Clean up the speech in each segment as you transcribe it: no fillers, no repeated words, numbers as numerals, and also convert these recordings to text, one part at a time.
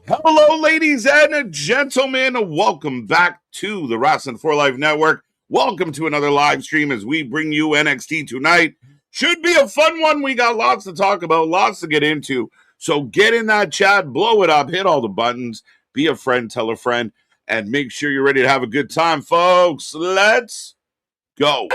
Hello, ladies and gentlemen. Welcome back to the Wrestling for Life Network. Welcome to another live stream as we bring you NXT tonight. Should be a fun one. We got lots to talk about, lots to get into. So get in that chat, blow it up, hit all the buttons, be a friend, tell a friend, and make sure you're ready to have a good time, folks. Let's go.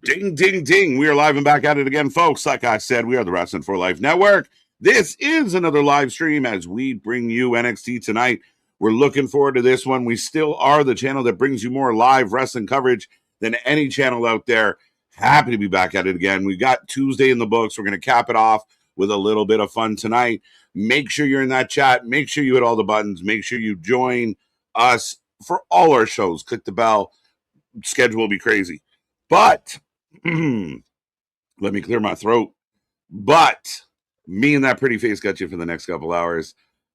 Ding, ding, ding. We are live and back at it again, folks. Like I said, we are the Wrestling for Life Network. This is another live stream as we bring you NXT tonight. We're looking forward to this one. We still are the channel that brings you more live wrestling coverage than any channel out there. Happy to be back at it again. We got Tuesday in the books. We're going to cap it off with a little bit of fun tonight. Make sure you're in that chat. Make sure you hit all the buttons. Make sure you join us for all our shows. Click the bell. Schedule will be crazy. But let me clear my throat. But me and that pretty face got you for the next couple hours.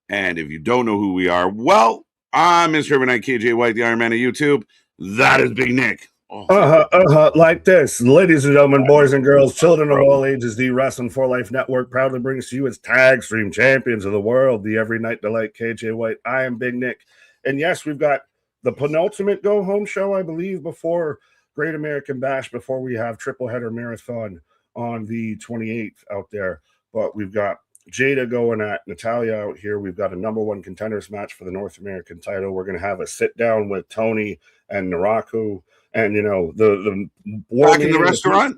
And if you don't know who we are, well, I'm Mr. Overnight KJ White, the Iron Man of YouTube. That is Big Nick. Like this. Ladies and gentlemen, boys and girls, children of all ages, the Wrestling for Life Network proudly brings to you its tag stream champions of the world, the Every Night Delight KJ White. I am Big Nick. And yes, we've got the penultimate go-home show, I believe, before Great American Bash, before we have triple header marathon on the 28th out there. But we've got Jada going at Natalia out here. We've got a number one contenders match for the North American title. We're going to have a sit down with Tony and Naraku, and the back in the restaurant.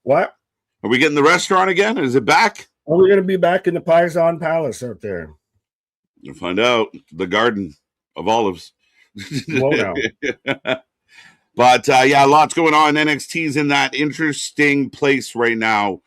What? Are we getting the restaurant again? Is it back? Are we going to be back in the Paisan Palace out there? You'll find out. The Garden of Olives. Whoa now. But yeah, lots going on. NXT's in that interesting place right now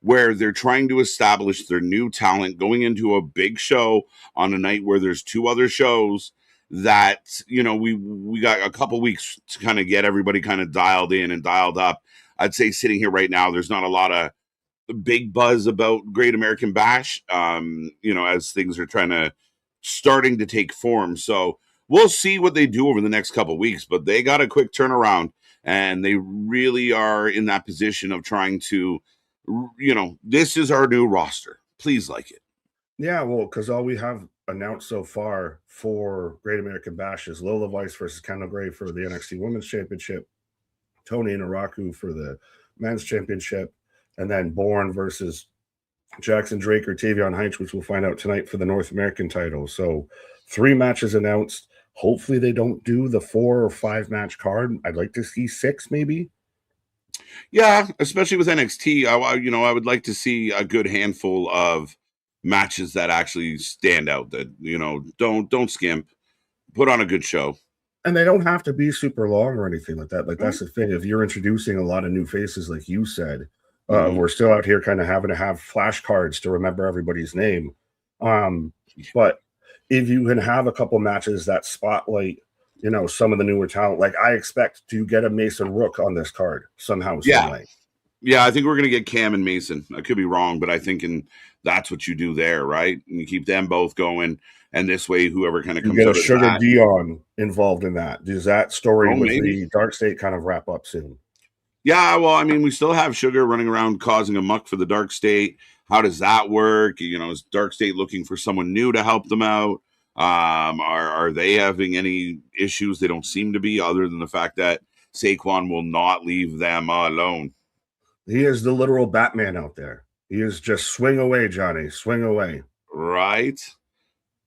where they're trying to establish their new talent going into a big show on a night where there's two other shows that, we got a couple weeks to kind of get everybody kind of dialed in and dialed up. I'd say sitting here right now, there's not a lot of big buzz about Great American Bash, as things are starting to take form. So we'll see what they do over the next couple of weeks, but they got a quick turnaround, and they really are in that position of trying to, this is our new roster. Please like it. Yeah, well, because all we have announced so far for Great American Bash is Lola Vice versus Kendall Gray for the NXT Women's Championship, Tony and Araku for the Men's Championship, and then Bourne versus Jackson Drake or Tavion Heinz, which we'll find out tonight for the North American title. So 3 matches announced. Hopefully they don't do the 4 or 5 match card. I'd like to see 6 maybe. Yeah, especially with NXT. I would like to see a good handful of matches that actually stand out, that, don't skimp. Put on a good show. And they don't have to be super long or anything like that. Like, that's the thing. If you're introducing a lot of new faces, like you said, we're still out here kind of having to have flashcards to remember everybody's name. But if you can have a couple matches that spotlight, some of the newer talent, like I expect to get a Mason Rook on this card somehow. Yeah, I think we're going to get Cam and Mason. I could be wrong, but I think that's what you do there, right? And you keep them both going, and this way, whoever kind of comes out of Sugar Dion involved in that. Does that story with the Dark State kind of wrap up soon? Yeah, well, I mean, we still have Sugar running around causing a muck for the Dark State. How does that work? Is Dark State looking for someone new to help them out? Are they having any issues? They don't seem to be, other than the fact that Saquon will not leave them alone. He is the literal Batman out there. He is just swing away, Johnny, swing away. Right.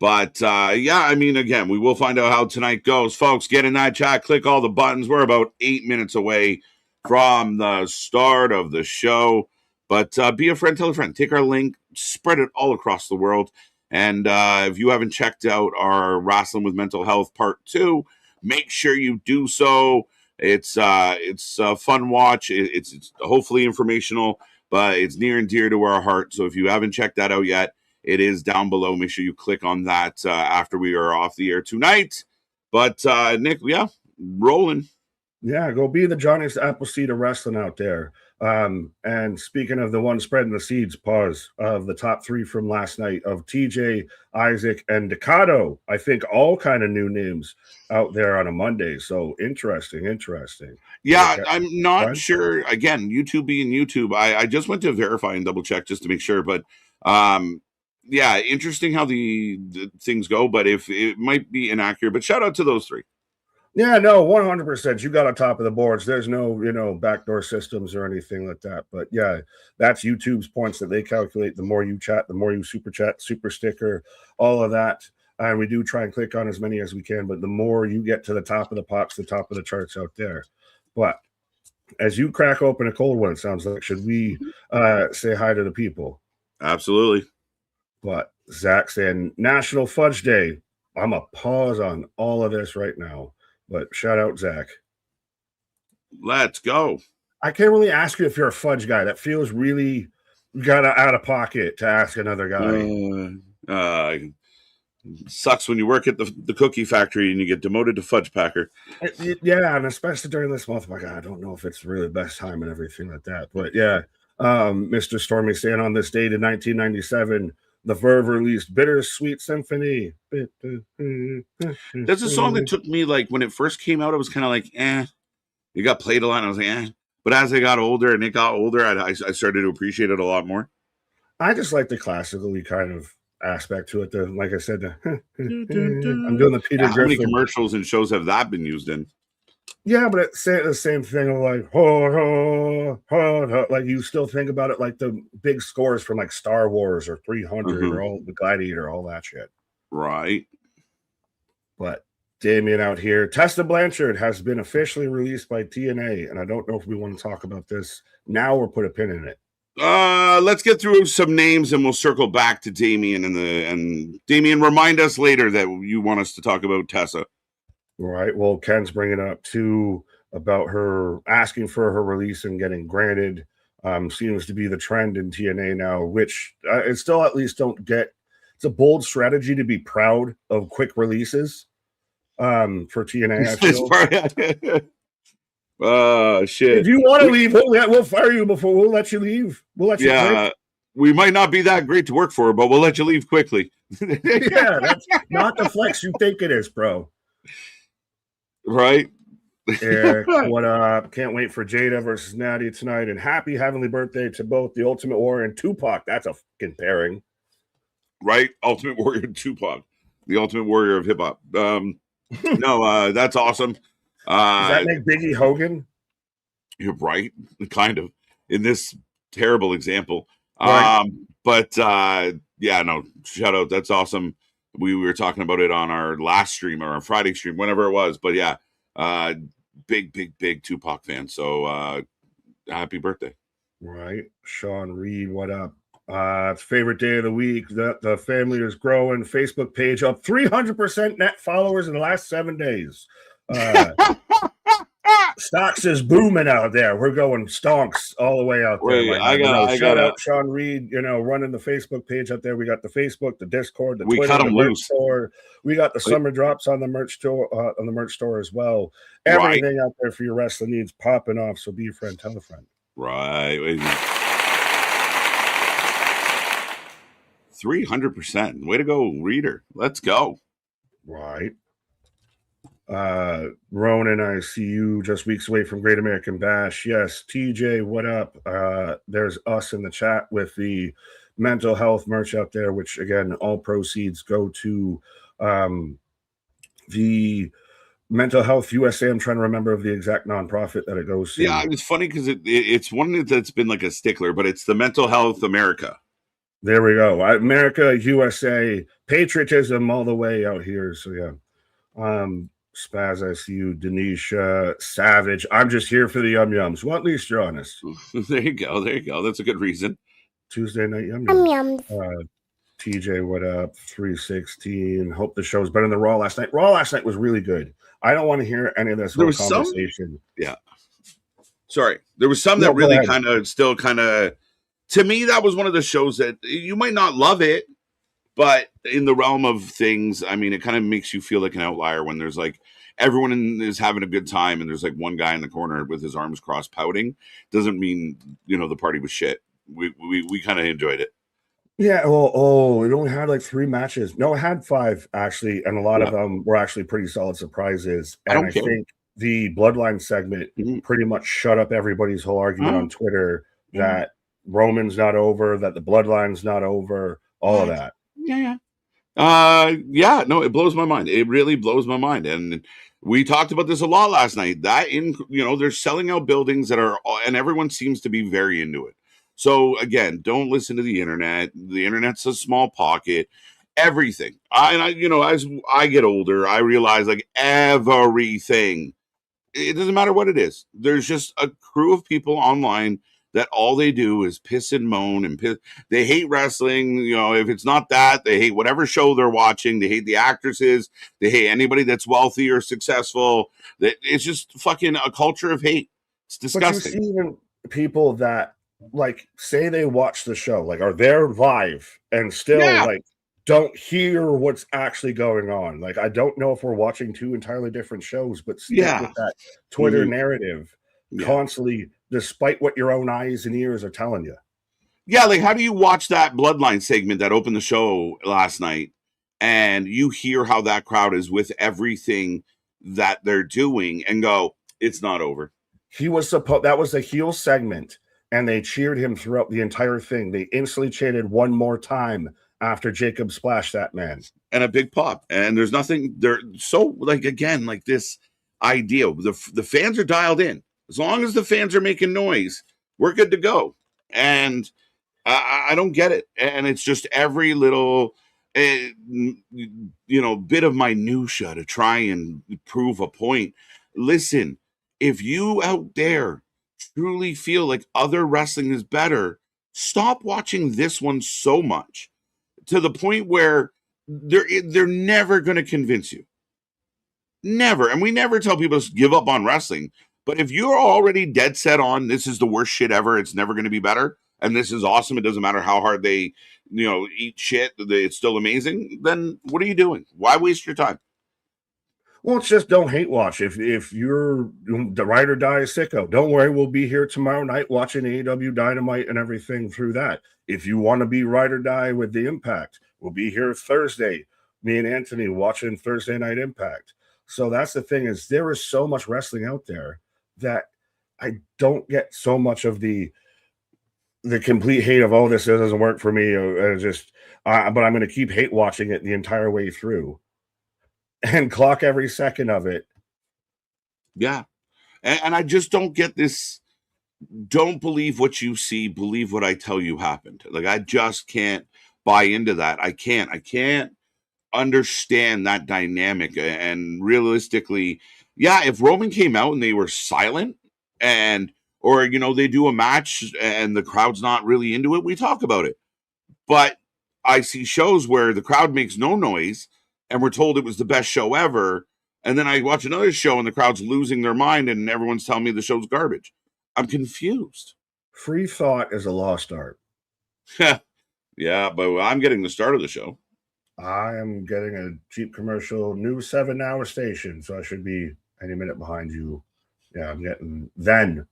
But, yeah, I mean, again, we will find out how tonight goes. Folks, get in that chat, click all the buttons. We're about 8 minutes away from the start of the show. But be a friend, tell a friend. Take our link, spread it all across the world. And if you haven't checked out our Wrestling with Mental Health Part 2, make sure you do so. It's a fun watch. It's hopefully informational, but it's near and dear to our heart. So if you haven't checked that out yet, it is down below. Make sure you click on that after we are off the air tonight. But Nick, yeah, rolling. Yeah, go be the Johnny's Appleseed of wrestling out there. And speaking of the one spreading the seeds, pause of the top three from last night of TJ, Isaac, and Decado. I think all kind of new names out there on a Monday. So interesting. Yeah, I'm not sure. Again, YouTube being YouTube, I just went to verify and double check just to make sure. But yeah, interesting how the things go. But if it might be inaccurate, but shout out to those three. Yeah, no, 100%. You got on top of the boards. There's no, backdoor systems or anything like that. But yeah, that's YouTube's points that they calculate. The more you chat, the more you super chat, super sticker, all of that. And we do try and click on as many as we can. But the more you get to the top of the pops, the top of the charts out there. But as you crack open a cold one, it sounds like, should we say hi to the people? Absolutely. But Zach saying National Fudge Day. I'm a pause on all of this right now. But shout out, Zach. Let's go. I can't really ask you if you're a fudge guy. That feels really out of pocket to ask another guy. Sucks when you work at the cookie factory and you get demoted to fudge packer. Yeah, and especially during this month. My God, I don't know if it's really the best time and everything like that. But yeah, Mr. Stormy saying on this date in 1997, The Verve released Bittersweet Symphony. That's a song that took me, like, when it first came out, I was kind of like, It got played a lot, and I was like, But as I got older and it got older, I started to appreciate it a lot more. I just like the classically kind of aspect to it. Like I said, I'm doing the Peter Griffin. How many commercials and shows have that been used in? Yeah, but it's the same thing of like, like you still think about it like the big scores from like Star Wars or 300 or all the Gladiator, all that shit. Right. But Damien out here, Tessa Blanchard has been officially released by TNA, and I don't know if we want to talk about this now or put a pin in it. Let's get through some names and we'll circle back to Damien and Damien, remind us later that you want us to talk about Tessa. Right. Well, Ken's bringing up too about her asking for her release and getting granted. Seems to be the trend in TNA now, which I still at least don't get. It's a bold strategy to be proud of quick releases for TNA. Shit. If you want to leave, we'll fire you before we'll let you leave. We'll let you. Yeah, we might not be that great to work for, but we'll let you leave quickly. Yeah, that's not the flex you think it is, bro. Right. Eric, what up? Can't wait for Jada versus Natty tonight. And happy heavenly birthday to both the Ultimate Warrior and Tupac. That's a fucking pairing. Right? Ultimate Warrior and Tupac. The Ultimate Warrior of hip hop. No, that's awesome. Does that make Biggie Hogan? You're right. Kind of. In this terrible example. Right. But yeah, no, shout out. That's awesome. We were talking about it on our last stream or our Friday stream, whenever it was. But yeah, big Tupac fan. So happy birthday. Right. Sean Reed, what up? It's favorite day of the week. The family is growing. Facebook page up 300% net followers in the last 7 days. Stocks is booming out there. We're going stonks all the way out there. Wait, I shout got out Sean Reed, running the Facebook page out there. We got the Facebook, the Discord, the we Twitter, cut the them merch loose. store. We got the summer drops on the merch store as well. Everything out there for your wrestling needs popping off. So be a friend, tell a friend. Right. 300%. Way to go, reader. Let's go. Right. Ronan, I see you just weeks away from Great American Bash. Yes, TJ, what up? There's us in the chat with the mental health merch out there, which again, all proceeds go to the Mental Health USA. I'm trying to remember of the exact nonprofit that it goes to. Yeah, it's funny because it's one that's been like a stickler, but it's the Mental Health America. There we go. America, USA, patriotism all the way out here. So yeah. Spaz, I see you. Denise, Savage. I'm just here for the yums. Well, at least you're honest. There you go. That's a good reason. Tuesday night yums. TJ, what up? 316. Hope the show's better than Raw last night. Raw last night was really good. I don't want to hear any of this whole conversation. Yeah. Sorry. There was some that really kind of, to me, that was one of the shows that you might not love it, but in the realm of things, I mean, it kind of makes you feel like an outlier when there's like, everyone is having a good time and there's like one guy in the corner with his arms crossed pouting, doesn't mean, the party was shit. We kind of enjoyed it. Yeah, it only had like 3 matches. No, it had 5 actually, and a lot of them were actually pretty solid surprises. I And don't I care. think the Bloodline segment pretty much shut up everybody's whole argument on Twitter that Roman's not over, that the Bloodline's not over, all of that. Yeah. No, it blows my mind. It really blows my mind. And we talked about this a lot last night. They're selling out buildings that are, and everyone seems to be very into it. So again, don't listen to the internet. The internet's a small pocket. Everything. As I get older, I realize like everything. It doesn't matter what it is. There's just a crew of people online that all they do is piss and moan and piss. They hate wrestling. If it's not that, they hate whatever show they're watching. They hate the actresses. They hate anybody that's wealthy or successful. It's just fucking a culture of hate. It's disgusting. But you see even people that like say they watch the show, like are there live and still like don't hear what's actually going on. Like I don't know if we're watching 2 entirely different shows, but stick with that Twitter narrative constantly, despite what your own eyes and ears are telling you. Yeah, like how do you watch that Bloodline segment that opened the show last night and you hear how that crowd is with everything that they're doing and go, it's not over? That was a heel segment, and they cheered him throughout the entire thing. They instantly chanted one more time after Jacob splashed that man. And a big pop. And there's nothing, they're so like, again, like this idea, the fans are dialed in. As long as the fans are making noise, we're good to go. And I don't get it. And it's just every little, bit of minutia to try and prove a point. Listen, if you out there truly feel like other wrestling is better, stop watching this one so much to the point where they're never going to convince you. Never. And we never tell people to give up on wrestling. But if you're already dead set on this is the worst shit ever, it's never going to be better, and this is awesome, it doesn't matter how hard they, eat shit, it's still amazing, then what are you doing? Why waste your time? Well, it's just don't hate watch. If you're the ride or die sicko, don't worry, we'll be here tomorrow night watching AEW Dynamite and everything through that. If you want to be ride or die with the Impact, we'll be here Thursday. Me and Anthony watching Thursday Night Impact. So that's the thing, is there is so much wrestling out there that I don't get so much of the complete hate of, this doesn't work for me, but I'm going to keep hate watching it the entire way through and clock every second of it. Yeah. And I just don't get this. Don't believe what you see, believe what I tell you happened. Like, I just can't buy into that. I can't understand that dynamic. And realistically, if Roman came out and they were silent or they do a match and the crowd's not really into it, we talk about it. But I see shows where the crowd makes no noise and we're told it was the best show ever, and then I watch another show and the crowd's losing their mind and everyone's telling me the show's garbage. I'm confused. Free thought is a lost art. Yeah, but I'm getting the start of the show. I am getting a cheap commercial, new 7-hour station, so I should be any minute behind you. Yeah, I'm getting then.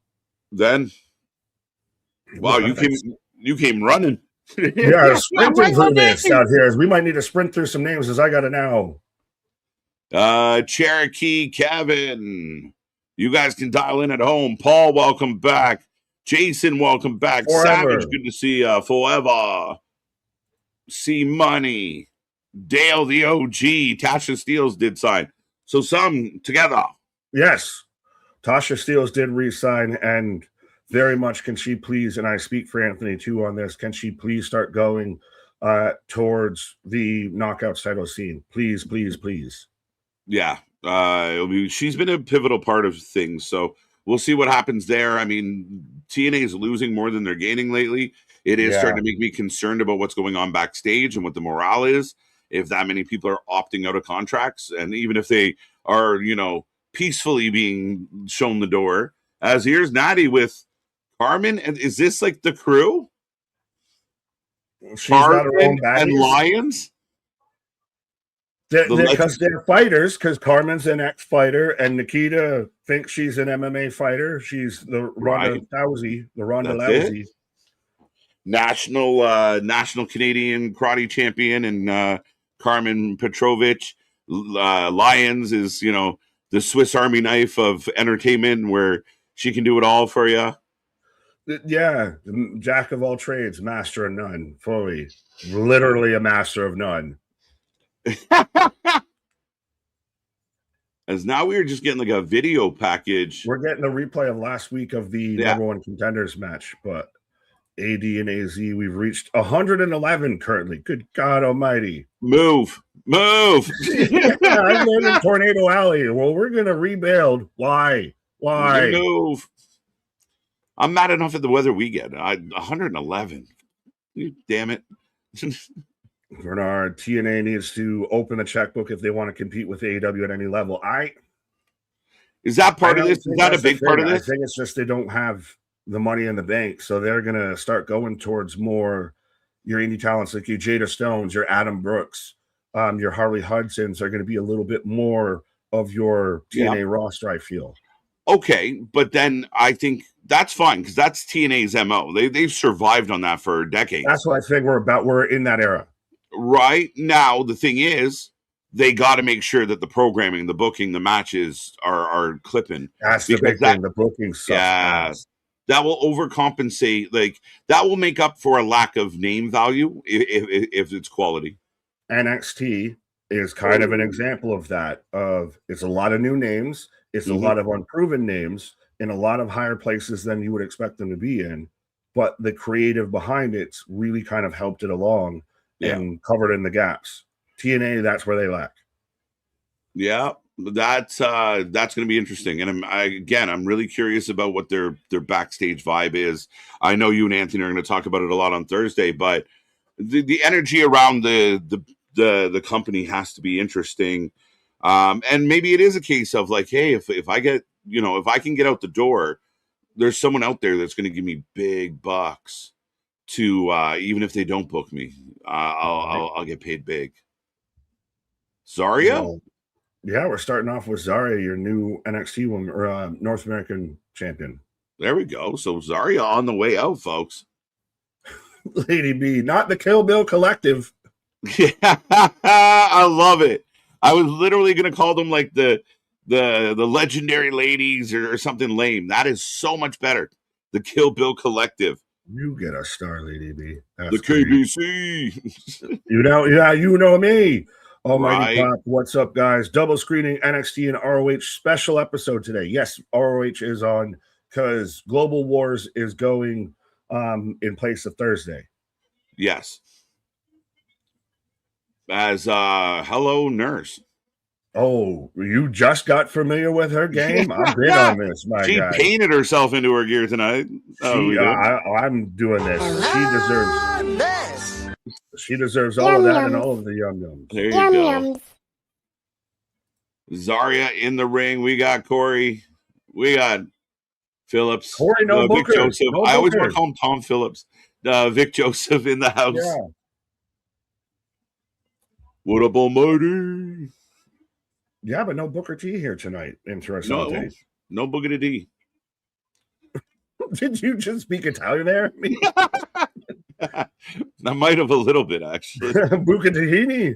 Wow, you came running. Yeah, sprinting through this out here. We might need to sprint through some names as I got to know. Cherokee Kevin, you guys can dial in at home. Paul, welcome back. Jason, welcome back. Forever. Savage, good to see you. Forever. C Money. Dale the OG. Tasha Steeles did sign. So some together. Yes. Tasha Steeles did re-sign, and very much can she please, and I speak for Anthony too on this, can she please start going towards the Knockouts title scene? Please, please, please. Yeah. She's been a pivotal part of things, so we'll see what happens there. I mean, TNA is losing more than they're gaining lately. It is starting to make me concerned about what's going on backstage and what the morale is. If that many people are opting out of contracts, and even if they are, peacefully being shown the door. As here's Natty with Carmen, and is this like the crew? She's got her own and Lions? Because they're fighters, because Carmen's an ex-fighter, and Nikita thinks she's an MMA fighter. She's the Ronda Rousey, the Ronda Rousey. National Canadian karate champion, and Carmen Petrovich. Lyons is, the Swiss Army knife of entertainment, where she can do it all for you. Yeah, jack of all trades, master of none, fully, literally a master of none. As now we are just getting like a video package. We're getting a replay of last week of the number one contenders match, but AD and AZ, we've reached 111 currently. Good God Almighty! Move! I'm in Tornado Alley. Well, we're gonna rebuild. Why? Move! I'm mad enough at the weather we get. 111. Damn it! Bernard, TNA needs to open a checkbook if they want to compete with AEW at any level. Is that part of this? Is that a big part of this? I think it's just they don't have the money in the bank, so they're going to start going towards more your indie talents like your Jada Stones, your Adam Brooks, your Harley Hudsons are going to be a little bit more of your TNA roster, I feel. Okay, but then I think that's fine because that's TNA's MO. They've survived on that for decades. That's what I think we're in that era. Right now, the thing is, they got to make sure that the programming, the booking, the matches are clipping. That's the big thing. The booking sucks. Yeah, that will overcompensate. Like that will make up for a lack of name value if it's quality. NXT is kind of an example of that. It's a lot of new names. It's a lot of unproven names in a lot of higher places than you would expect them to be in. But the creative behind it's really kind of helped it along. And covered in the gaps. TNA, that's where they lack. Yeah, that's going to be interesting. And I'm really curious about what their backstage vibe is. I know you and Anthony are going to talk about it a lot on Thursday, but the energy around the company has to be interesting. And maybe it is a case of like, hey, if I get, if I can get out the door, there's someone out there that's going to give me big bucks to even if they don't book me. I'll get paid big. Zarya? Yeah, we're starting off with Zarya, your new NXT woman or North American champion. There we go. So Zarya on the way out, folks. Lady B, not the Kill Bill Collective. Yeah, I love it. I was literally going to call them like the legendary ladies or something lame. That is so much better. The Kill Bill Collective. You get a star, Lady B. That's the KBC. You know me. Almighty Pop. What's up, guys? Double screening NXT and ROH special episode today. Yes, ROH is on because Global Wars is going in place of Thursday. Yes. As Hello Nurse. Oh, you just got familiar with her game? I've been on this, my guy. She painted herself into her gear tonight. I'm doing this. She deserves all of that and all of the yum-yums. There you go. Zarya in the ring. We got Corey. We got Phillips. Corey, no Booker. Vic Joseph. No I always Booker. want to call him Tom Phillips. Vic Joseph in the house. Yeah. What up, Almighty? Yeah, but no Booker T here tonight. Interesting. No Booker D. Did you just speak Italian there? I might have a little bit, actually. Booker Tahini.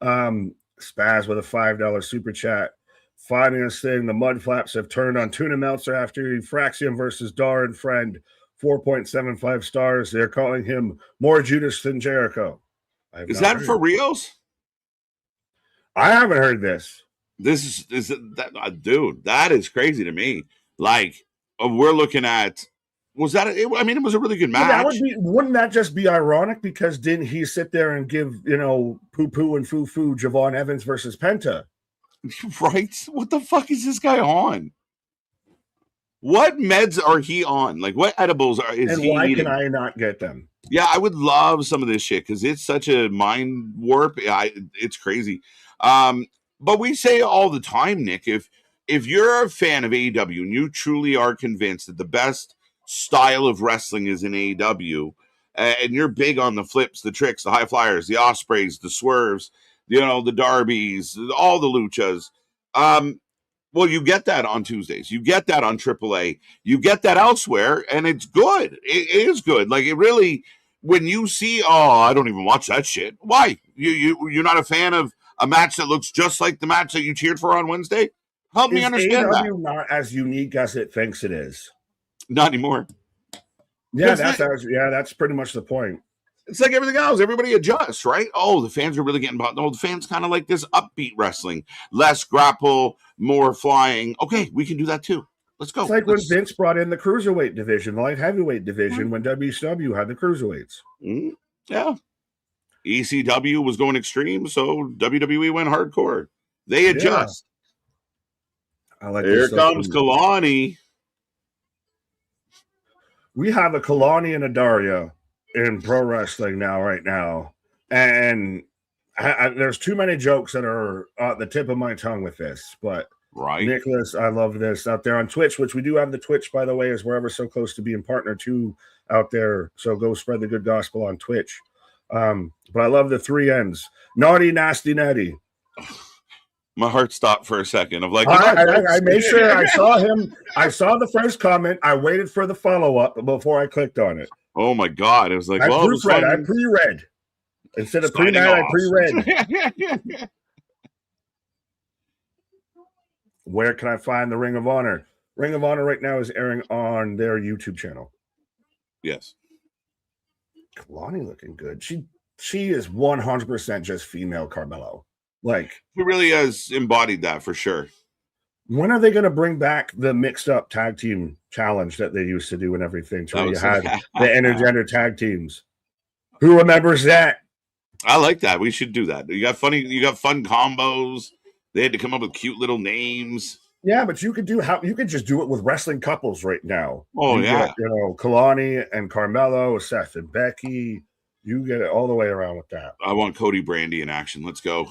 Spaz with a $5 super chat. Finest thing, the Mud Flaps have turned on Tuna Meltzer after Fraxium versus Dar and Friend. 4.75 stars. They're calling him more Judas than Jericho. Is that for reals? I haven't heard this. This is dude, that is crazy to me. Like, we're looking at, it was a really good match. Wouldn't that just be ironic? Because didn't he sit there and give, poo-poo and foo-foo Javon Evans versus Penta? Right? What the fuck is this guy on? What meds are he on? Like, what edibles is he why eating? Can I not get them? Yeah, I would love some of this shit because it's such a mind warp. It's crazy. But we say all the time, Nick, if you're a fan of AEW and you truly are convinced that the best style of wrestling is in AEW, and you're big on the flips, the tricks, the high flyers, the ospreys, the swerves, the Darbys, all the luchas. Well, you get that on Tuesdays. You get that on AAA. You get that elsewhere, and it's good. It is good. Like, it really, when you see, I don't even watch that shit. Why? You're not a fan of a match that looks just like the match that you cheered for on Wednesday? Help me understand AEW that. Not as unique as it thinks it is. Not anymore. Yeah, that's pretty much the point. It's like everything else. Everybody adjusts, right? Oh, the fans are really getting bought. No, the fans kind of like this upbeat wrestling. Less grapple, more flying. Okay, we can do that too. Let's go. It's like when Vince brought in the cruiserweight division, the light heavyweight division, when WCW had the cruiserweights. Yeah. ECW was going extreme, so WWE went hardcore. They adjust. I like Here comes Kalani. We have a Kalani and a Daria in pro wrestling right now. And there's too many jokes that are at the tip of my tongue with this. But, right, Nicholas, I love this out there on Twitch, which we do have the Twitch, by the way, as we're ever so close to being partner too out there. So go spread the good gospel on Twitch. But I love the 3 ends. Naughty, nasty, natty. My heart stopped for a second. Of like, I made sure I saw him. I saw the first comment. I waited for the follow-up before I clicked on it. Oh my God. It was like, I pre-read. Instead of pre-read, I pre-read. Where can I find the Ring of Honor? Ring of Honor right now is airing on their YouTube channel. Yes. Kalani looking good. She is 100% just female Carmelo. Like, he really has embodied that for sure. When are they going to bring back the mixed up tag team challenge that they used to do and everything? So you had the intergender tag teams. Who remembers that? I like that. We should do that. You got fun combos. They had to come up with cute little names. Yeah, but you could just do it with wrestling couples right now. Oh, get, Kalani and Carmelo, Seth and Becky. You get it all the way around with that. I want Cody Brandy in action. Let's go.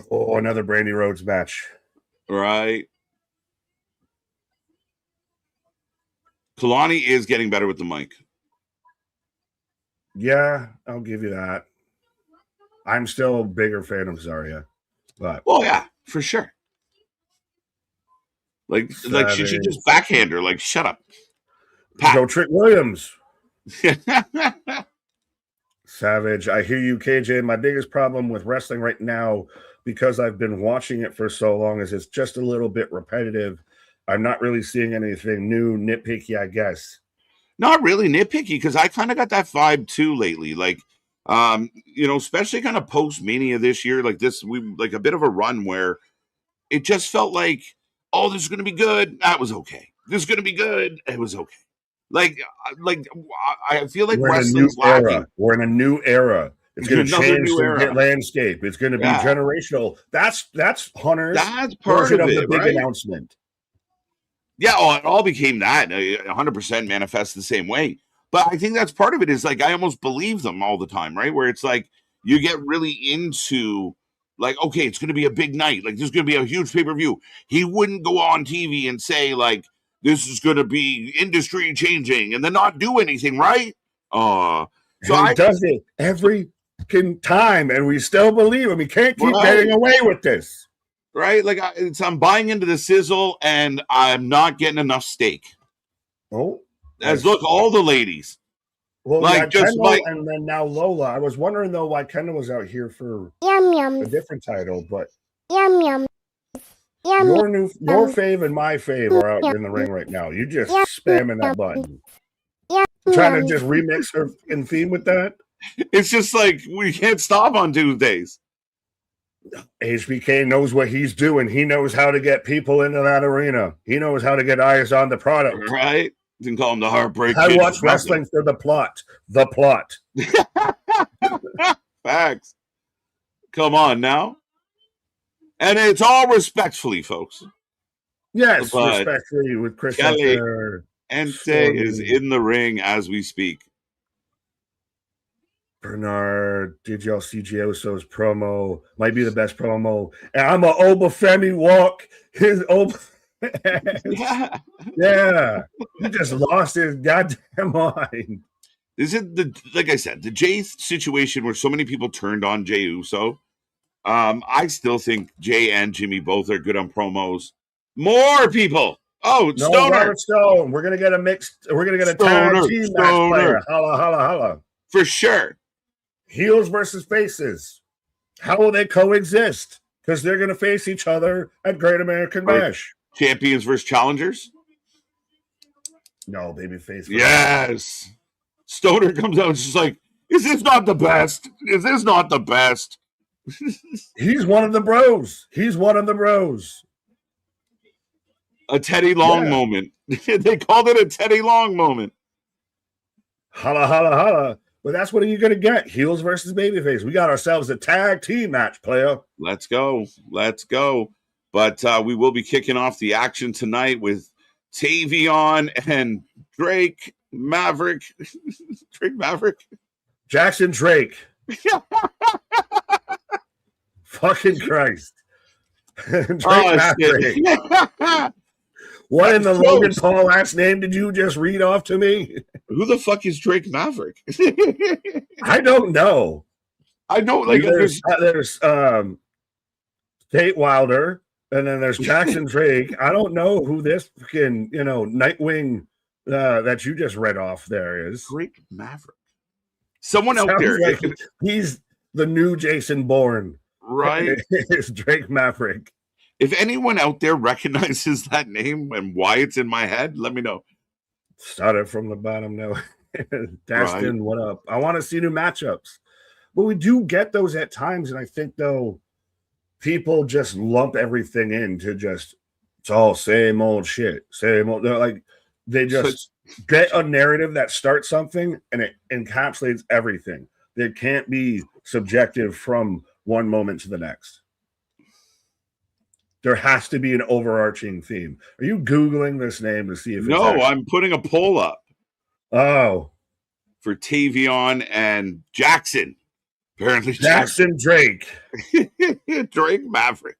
Another Brandy Rhodes match. Right. Kalani is getting better with the mic. Yeah, I'll give you that. I'm still a bigger fan of Zarya. But yeah, for sure. Like she should just backhand her. Like, shut up. Go Trick Williams. Savage. I hear you, KJ. My biggest problem with wrestling right now, because I've been watching it for so long, is it's just a little bit repetitive. I'm not really seeing anything new, nitpicky, I guess. Not really nitpicky, because I kind of got that vibe too lately. Like, especially kind of post Mania this year, like a bit of a run where it just felt like, oh, this is going to be good. That was okay. This is going to be good. It was okay. Like I feel like wrestling's lacking. We're in a new era. It's going to change the landscape. It's going to be generational. That's Hunter's. That's part of the big right? announcement. Yeah, it all became that. 100% manifests the same way. But I think that's part of it is like I almost believe them all the time, right? Where it's like you get really into like, okay, it's going to be a big night. Like, there's going to be a huge pay-per-view. He wouldn't go on TV and say, like, this is going to be industry changing and then not do anything, right? So he does it every time, and we still believe him. We can't keep getting away with this. Right? Like, I'm buying into the sizzle, and I'm not getting enough steak. Oh. Look, all the ladies. Well, like just Kendall, and then now Lola. I was wondering though why Kendall was out here for a different title, but your fave and my fave are out in the ring right now. You just spamming that button, trying to just remix her in theme with that. It's just like we can't stop on Tuesdays. HBK knows what he's doing. He knows how to get people into that arena. He knows how to get eyes on the product. Right. You can call him the Heartbreak. I watch wrestling for the plot. The plot. Facts. Come on now. And it's all respectfully, folks. Yes, respectfully with Chris Ente is in the ring as we speak. Bernard, did y'all see Gioso's promo? Might be the best promo. And I'm a Obafemi walk. His Yeah. He just lost his goddamn mind. Is it like I said, the Jay situation where so many people turned on Jay Uso? I still think Jay and Jimmy both are good on promos. More people. Oh, No, Stoner. Robert Stone. We're gonna get a tag team match player. Holla, holla, holla. For sure. Heels versus faces. How will they coexist? Because they're gonna face each other at Great American Bash. Champions versus challengers? No, babyface. Yes. Stoner comes out and just like, is this not the best? Is this not the best? He's one of the bros. He's one of the bros. A Teddy Long moment. They called it a Teddy Long moment. Holla, holla, holla. But that's what you're going to get. Heels versus babyface. We got ourselves a tag team match, player. Let's go. Let's go. But we will be kicking off the action tonight with Tavion and Drake Maverick. Drake Maverick? Jackson Drake. Fucking Christ. Drake Maverick. What in the Logan Paul last name did you just read off to me? Who the fuck is Drake Maverick? I don't know. I know, like there's Tate Wilder, and then there's Jackson Drake. I don't know who this fucking Nightwing that you just read off there is. Drake Maverick. Someone out there. Like he's the new Jason Bourne. Right. It's Drake Maverick. If anyone out there recognizes that name and why it's in my head, let me know. Started from the bottom now. Dastin, what up? I want to see new matchups. But we do get those at times, and I think, though, people just lump everything into just, it's all same old shit. Same old. They just get a narrative that starts something, and it encapsulates everything. It can't be subjective from one moment to the next. There has to be an overarching theme. Are you Googling this name to see if No, I'm putting a poll up. Oh. For Tavion and Jackson. Apparently Jackson Drake. Drake Maverick.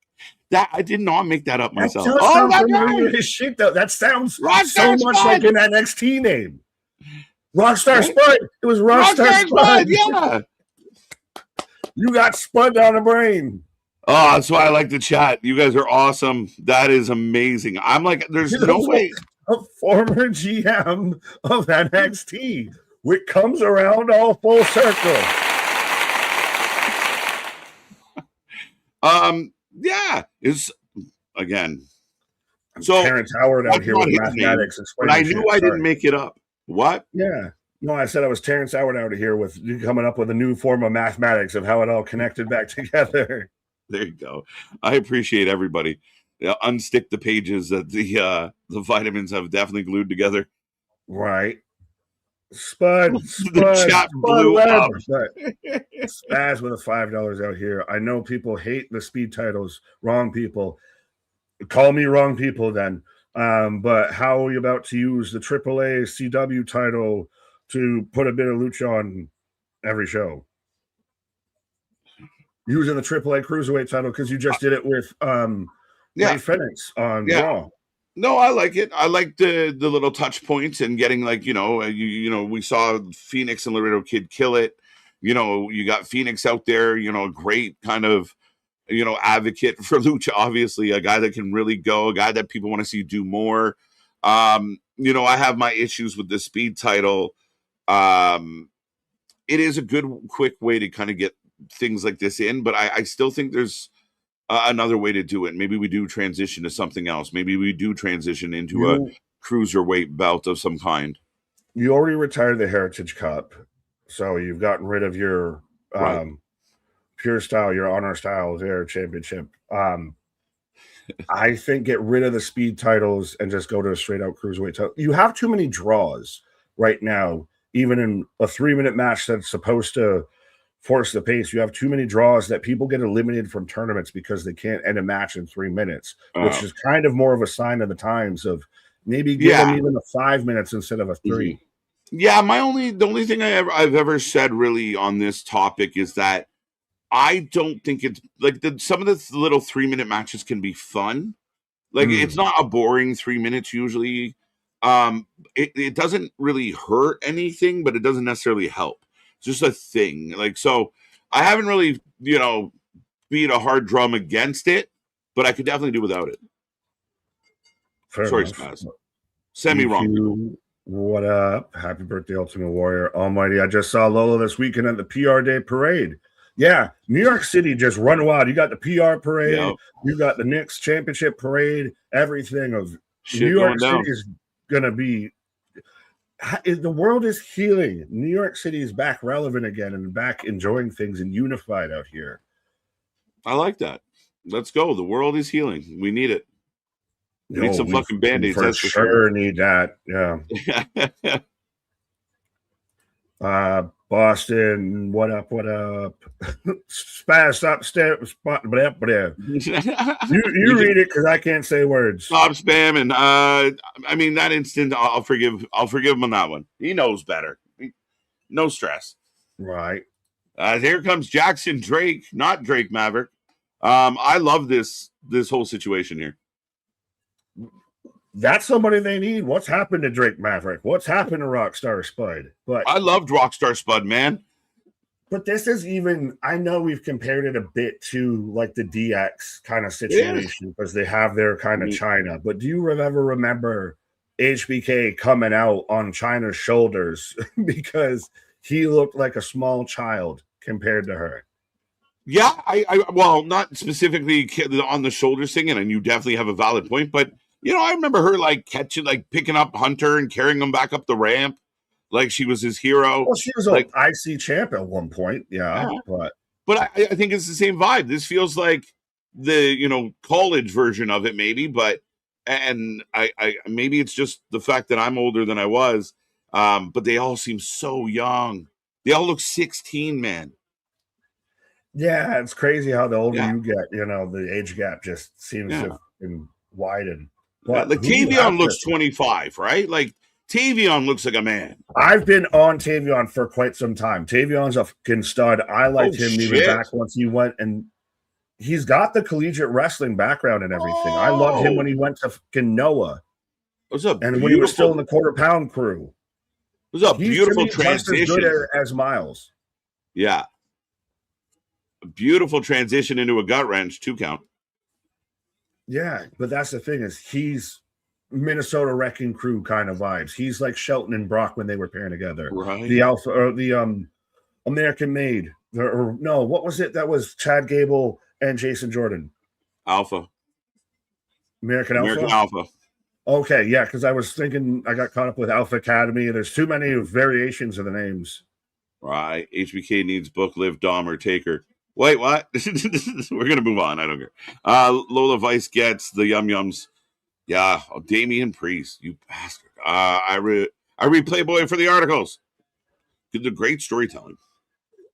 That I did not make that up myself. That shit though. That sounds so much like an NXT name. Rockstar Spud. It was Rockstar Spud. Yeah. You got Spud down the brain. Oh, that's why I like the chat. You guys are awesome. That is amazing. I'm like, there's no way. A former GM of NXT, which comes around all full circle. Yeah, is again. So Terrence Howard out here with mathematics. But I knew I didn't make it up. What? Yeah. No, I said I was Terrence Howard out here with coming up with a new form of mathematics of how it all connected back together. There you go. I appreciate everybody. Unstick the pages that the vitamins have definitely glued together. Right. Spud. The chat blew up. Spaz with a $5 out here. I know people hate the speed titles. Wrong people. Call me wrong people then. But how are you about to use the AAA CW title to put a bit of lucha on every show? Using the AAA Cruiserweight title because you just did it with Ray Phoenix on Raw. No, I like it. I like the little touch points and getting like, we saw Phoenix and Laredo Kid kill it. You got Phoenix out there, a great kind of, advocate for lucha, obviously, a guy that can really go, a guy that people want to see do more. I have my issues with the speed title. It is a good, quick way to kind of get things like this in, but I still think there's another way to do it. Maybe we do transition to something else. Maybe we do transition into a cruiserweight belt of some kind. You already retired the Heritage Cup, so you've gotten rid of your pure style, your honor style there championship. I think get rid of the speed titles and just go to a straight out cruiserweight title. You have too many draws right now, even in a 3-minute match that's supposed to force the pace. You have too many draws that people get eliminated from tournaments because they can't end a match in 3 minutes, which is kind of more of a sign of the times of maybe give them even a 5 minutes instead of a 3. Yeah, the only thing I've ever said really on this topic is that I don't think it's like some of the little 3-minute matches can be fun. Like it's not a boring 3 minutes usually. It doesn't really hurt anything, but it doesn't necessarily help. It's just a thing. Like, so I haven't really, beat a hard drum against it, but I could definitely do without it. Fair Sorry, enough. Spaz. Send me wrong. EQ, what up? Happy birthday, Ultimate Warrior Almighty. I just saw Lola this weekend at the PR Day Parade. Yeah, New York City just run wild. You got the PR parade, Yep. you got the Knicks championship parade, everything of Shit New York going down. City is going to be. The world is healing. New York City is back relevant again and back enjoying things and unified out here. I like that. Let's go. The world is healing. We need it. We need some fucking Band-Aids. For sure need that. Yeah. Boston, what up? Spaz, stop staring. You read it because I can't say words. Stop spamming. I mean, that instant, I'll forgive him on that one. He knows better. No stress. Right. Here comes Jackson Drake, not Drake Maverick. I love this whole situation here. That's somebody they need. What's happened to Drake Maverick? What's happened to Rockstar Spud? But I loved Rockstar Spud, man. But this is even, I know we've compared it a bit to like the DX kind of situation because they have their kind of China. But do you ever remember HBK coming out on China's shoulders because he looked like a small child compared to her? Yeah, I well, not specifically on the shoulder singing, and you definitely have a valid point, but I remember her picking up Hunter and carrying him back up the ramp like she was his hero. Well, she was like IC champ at one point, yeah. But I think it's the same vibe. This feels like the college version of it, maybe. But and I maybe it's just the fact that I'm older than I was. But they all seem so young. They all look 16, man. Yeah, it's crazy how the older you get, the age gap just seems to widen. But Tavion looks 25, right? Like Tavion looks like a man. I've been on Tavion for quite some time. Tavion's a fucking stud. I liked him even back once he went, and he's got the collegiate wrestling background and everything. I loved him when he went to fucking Noah. And when he was still in the quarter pound crew. It was a beautiful transition. Just as good as Miles. Yeah. A beautiful transition into a gut wrench, 2 count. Yeah, but that's the thing is he's Minnesota Wrecking Crew kind of vibes. He's like Shelton and Brock when they were pairing together. Right. The Alpha or the American Made. What was it? That was Chad Gable and Jason Jordan. Alpha. American Alpha. Okay, yeah, because I was thinking I got caught up with Alpha Academy, and there's too many variations of the names. Right. HBK needs book, live, Dom, or Taker. Wait, what? We're going to move on. I don't care. Lola Vice gets the Yum Yums. Yeah. Oh, Damian Priest, you bastard. I read Playboy for the articles. The great storytelling.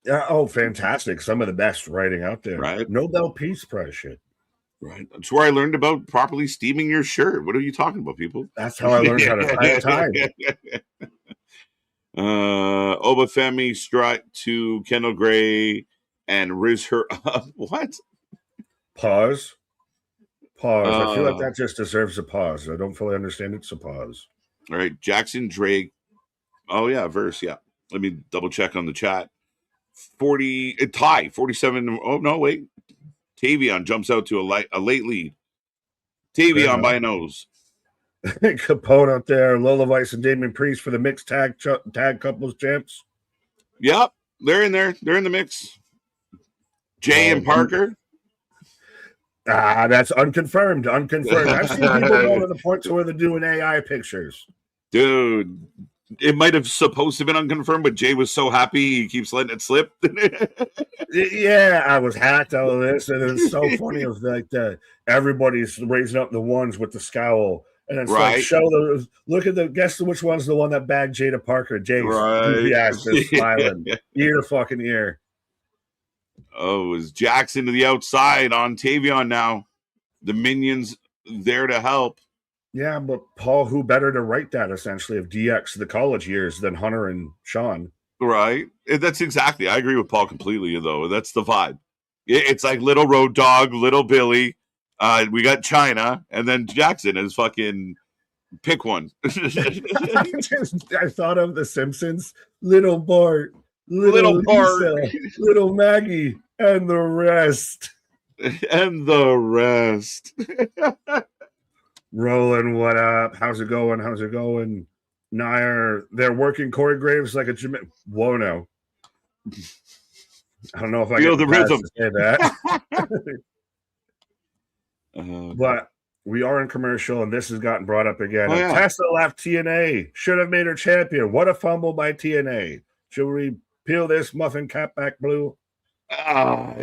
Yeah. Oh, fantastic. Some of the best writing out there. Right. Nobel Peace Prize shit. Right. That's where I learned about properly steaming your shirt. What are you talking about, people? That's how I learned how to tie it. Obafemi strut to Kendall Gray and riz her up. What? Pause. I feel like that just deserves a pause. I don't fully understand it, so pause. All right. Jackson Drake. Oh, yeah. Verse. Yeah. Let me double check on the chat. 40 tie. 47. Oh, no, wait. Tavion jumps out to a late lead. Tavion by a nose. Capone out there. Lola Vice and Damian Priest for the mixed tag couples champs. Yep. They're in there. They're in the mix. Jay and Parker. That's unconfirmed. I've seen people go to the point to where they're doing AI pictures. Dude, it might have supposed to have been unconfirmed, but Jay was so happy he keeps letting it slip. Yeah, I was hacked out of this, and it's so funny. It was like everybody's raising up the ones with the scowl, and it's like guess which one's the one that bagged Jada Parker. Jay's is smiling ear to fucking ear. Oh, is Jackson to the outside on Tavion now? The minions there to help. Yeah, but Paul, who better to write that essentially of DX the college years than Hunter and Sean? Right. That's exactly. I agree with Paul completely, though. That's the vibe. It's like Little Road Dog, Little Billy. We got China, and then Jackson is fucking Pick one. I thought of The Simpsons. Little Bart, Little Lisa, Bart. little Maggie, and the rest. And the rest. Roland, what up? How's it going? How's it going? Nair, they're working Corey Graves like a Jamaican. Whoa, no. I don't know if I Feel get the rhythm to say that. But we are in commercial, and this has gotten brought up again. Oh, yeah. Tessa left TNA. Should have made her champion. What a fumble by TNA. Should we peel this muffin cap back blue?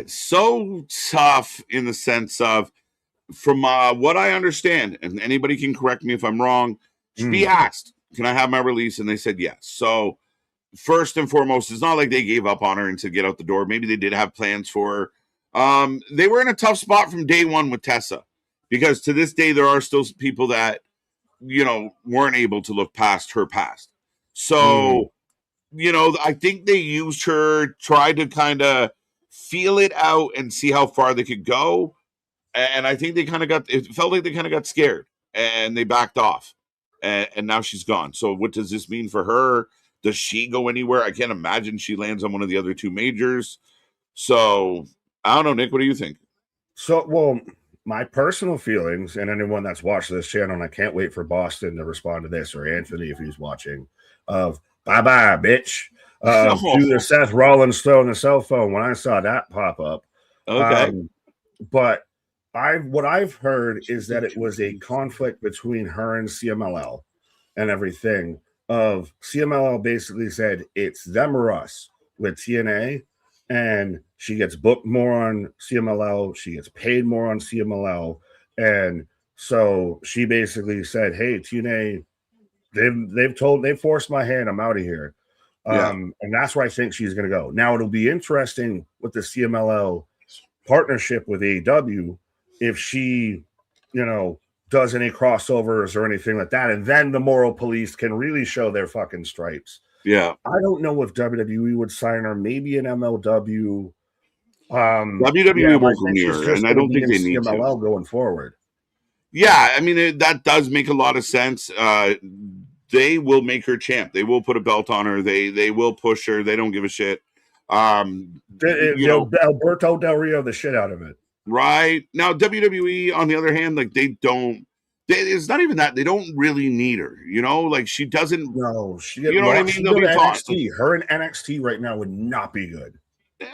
So tough in the sense of, from what I understand, and anybody can correct me if I'm wrong, she asked, can I have my release? And they said yes. So first and foremost, it's not like they gave up on her and to get out the door. Maybe they did have plans for her. They were in a tough spot from day one with Tessa, because to this day, there are still people that, weren't able to look past her past. So, I think they used her, tried to kind of feel it out and see how far they could go. And I think it felt like they kind of got scared and they backed off. And now she's gone. So what does this mean for her? Does she go anywhere? I can't imagine she lands on one of the other two majors. So I don't know, Nick, what do you think? So, well, my personal feelings, and anyone that's watched this channel, and I can't wait for Boston to respond to this, or Anthony if he's watching, of bye-bye, bitch. To the Seth Rollins throwing the cell phone when I saw that pop up. Okay. But what I've heard is that it was a conflict between her and CMLL and everything. Of CMLL basically said it's them or us with TNA, and she gets booked more on CMLL, she gets paid more on CMLL, and so she basically said, "Hey, TNA, they've forced my hand. I'm out of here." And that's where I think she's going to go. Now it'll be interesting with the CMLL partnership with AEW if she, does any crossovers or anything like that, and then the moral police can really show their fucking stripes. Yeah, I don't know if WWE would sign her. Maybe an MLW. WWE won't renew her, and I don't think they need CMLL to going forward. Yeah, I mean that does make a lot of sense. They will make her champ. They will put a belt on her. They will push her. They don't give a shit. Alberto Del Rio the shit out of it. Right. Now, WWE, on the other hand, like it's not even that. They don't really need her, like she doesn't. No, you know what I mean? They'll be NXT. Her in NXT right now would not be good.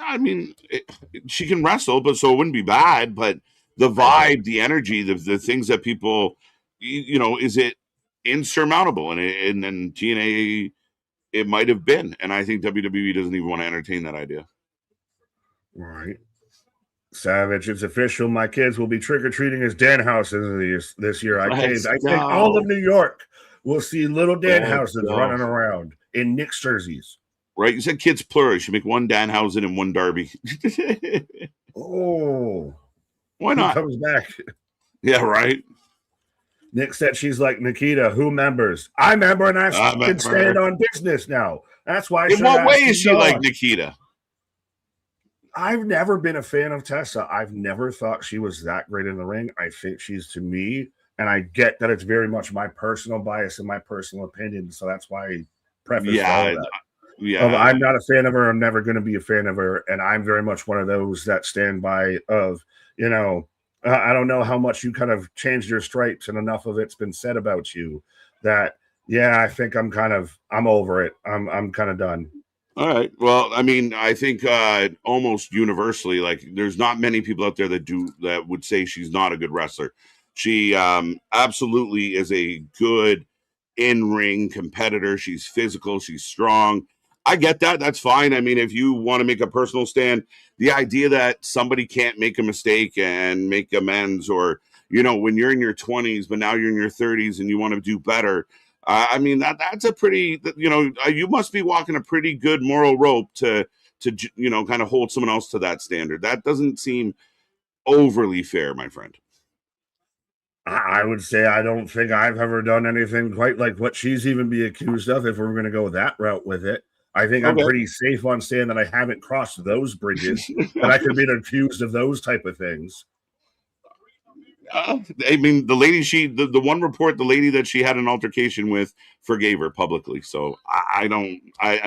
I mean, she can wrestle, but so it wouldn't be bad. But the vibe, the energy, the things that people, is it insurmountable? And TNA, it might have been. And I think WWE doesn't even want to entertain that idea. Right. Savage, it's official. My kids will be trick-or-treating as Danhouses this year. I think all of New York will see little Danhouses running around in Knicks jerseys. Right? You said kids plural. You should make one Danhausen and one Darby. Oh. Why not? Who comes back? Yeah, right. Nick said she's like Nikita. Who members? I member, and I can stand on business now. That's why. In what way is she like Nikita? I've never been a fan of Tessa. I've never thought she was that great in the ring. I think she's, to me, and I get that it's very much my personal bias and my personal opinion. So that's why I preface all of that. Yeah, I'm not a fan of her. I'm never going to be a fan of her. And I'm very much one of those that stand by of, I don't know how much you kind of changed your stripes, and enough of it's been said about you that, I think I'm over it. I'm kind of done. All right. Well, I mean, I think almost universally, like, there's not many people out there that would say she's not a good wrestler. She absolutely is a good in-ring competitor. She's physical. She's strong. I get that. That's fine. I mean, if you want to make a personal stand, the idea that somebody can't make a mistake and make amends, or, when you're in your 20s, but now you're in your 30s and you want to do better. I mean, that's a pretty, you must be walking a pretty good moral rope to kind of hold someone else to that standard. That doesn't seem overly fair, my friend. I would say I don't think I've ever done anything quite like what she's even be accused of, if we're going to go that route with it. I think I'm pretty safe on saying that I haven't crossed those bridges, and I could be accused of those type of things. I mean, the lady the one report, the lady that she had an altercation with forgave her publicly. So I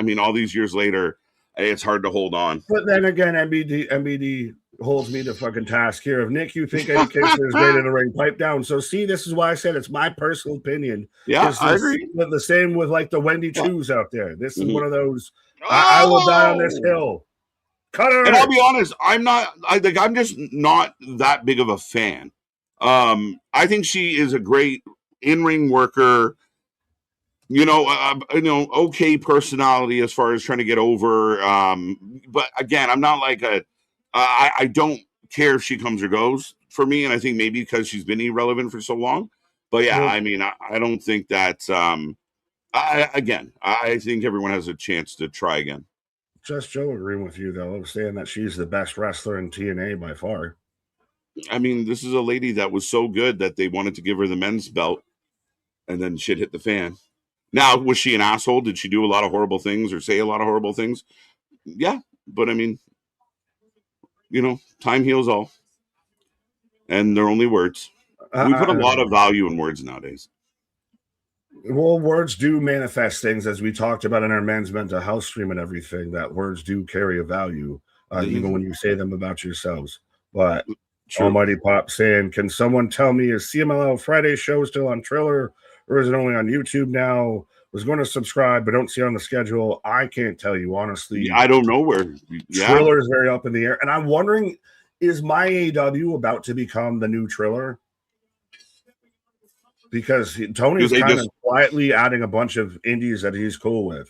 mean, all these years later, it's hard to hold on. But then again, MBD holds me to fucking task here. If Nick, you think Eddie Kingston is great in the ring, pipe down. So see, this is why I said it's my personal opinion. Yeah, I agree. The same with like the Wendy Choos out there. This is one of those. Oh! I will die on this hill. Cut her. And I'll be honest, I'm just not that big of a fan. I think she is a great in-ring worker. Okay personality as far as trying to get over. But again, I'm not like I don't care if she comes or goes for me. And I think maybe because she's been irrelevant for so long. But yeah, I mean, I don't think that. I think everyone has a chance to try again. Just Joe agreeing with you, though, saying that she's the best wrestler in TNA by far. I mean, this is a lady that was so good that they wanted to give her the men's belt, and then shit hit the fan. Now, was she an asshole? Did she do a lot of horrible things or say a lot of horrible things? Yeah, but I mean, time heals all, and they're only words. We put a lot of value in words nowadays. Well, words do manifest things, as we talked about in our men's mental health stream and everything, that words do carry a value, even when you say them about yourselves. But True. Almighty Pop saying, can someone tell me, is CMLL Friday show still on Triller, or is it only on YouTube now? Was going to subscribe, but don't see it on the schedule. I can't tell you, honestly. I don't know where. Triller is very up in the air. And I'm wondering, is my AW about to become the new Triller? Because Tony's kind of quietly adding a bunch of indies that he's cool with.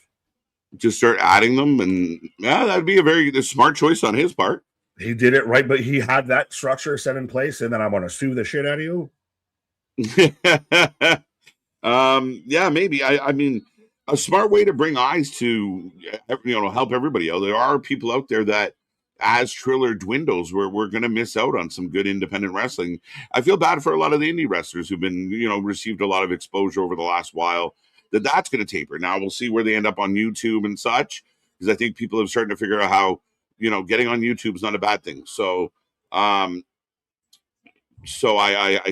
Just start adding them, and that'd be a very smart choice on his part. He did it right, but he had that structure set in place, and then I want to sue the shit out of you. Yeah, maybe. I mean, a smart way to bring eyes to, help everybody out. There are people out there that, as Triller dwindles, we're going to miss out on some good independent wrestling. I feel bad for a lot of the indie wrestlers who've been, received a lot of exposure over the last while, that's going to taper. Now we'll see where they end up on YouTube and such, because I think people have started to figure out how, getting on YouTube is not a bad thing. So, I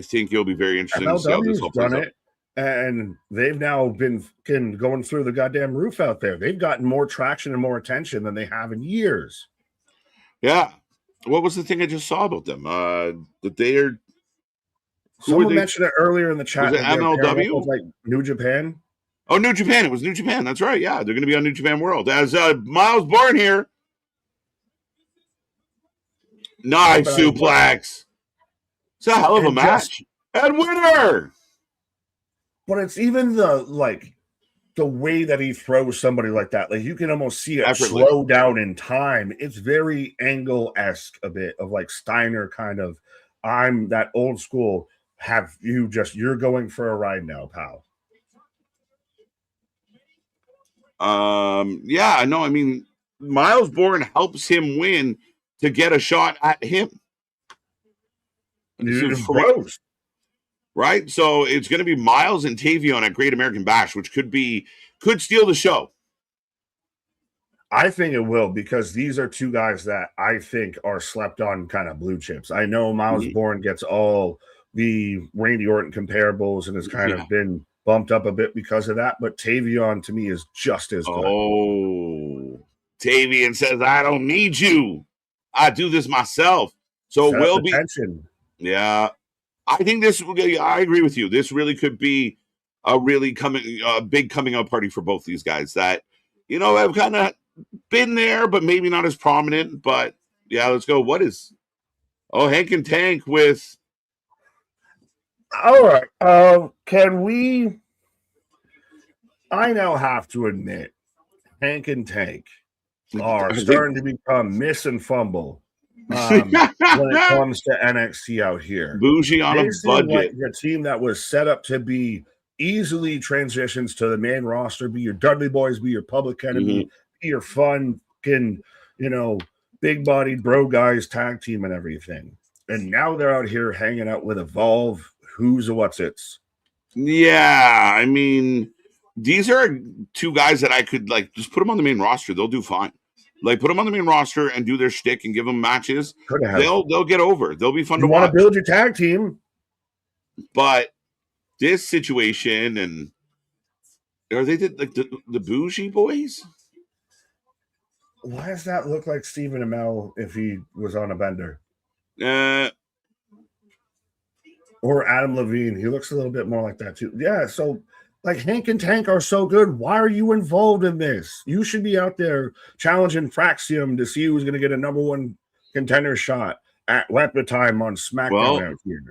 think it'll be very interesting to see how this all plays out. And they've now been going through the goddamn roof out there. They've gotten more traction and more attention than they have in years. Yeah. What was the thing I just saw about them? That they are. Someone mentioned it earlier in the chat. Was it MLW? Like New Japan? Oh, New Japan. It was New Japan. That's right. Yeah. They're going to be on New Japan World. As Miles Bourne here. Nice suplex. It's a hell of a match. And winner. But it's even the way that he throws somebody like that. Like, you can almost see it slow down in time. It's very Angle-esque, a bit of like Steiner kind of, I'm that old school, you're going for a ride now, pal. Yeah, no, I mean, Miles Bourne helps him win to get a shot at him. Gross. Right? So it's going to be Miles and Tavion at Great American Bash, which could steal the show. I think it will, because these are two guys that I think are slept on kind of blue chips. I know Miles Bourne gets all the Randy Orton comparables and has kind of been bumped up a bit because of that, but Tavion to me is just as good. Oh, Tavion says, I don't need you. I do this myself. So it will be. Yeah. I think I agree with you. This really could be a big coming out party for both these guys that, have kind of been there, but maybe not as prominent. But yeah, let's go. Hank and Tank with. All right. I now have to admit, Hank and Tank are starting to become miss and fumble. When it comes to NXT out here. Bougie on a budget. Like a team that was set up to be easily transitions to the main roster, be your Dudley Boys, be your Public Enemy, be your fun, big-bodied bro guys tag team and everything. And now they're out here hanging out with Evolve, who's a what's-its. Yeah, I mean, these are two guys that I could, just put them on the main roster. They'll do fine. Put them on the main roster and do their shtick and give them matches. They'll get over. They'll be fun to watch. You want to build your tag team? But this situation, and are they like the bougie boys? Why does that look like Stephen Amell if he was on a bender? Or Adam Levine. He looks a little bit more like that too. Yeah, so like Hank and Tank are so good. Why are you involved in this? You should be out there challenging Fraxium to see who's going to get a number one contender shot at Weapon Time on SmackDown out here.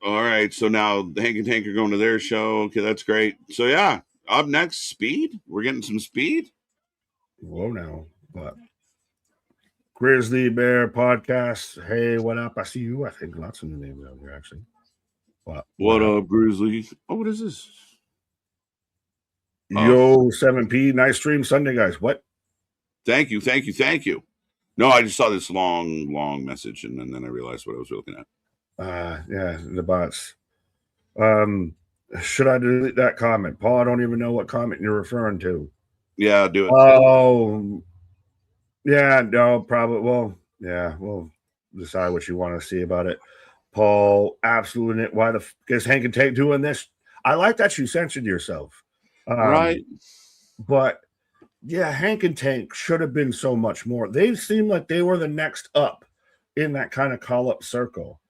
All right, so now Hank and Tank are going to their show. Okay, that's great. So yeah, up next, Speed. We're getting some Speed. Whoa, now what? Grizzly Bear Podcast. Hey, what up? I see you. I think lots of new names out here actually. What up, Grizzly? Oh, what is this? Yo, 7P. Nice stream Sunday, guys. What? Thank you. No, I just saw this long message, and then I realized what I was looking at. Yeah, the bots. Should I delete that comment? Paul, I don't even know what comment you're referring to. Yeah, do it. Oh, yeah, no, probably. Well, yeah, we'll decide what you want to see about it. Paul, absolutely. Why the is Hank and Tank doing this? I like that you censored yourself. Right. But yeah, Hank and Tank should have been so much more. They seemed like they were the next up in that kind of call-up circle.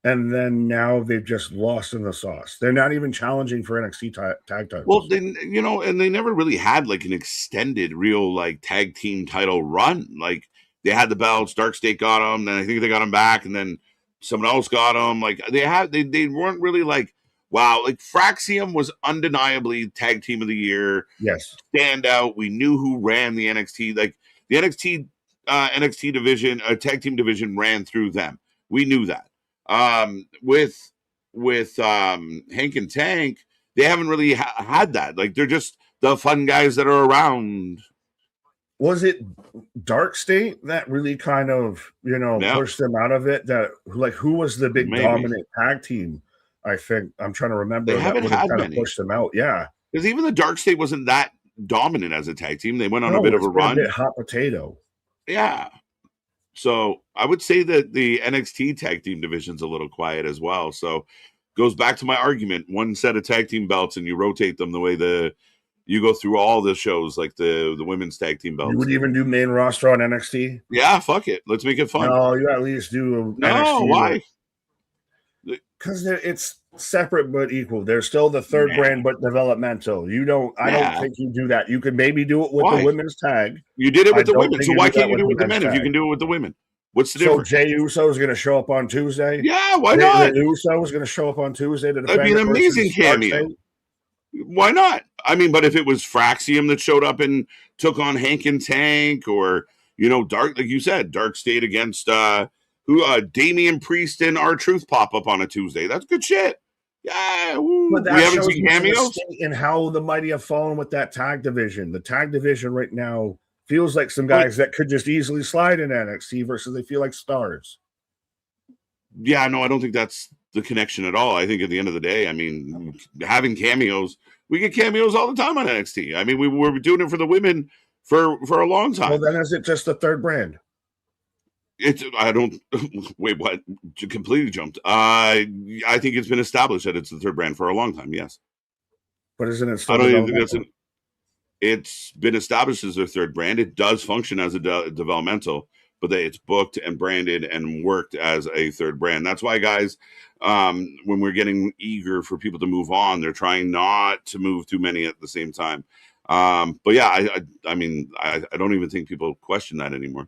And then now they've just lost in the sauce. They're not even challenging for NXT tag titles. Well, and they never really had like an extended real like tag team title run. Like they had the belts, Dark State got them, then I think they got them back, and then someone else got them. Like they weren't really like, wow. Like Fraxium was undeniably tag team of the year. Yes, standout. We knew who ran the NXT. Like the NXT division, tag team division ran through them. We knew that. With Hank and Tank, they haven't really had that. Like they're just the fun guys that are around. Was it Dark State that really kind of pushed them out of it? That like who was the big dominant tag team? I think I'm trying to remember. They haven't had kind of pushed them out. Yeah, because even the Dark State wasn't that dominant as a tag team. They went on a bit of a run. A bit hot potato. Yeah. So I would say that the NXT tag team division's a little quiet as well. So goes back to my argument: one set of tag team belts, and you rotate them the way you go through all the shows, like the women's tag team belts. You would even do main roster on NXT? Yeah, fuck it. Let's make it fun. No, you at least do NXT. Why? Because it's separate but equal. They're still the third brand but developmental. I don't think you do that. You could maybe do it with the women's tag. You did it with the women, so why can't you do it with the men if you can do it with the women? What's the difference? So Jey Uso is going to show up on Tuesday? Yeah, why not? Jey Uso is going to show up on Tuesday to That'd be an amazing cameo. Why not? I mean, but if it was Fraxium that showed up and took on Hank and Tank, or Dark, like you said, Dark State against Damian Priest and R-Truth pop up on a Tuesday. That's good shit. Yeah, but we haven't seen cameos in how the mighty have fallen with that tag division. The tag division right now feels like some guys that could just easily slide in NXT versus they feel like stars. Yeah, no, I don't think that's the connection at all. I think at the end of the day, I mean, having cameos, we get cameos all the time on NXT. I mean, we were doing it for the women for a long time. Well, then is it just the third brand? Wait, what? Completely jumped. I think it's been established that it's the third brand for a long time. Yes, but isn't it? I don't even think that's it's been established as their third brand. It does function as a developmental, but it's booked and branded and worked as a third brand. That's why, guys, when we're getting eager for people to move on, they're trying not to move too many at the same time. But yeah, I mean, I don't even think people question that anymore.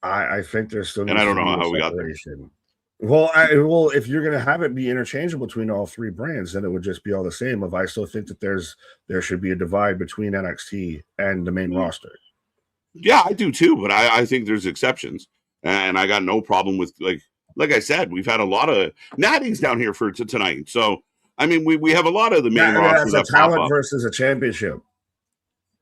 I think there's still, and I don't know how we got there. Well, if you're going to have it be interchangeable between all three brands, then it would just be all the same. If I still think that there should be a divide between NXT and the main roster. Yeah, I do too, but I think there's exceptions, and I got no problem with like I said, we've had a lot of natties down here for tonight. So I mean, we have a lot of the main roster that's a talent versus a championship.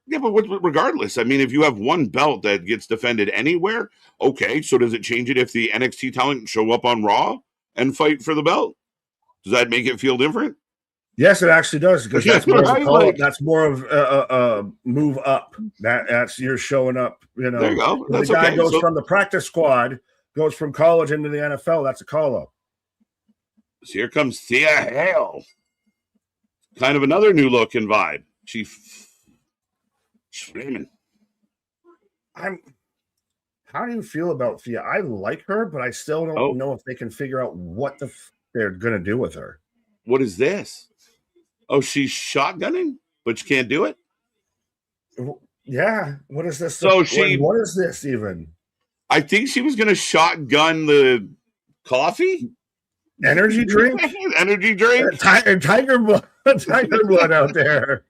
Yeah, but regardless, I mean, if you have one belt that gets defended anywhere, okay, so does it change it if the NXT talent show up on Raw and fight for the belt? Does that make it feel different? Yes, it actually does, because that's more of a call-up. That's more of a move up. That's you're showing up. There you go. The guy goes from the practice squad, goes from college into the NFL. That's a call-up. So here comes Thea Hale. Kind of another new look and vibe. She's flaming. How do you feel about Thea? I like her, but I still don't know if they can figure out what they're gonna do with her. What is this? Oh, she's shotgunning, but you can't do it. Yeah. What is this? So what is this even? I think she was gonna shotgun the coffee. Energy drink? Energy drink? Tiger blood out there.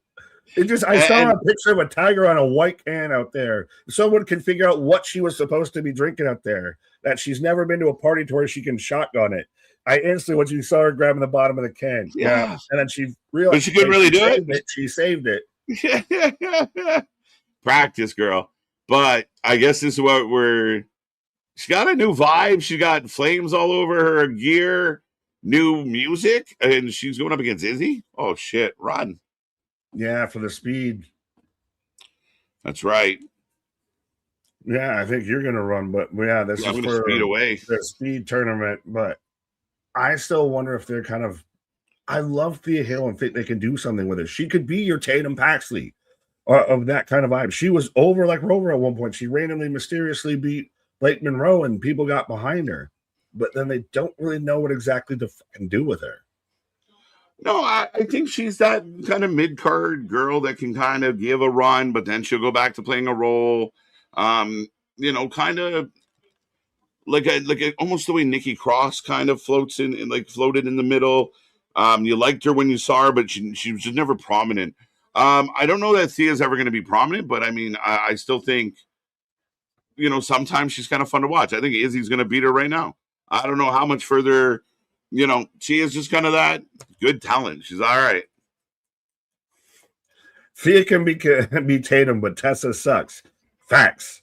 I saw a picture of a tiger on a white can out there. Someone can figure out what she was supposed to be drinking out there. That she's never been to a party to where she can shotgun it. I instantly, when you saw her grabbing the bottom of the can, yeah, and then she realized, but she couldn't really do it. She saved it. Practice, girl. But I guess this is what she got a new vibe. She got flames all over her gear, new music, and she's going up against Izzy. Oh shit, run. Yeah, for the speed. That's right. Yeah, I think you're gonna run, but yeah, this is for speed away. The speed tournament. But I still wonder if they're kind of. I love Thea Hale and think they can do something with it. She could be your Tatum Paxley of that kind of vibe. She was over like Rover at one point. She randomly, mysteriously beat Blake Monroe, and people got behind her. But then they don't really know what exactly to fucking do with her. No, I think she's that kind of mid-card girl that can kind of give a run, but then she'll go back to playing a role. Kind of like almost the way Nikki Cross kind of floats in and like floated in the middle. You liked her when you saw her, but she was just never prominent. I don't know that Thea's ever going to be prominent, but I mean, I still think, sometimes she's kind of fun to watch. I think Izzy's going to beat her right now. I don't know how much further, she is just kind of that good talent. She's all right. Thea can be Tatum, but Tessa sucks. Facts.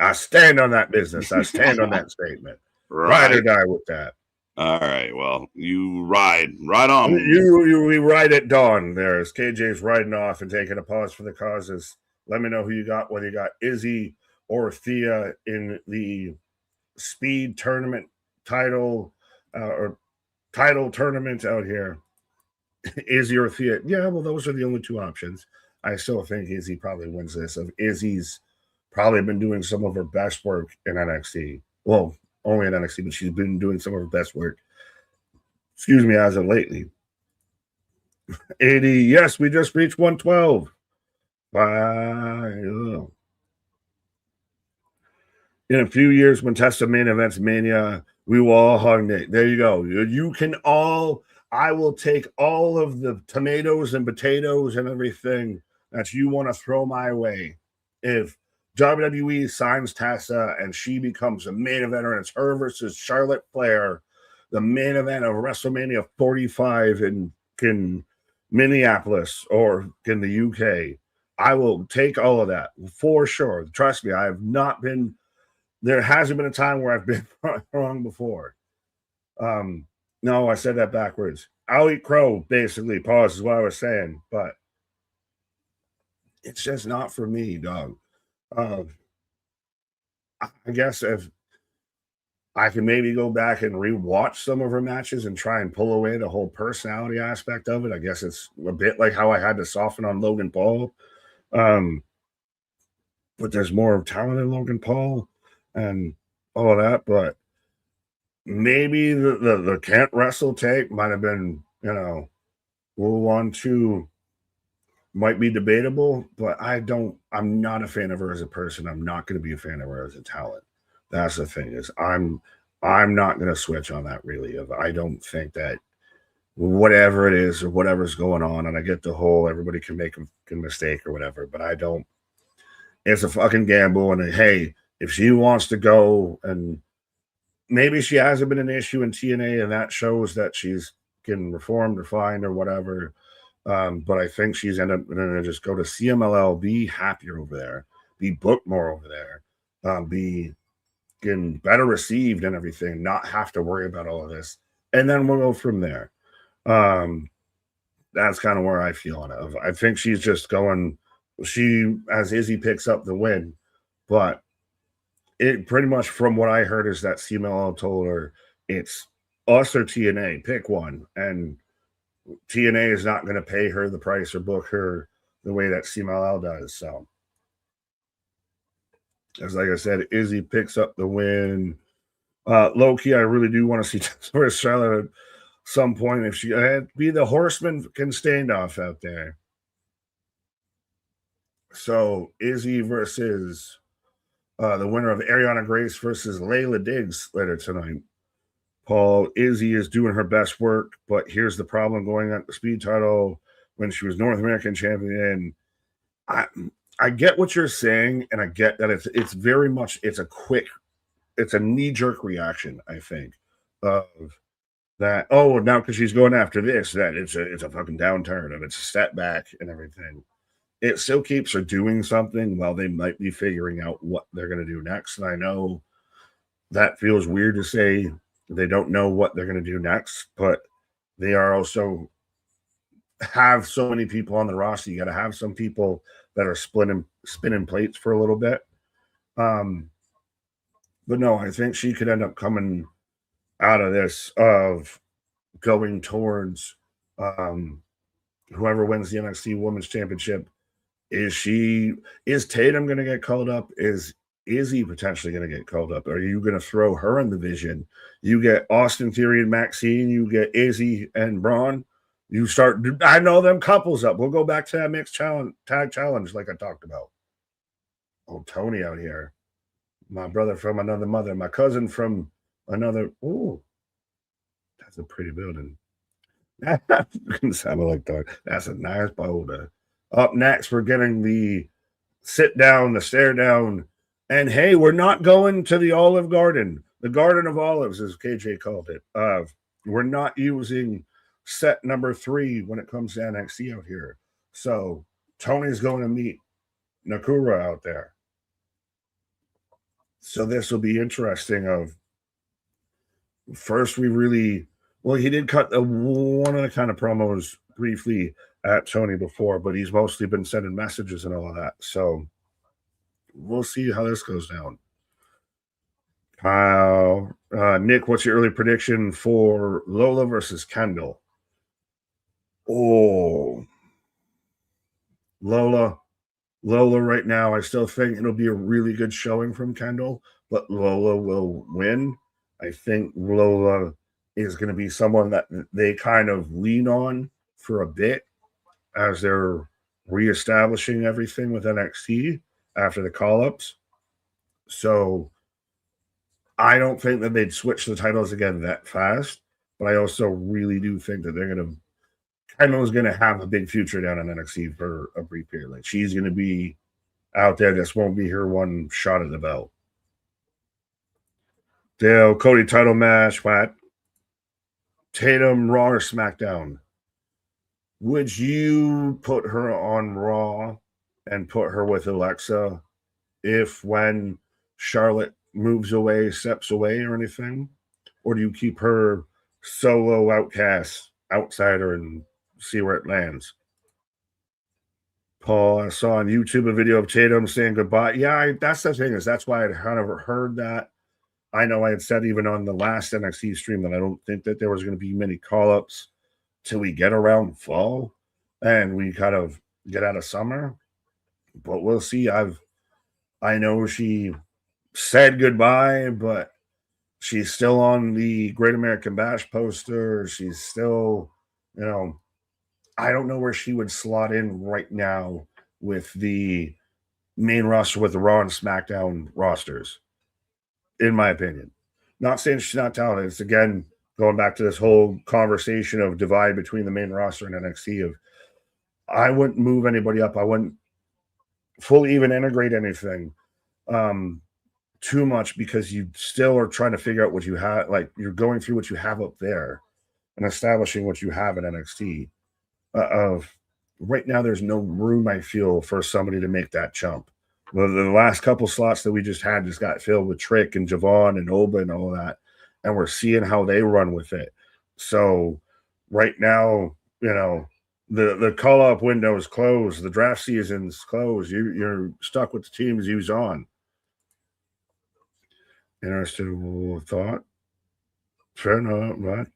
I stand on that business. I stand on that statement. Ride or die with that. All right. Well, you ride on. We ride at dawn. There's KJ's riding off and taking a pause for the causes. Let me know who you got, whether you got Izzy or Thea in the speed tournament title or title tournament out here. Izzy or Thea. Yeah, well, those are the only two options. I still think Izzy probably wins this. Izzy's probably been doing some of her best work in NXT. Well, only in NXT, but she's been doing some of her best work. Excuse me, as of lately. 80. Yes, we just reached 112. Bye. In a few years, when Tessa main events Mania, we will all hug Nick. There you go. You can all. I will take all of the tomatoes and potatoes and everything that you want to throw my way. If WWE signs Tessa and she becomes a main eventer and it's her versus Charlotte Flair, the main event of WrestleMania 45 in Minneapolis or in the UK, I will take all of that for sure. Trust me, I have not been. There hasn't been a time where I've been wrong before. No, I said that backwards. I'll eat crow, basically. Pause is what I was saying, but it's just not for me, dog. I guess if I can maybe go back and rewatch some of her matches and try and pull away the whole personality aspect of it. I guess it's a bit like how I had to soften on Logan Paul. But there's more talent in Logan Paul and all of that. But maybe the can't wrestle tape might have been, World War II might be debatable, but I'm not a fan of her as a person. I'm not going to be a fan of her as a talent. That's the thing is I'm not going to switch on that really. I don't think that whatever it is or whatever's going on, and I get the whole everybody can make a mistake or whatever, but I don't. It's a fucking gamble, and hey, if she wants to go, and maybe she hasn't been an issue in TNA, and that shows that she's getting reformed or fined or whatever. But I think she's going to just go to CMLL, be happier over there, be booked more over there, be getting better received and everything, not have to worry about all of this. And then we'll go from there. That's kind of where I feel on it. I think she's just going, as Izzy picks up the win, but it pretty much from what I heard is that CMLL told her it's us or TNA, pick one. And TNA is not going to pay her the price or book her the way that CMLL does. So, as like I said, Izzy picks up the win. Low key, I really do want to see where's Charlotte at some point. If she be the Horseman can standoff out there. So Izzy versus the winner of Ariana Grace versus Layla Diggs later tonight. Paul, Izzy is doing her best work, but here's the problem going at the speed title when she was North American champion. I get what you're saying, and I get that it's very much it's a knee-jerk reaction, I think, of that, oh, now because she's going after this, that it's a fucking downturn and it's a step back and everything. It still keeps her doing something while they might be figuring out what they're going to do next. And I know that feels weird to say they don't know what they're going to do next, but they are also have so many people on the roster. You got to have some people that are spinning plates for a little bit. But no, I think she could end up coming out of this of going towards whoever wins the NXT Women's Championship. Is Tatum going to get called up? Is he potentially going to get called up? Are you going to throw her in the vision? You get Austin Theory and Maxine. You get Izzy and Braun. You start. I know them couples up. We'll go back to that mixed tag challenge like I talked about. Oh, Tony out here. My brother from another mother. My cousin from another. Oh, that's a pretty building. Sounded like that. That's a nice boulder. Up next, we're getting the sit down, the stare down, and hey, we're not going to the Olive Garden, the Garden of Olives, as KJ called it. We're not using set number 3 when it comes to NXT out here. So Tony's going to meet Nakura out there. So this will be interesting. Of first, he did cut one of the kind of promos briefly at Tony before, but he's mostly been sending messages and all of that. So we'll see how this goes down. Nick, what's your early prediction for Lola versus Kendall? Oh, Lola right now, I still think it'll be a really good showing from Kendall, but Lola will win. I think Lola is going to be someone that they kind of lean on for a bit as they're reestablishing everything with NXT after the call-ups. So I don't think that they'd switch the titles again that fast, but I also really do think that Kendall's going to have a big future down in NXT for a brief period. Like, she's going to be out there. This won't be her one shot at the belt. Dale, Cody title match. What? Tatum, Raw or SmackDown? Would you put her on Raw and put her with Alexa when Charlotte moves away, steps away, or anything? Or do you keep her solo outcast, outsider, and see where it lands? Paul, I saw on YouTube a video of Tatum saying goodbye. Yeah, that's the thing, is that's why I kind of heard that. I know I had said even on the last NXT stream that I don't think that there was going to be many call-ups till we get around fall and we kind of get out of summer. But we'll see. I know she said goodbye, but she's still on the Great American Bash poster. She's still, I don't know where she would slot in right now with the main roster, with the Raw and SmackDown rosters, in my opinion. Not saying she's not talented. It's, again, going back to this whole conversation of divide between the main roster and NXT. I wouldn't move anybody up. I wouldn't fully even integrate anything too much, because you still are trying to figure out what you have. Like, you're going through what you have up there and establishing what you have in NXT. Right now, there's no room, I feel, for somebody to make that jump. The last couple slots that we just got filled with Trick and Javon and Oba and all that, and we're seeing how they run with it. So right now, the call-up window is closed. The draft season's closed. You're stuck with the teams you was on. Interesting thought. Fair enough, right?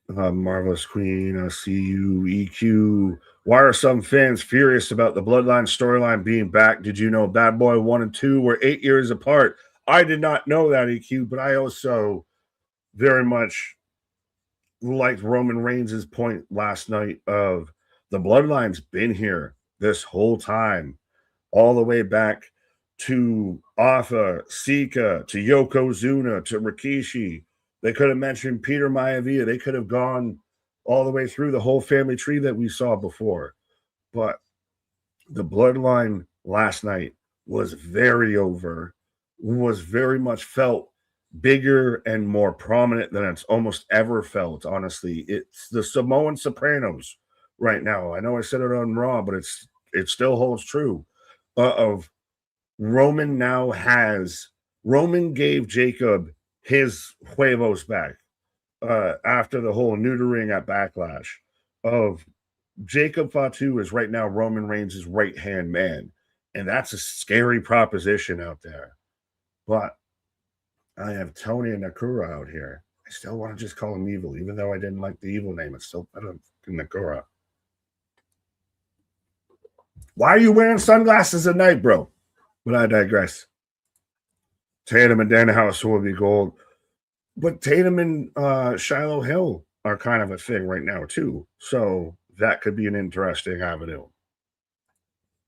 Marvelous Queen, CU, EQ. Why are some fans furious about the Bloodline storyline being back? Did you know Bad Boy 1 and 2 were 8 years apart? I did not know that, EQ, but I also very much liked Roman Reigns' point last night of the Bloodline's been here this whole time, all the way back to Alpha, Sika, to Yokozuna, to Rikishi. They could have mentioned Peter Maivia. They could have gone all the way through the whole family tree that we saw before. But the Bloodline last night was very over, was very much felt bigger and more prominent than it's almost ever felt. Honestly, it's the Samoan Sopranos right now. I know I said it on Raw, but it still holds true. Of Roman now has Roman gave Jacob his huevos back after the whole neutering at Backlash. Of Jacob Fatu is right now Roman Reigns' right hand man, and that's a scary proposition out there. But I have Tony and Nakura out here. I still want to just call him Evil, even though I didn't like the Evil name. It's still better than Nakura. Why are you wearing sunglasses at night, bro? But I digress. Tatum and Danhausen will be gold. But Tatum and Shiloh Hill are kind of a thing right now, too. So that could be an interesting avenue.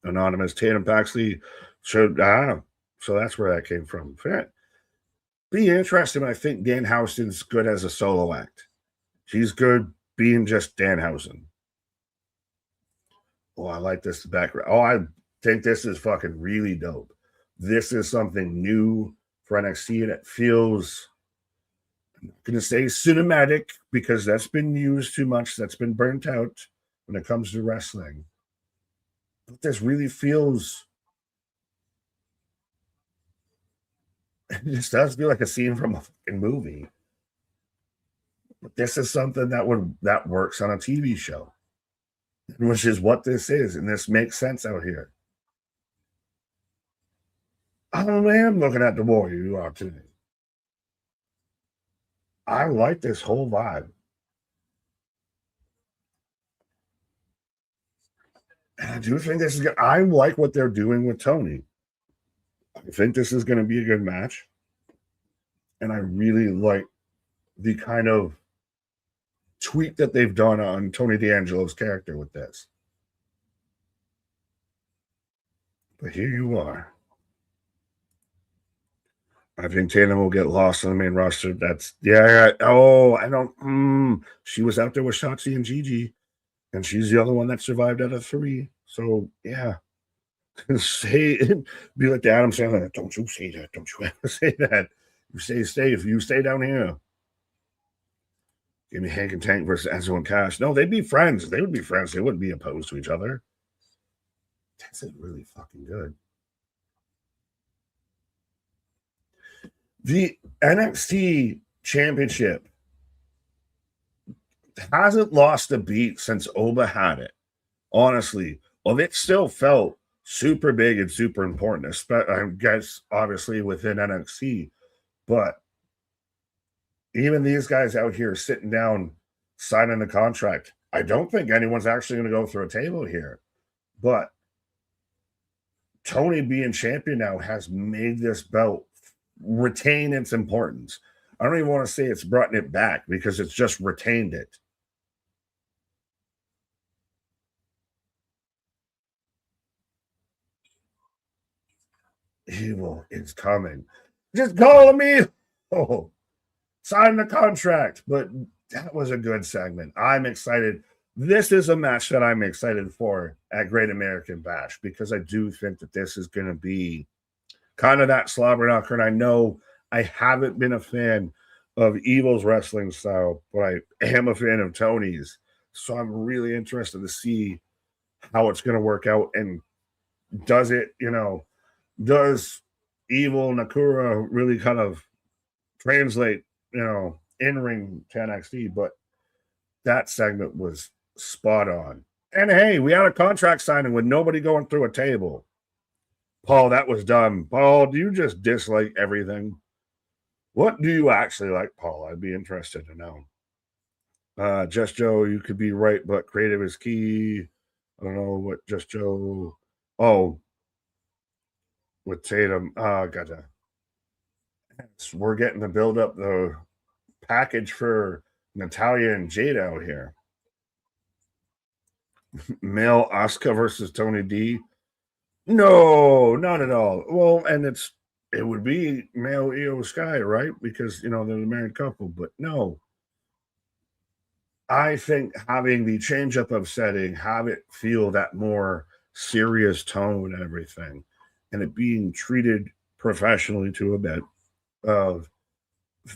Anonymous Tatum Paxley showed, so that's where that came from. Fair. Be interesting. I think Danhausen's good as a solo act. He's good being just Danhausen. Oh, I like this background. Oh, I think this is fucking really dope. This is something new for NXT, and it feels, I'm not going to say cinematic because that's been used too much. That's been burnt out when it comes to wrestling. But this really feels, it just does feel like a scene from a fucking movie. But this is something that works on a TV show, which is what this is, and this makes sense out here. I am looking at the warrior you are today. I like this whole vibe. And I do think this is good. I like what they're doing with Tony. I think this is going to be a good match. And I really like the kind of tweak that they've done on Tony D'Angelo's character with this. But here you are. I think Tatum will get lost on the main roster. That's, yeah. Oh, I don't. She was out there with Shotzi and Gigi, and she's the other one that survived out of 3. So, yeah. Say it. Be like the Adam Sandler. Don't you say that. Don't you ever say that. You stay safe. You stay down here. Give me Hank and Tank versus Enzo and Cash. No, they'd be friends. They would be friends. They wouldn't be opposed to each other. That's really fucking good. The NXT Championship hasn't lost a beat since Oba had it. Honestly, well, it still felt super big and super important, I guess, obviously within NXT. But even these guys out here sitting down, signing a contract, I don't think anyone's actually going to go through a table here. But Tony being champion now has made this belt retain its importance. I don't even want to say it's brought it back because it's just retained it. Evil is coming. Just call me. Oh, sign the contract. But that was a good segment. I'm excited. This is a match that I'm excited for at Great American Bash because I do think that this is going to be kind of that slobber knocker. And I know I haven't been a fan of Evil's wrestling style, but I am a fan of Tony's. So I'm really interested to see how it's going to work out. And does it, does Evil Nakura really kind of translate, in ring to NXT? But that segment was spot on. And hey, we had a contract signing with nobody going through a table. Paul, that was dumb. Paul, do you just dislike everything? What do you actually like, Paul? I'd be interested to know. Just Joe, you could be right, but creative is key. I don't know what Just Joe. Oh, with Tatum. Gotcha. So we're getting to build up the package for Natalia and Jade out here. Male Asuka versus Tony D. No, not at all. Well, and it would be male Io Sky, right? Because they're a married couple, but no. I think having the change up of setting, have it feel that more serious tone and everything, and it being treated professionally to a bit of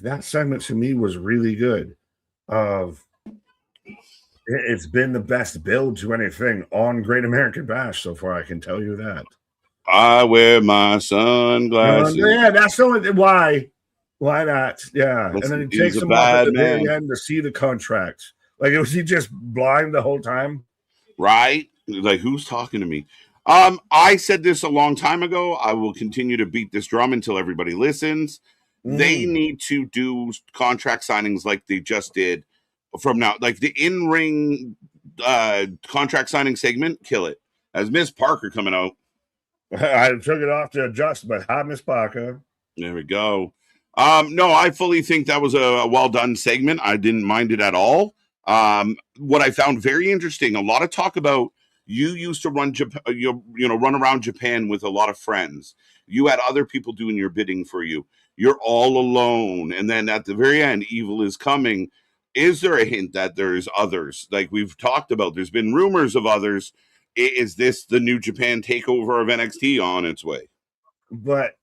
that segment to me was really good. Of It's been the best build to anything on Great American Bash so far. I can tell you that. I wear my sunglasses. Yeah, that's the only why. Why not? Yeah, Listen, and then he he's takes a him off at bad the man. very end to see the contract. Like, was he just blind the whole time? Right? Like, who's talking to me? I said this a long time ago. I will continue to beat this drum until everybody listens. They need to do contract signings like they just did from now, like the in-ring contract signing segment. Kill it. As Miss Parker coming out. I took it off to adjust, but hi, Miss Parker. There we go. No, I fully think that was a well done segment. I didn't mind it at all. What I found very interesting, a lot of talk about you used to run run around Japan with a lot of friends. You had other people doing your bidding for you. You're all alone, and then at the very end, evil is coming. Is there a hint that there's others? Like we've talked about, there's been rumors of others. Is this the New Japan takeover of NXT on its way? But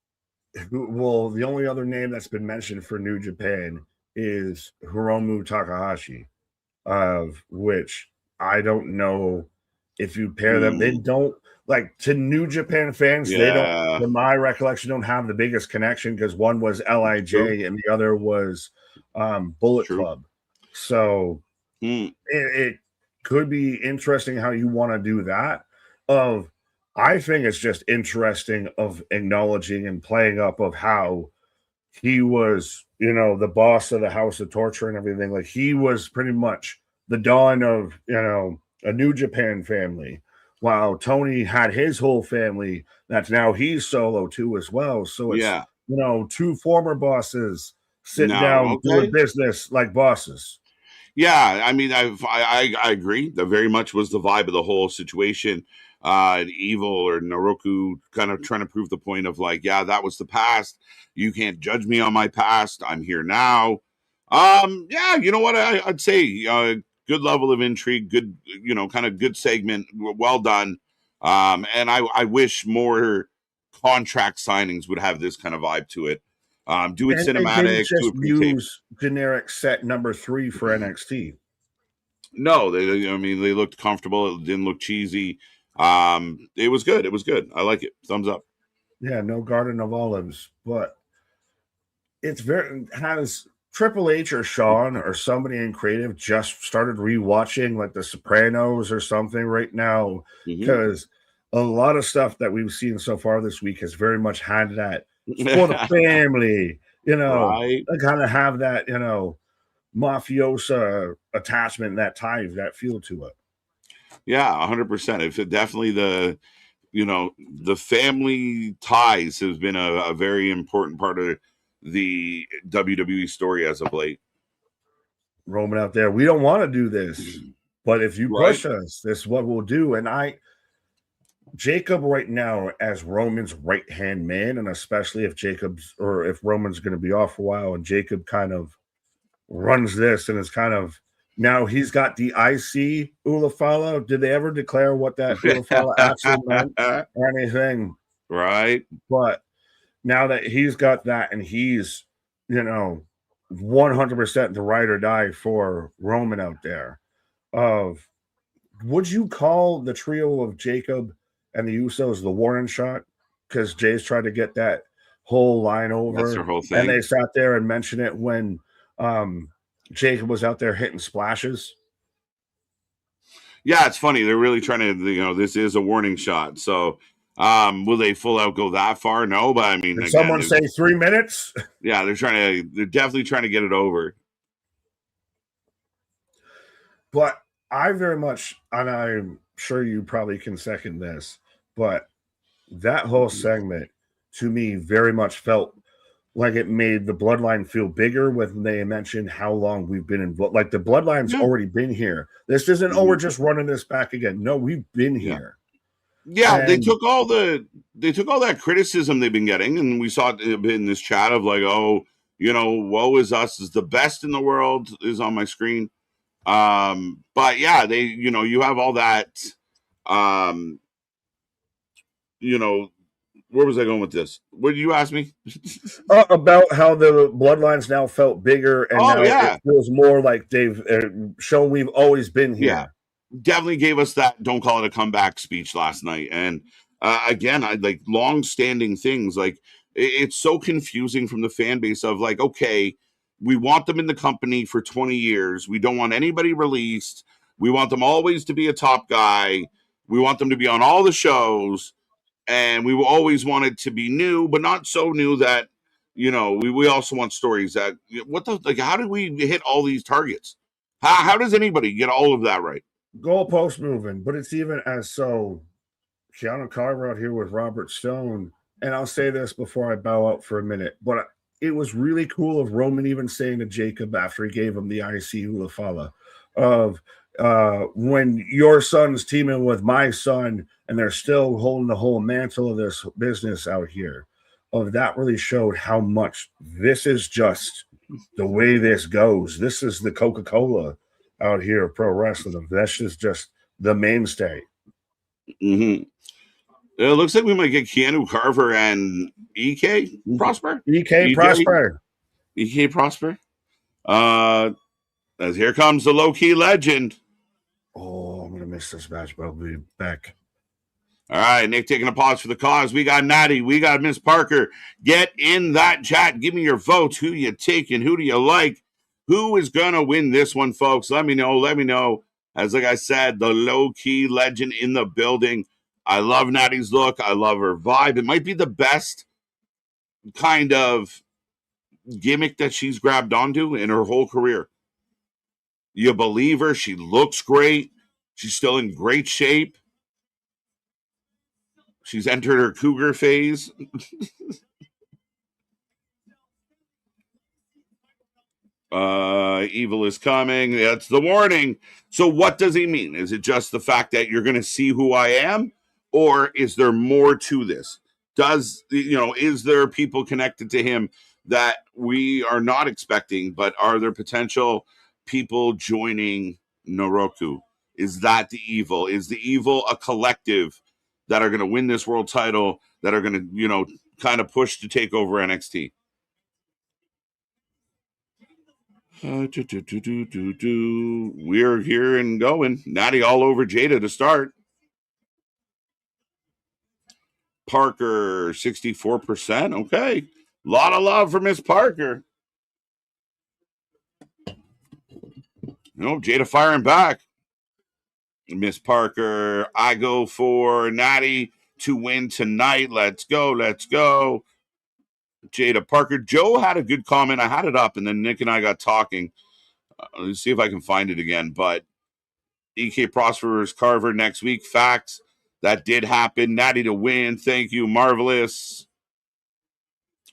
well, the only other name that's been mentioned for New Japan is Hiromu Takahashi, of which I don't know if you pair them. They don't like to New Japan fans. They don't, in my recollection, don't have the biggest connection because one was LIJ and the other was Bullet Club. So it could be interesting how you want to do that. I think it's just interesting of acknowledging and playing up of how he was, the boss of the House of Torture and everything. Like he was pretty much the dawn of, a New Japan family, while Tony had his whole family that's now he's solo too as well. So it's, two former bosses sitting down doing business like bosses. Yeah, I mean, I agree. That very much was the vibe of the whole situation. Evil or Naroku kind of trying to prove the point of like, yeah, that was the past. You can't judge me on my past. I'm here now. Yeah, you know what? I'd say good level of intrigue, good, kind of good segment, well done. And I wish more contract signings would have this kind of vibe to it. Do it cinematic. Just use generic set number 3 for NXT. No, they looked comfortable. It didn't look cheesy. It was good. It was good. I like it. Thumbs up. Yeah, no Garden of Olives, but it's has Triple H or Sean or somebody in creative just started rewatching like The Sopranos or something right now, because a lot of stuff that we've seen so far this week has very much had that for the family, right. I kind of have that, mafiosa attachment, that tie, that feel to it. Yeah, 100%. If it definitely the family ties has been a very important part of the WWE story as of late. Roman out there, we don't want to do this, but if you push us, this is what we'll do. And Jacob right now as Roman's right-hand man, and especially if Roman's going to be off a while and Jacob kind of runs this and is kind of, now he's got the IC Ulafala. Did they ever declare what that Ulafala actually meant or anything? Right. But now that he's got that and he's, 100% the ride or die for Roman out there, would you call the trio of Jacob and the Usos the warning shot? Because Jay's tried to get that whole line over. That's their whole thing. And they sat there and mentioned it when Jacob was out there hitting splashes. Yeah, it's funny. They're really trying to, this is a warning shot. So Will they full out go that far? No, but I mean, Did again, someone say 3 minutes? yeah, they're definitely trying to get it over. But I very much, and I'm sure you probably can second this, but that whole segment to me very much felt like it made the bloodline feel bigger when they mentioned how long we've been involved. Like the bloodline's already been here. This isn't, oh, we're just running this back again. No, we've been here. Yeah, and they took all that criticism they've been getting, and we saw it in this chat of like, oh, woe is us is the best in the world is on my screen. But yeah, they, you have all that, where was I going with this? What did you ask me? About how the bloodlines now felt bigger, and now it feels more like they've shown we've always been here. Yeah, definitely gave us that "don't call it a comeback" speech last night, and again, I like long-standing things. Like it's so confusing from the fan base of like, okay, we want them in the company for 20 years. We don't want anybody released. We want them always to be a top guy. We want them to be on all the shows. And we always wanted to be new, but not so new that, we also want stories that, how did we hit all these targets? How does anybody get all of that right? Goalpost moving, but it's even as so. Keanu Carver out here with Robert Stone, and I'll say this before I bow out for a minute, but it was really cool of Roman even saying to Jacob after he gave him the IC Hula Fala of when your son's teaming with my son and they're still holding the whole mantle of this business out here, of that really showed how much this is just the way this goes. This is the Coca-Cola out here of pro wrestling. That's just the mainstay. Mm-hmm. It looks like we might get Keanu Carver and EK Prosper. EK Prosper. EK Prosper. As here comes the low-key legend. Oh, I'm going to miss this match, but I'll be back. All right, Nick taking a pause for the cause. We got Natty. We got Miss Parker. Get in that chat. Give me your votes. Who you taking? Who do you like? Who is going to win this one, folks? Let me know. Let me know. As like I said, the low-key legend in the building. I love Natty's look. I love her vibe. It might be the best kind of gimmick that she's grabbed onto in her whole career. You believe her. She looks great. She's still in great shape. She's entered her cougar phase. Evil is coming. That's the warning. So what does he mean? Is it just the fact that you're going to see who I am? Or is there more to this? Is there people connected to him that we are not expecting, but are there potential people joining Noroku? Is that the evil? Is the evil a collective that are going to win this world title, that are going to, kind of push to take over NXT? We're here and going. Natty all over Jada to start. Parker, 64%. Okay. A lot of love for Miss Parker. Jada firing back. Miss Parker, I go for Natty to win tonight. Let's go. Let's go. Jada Parker. Joe had a good comment. I had it up, and then Nick and I got talking. Let's see if I can find it again. But EK Prosper's Carver next week. Facts. That did happen. Natty to win. Thank you. Marvelous.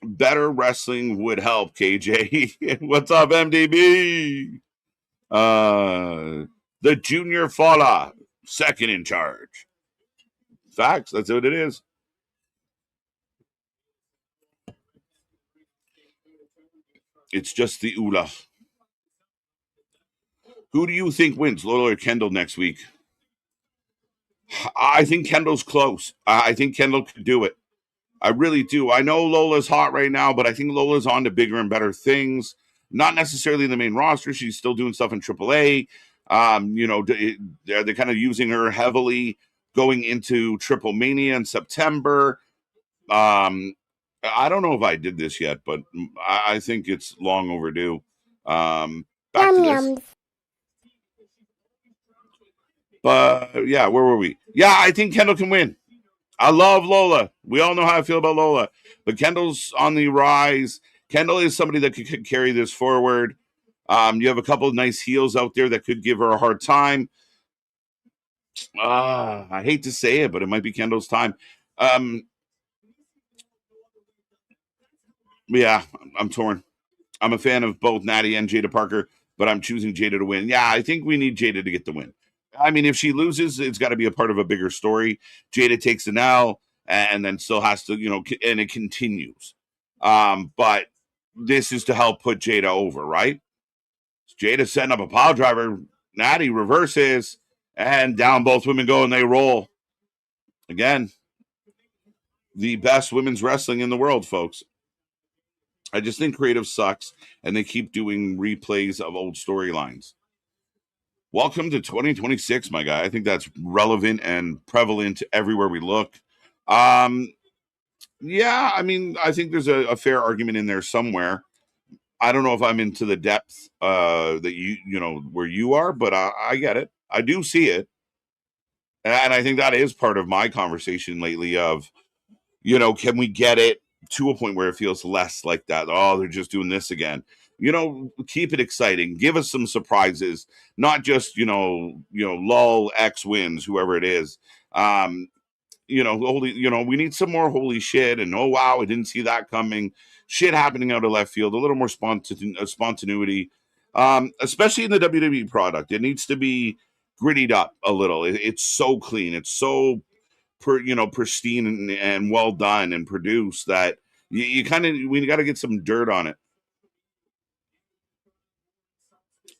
Better wrestling would help, KJ. What's up, MDB? The Junior Fala, second in charge. Facts. That's what it is. It's just the Ula. Who do you think wins, Lola or Kendall next week? I think Kendall's close. I think Kendall could do it. I really do. I know Lola's hot right now, but I think Lola's on to bigger and better things. Not necessarily in the main roster. She's still doing stuff in AAA. They're kind of using her heavily going into Triple Mania in September. I don't know if I did this yet, but I think it's long overdue. Back to this. But yeah, where were we? Yeah, I think Kendall can win. I love Lola. We all know how I feel about Lola. But Kendall's on the rise. Kendall is somebody that could carry this forward. You have a couple of nice heels out there that could give her a hard time. I hate to say it, but it might be Kendall's time. Um, yeah, I'm torn. I'm a fan of both Natty and Jada Parker, but I'm choosing Jada to win. Yeah, I think we need Jada to get the win. I mean, if she loses, it's got to be a part of a bigger story. Jada takes an L and then still has to, and it continues. But this is to help put Jada over, right? Jada setting up a pile driver. Natty reverses, and down both women go, and they roll. Again, the best women's wrestling in the world, folks. I just think creative sucks, and they keep doing replays of old storylines. Welcome to 2026, my guy. I think that's relevant and prevalent everywhere we look. Yeah, I mean, I think there's a fair argument in there somewhere. I don't know if I'm into the depth that where you are, but I get it. I do see it, and I think that is part of my conversation lately. Of can we get it to a point where it feels less like that? Oh, they're just doing this again. Keep it exciting. Give us some surprises, not just lull X wins, whoever it is. We need some more holy shit and oh wow, I didn't see that coming. Shit happening out of left field, a little more spontaneity, especially in the WWE product. It needs to be grittied up a little. It's so clean. It's so pristine and well done and produced that you kind of we got to get some dirt on it.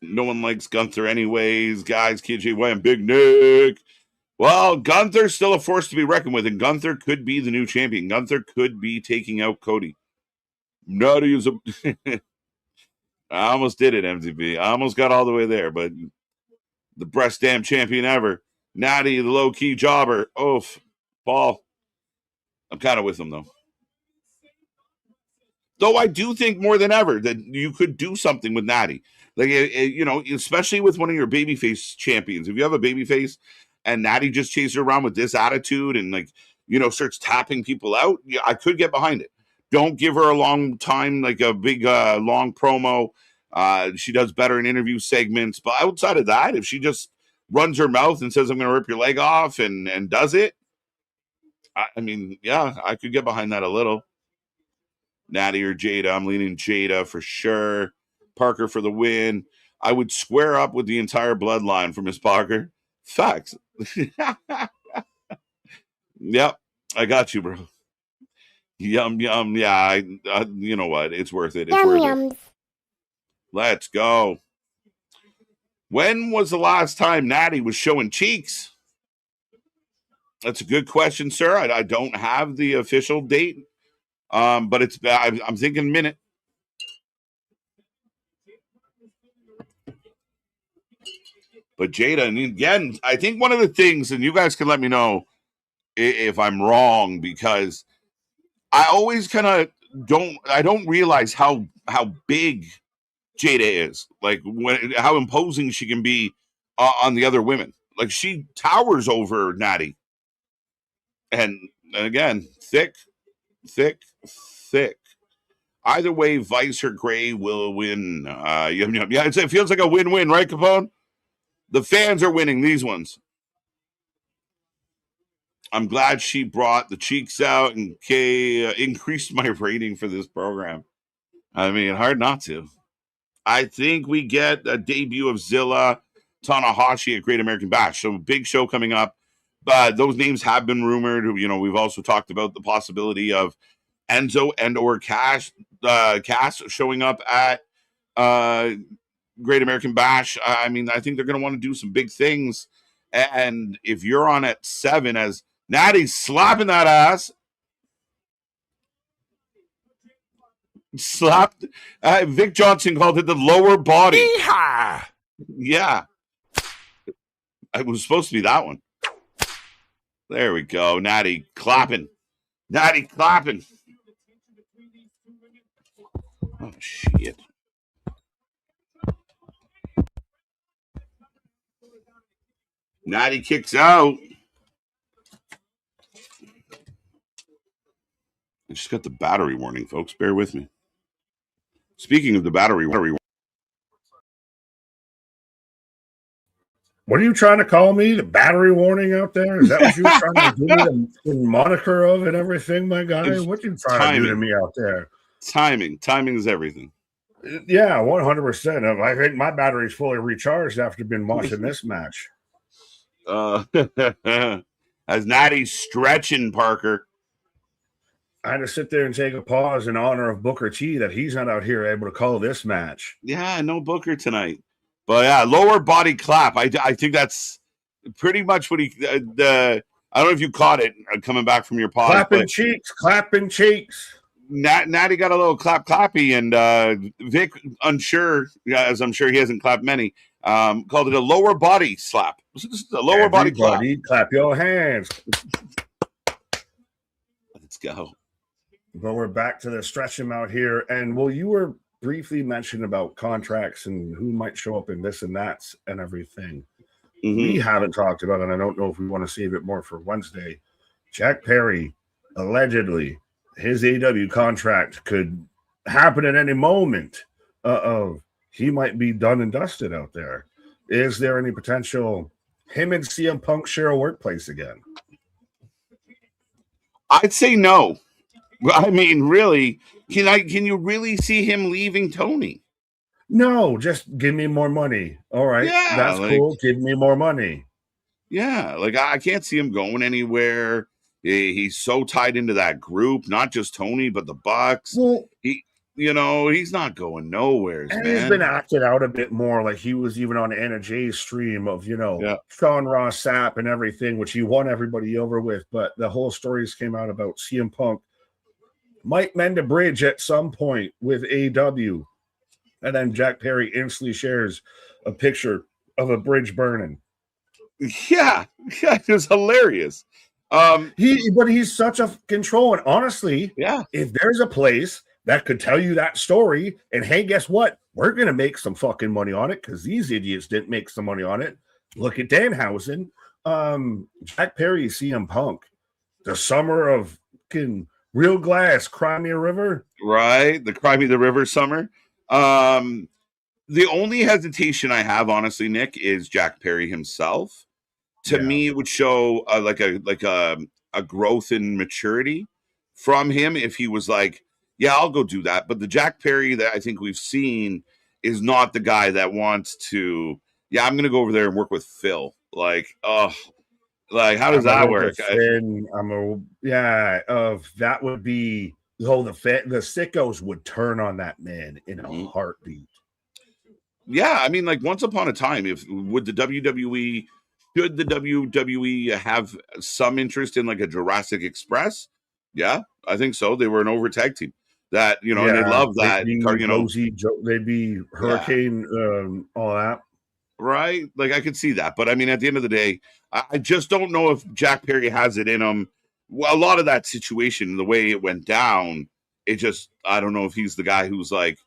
No one likes Gunther anyways, guys. KJ and Big Nick. Well, Gunther's still a force to be reckoned with, and Gunther could be the new champion. Gunther could be taking out Cody. Not to use a. I almost did it, MTV. I almost got all the way there, but the breast damn champion ever. Natty, the low key jobber. Oof. Paul. I'm kind of with him, though. Though I do think more than ever that you could do something with Natty. Like, especially with one of your babyface champions. If you have a babyface and Natty just chases her around with this attitude and, starts tapping people out, I could get behind it. Don't give her a long time, like a big, long promo. She does better in interview segments. But outside of that, if she just runs her mouth and says, I'm going to rip your leg off and does it, I mean, yeah, I could get behind that a little. Natty or Jada. I'm leaning Jada for sure. Parker for the win. I would square up with the entire bloodline for Miss Parker. Facts. Yep. I got you, bro. Yum, yum. Yeah, you know what? It's worth it. It's Yum, worth yums. it. Let's go. When was the last time Natty was showing cheeks? That's a good question, sir. I don't have the official date, but I'm thinking minute. But Jada, and again, I think one of the things, and you guys can let me know if I'm wrong, because I always kind of don't realize how big Jada is, like how imposing she can be on the other women. Like she towers over Natty, and again, thick, thick, thick. Either way, Vice or Gray will win. Yeah, it feels like a win-win, right, Capone? The fans are winning these ones. I'm glad she brought the cheeks out and increased my rating for this program. I mean, hard not to. I think we get a debut of Zilla Tanahashi at Great American Bash. So big show coming up. But those names have been rumored. We've also talked about the possibility of Enzo and or Cass showing up at Great American Bash. I mean, I think they're going to want to do some big things. And if you're on at 7 as Natty's slapping that ass, slapped. Vic Johnson called it the lower body. Yeehaw! Yeah. It was supposed to be that one. There we go. Natty clapping. Natty clapping. Oh, shit. Natty kicks out. just got the battery warning, folks. Bear with me. Speaking of the battery warning. What are you trying to call me? The battery warning out there? Is that what you're trying to give me the moniker of and everything, my guy? What you trying to do to me out there? Timing is everything. Yeah, 100%. I think my battery's fully recharged after been watching this match. As Natty's stretching, Parker. I had to sit there and take a pause in honor of Booker T that he's not out here able to call this match. Yeah, no Booker tonight. But yeah, lower body clap. I think that's pretty much what he. I don't know if you caught it coming back from your pause. Clapping cheeks. Natty got a little clappy, and Vic, unsure, as I'm sure he hasn't clapped many, called it a lower body slap. This is a lower body clap. Clap your hands. Let's go. But we're back to the stretch him out here, and you were briefly mentioned about contracts and who might show up in this and that and everything. Mm-hmm. We haven't talked about, and I don't know if we want to save it more for Wednesday. Jack Perry, allegedly, his AEW contract could happen at any moment. He might be done and dusted out there. Is there any potential him and CM Punk share a workplace again? I'd say no. I mean, really, can you really see him leaving Tony? No, just give me more money. All right, yeah, that's cool. Give me more money. Yeah, like I can't see him going anywhere. He's so tied into that group, not just Tony, but the Bucks. Well, he's not going nowhere. And he's been acted out a bit more. Like he was even on Anna Jay's stream of, Sean Ross Sapp and everything, which he won everybody over with. But the whole stories came out about CM Punk might mend a bridge at some point with AEW. And then Jack Perry instantly shares a picture of a bridge burning. Yeah, it was hilarious. But he's such a control. And honestly, if there's a place that could tell you that story, and hey, guess what? We're going to make some fucking money on it because these idiots didn't make some money on it. Look at Danhausen. Jack Perry, CM Punk. The summer of Real Glass, Cry Me a River. Right, the Cry Me the River summer. The only hesitation I have, honestly, Nick, is Jack Perry himself. To me, it would show a growth in maturity from him if he was like, yeah, I'll go do that. But the Jack Perry that I think we've seen is not the guy that wants to, I'm going to go over there and work with Phil. Like, how does that work? That would be, the sickos would turn on that man in a heartbeat. Yeah, I mean, like once upon a time, should the WWE have some interest in like a Jurassic Express? Yeah, I think so. They were an over tag team that, and they love that. They'd be Hurricane, all that. Right? Like I could see that. But I mean, at the end of the day, I just don't know if Jack Perry has it in him. Well, a lot of that situation, the way it went down, I don't know if he's the guy who's like,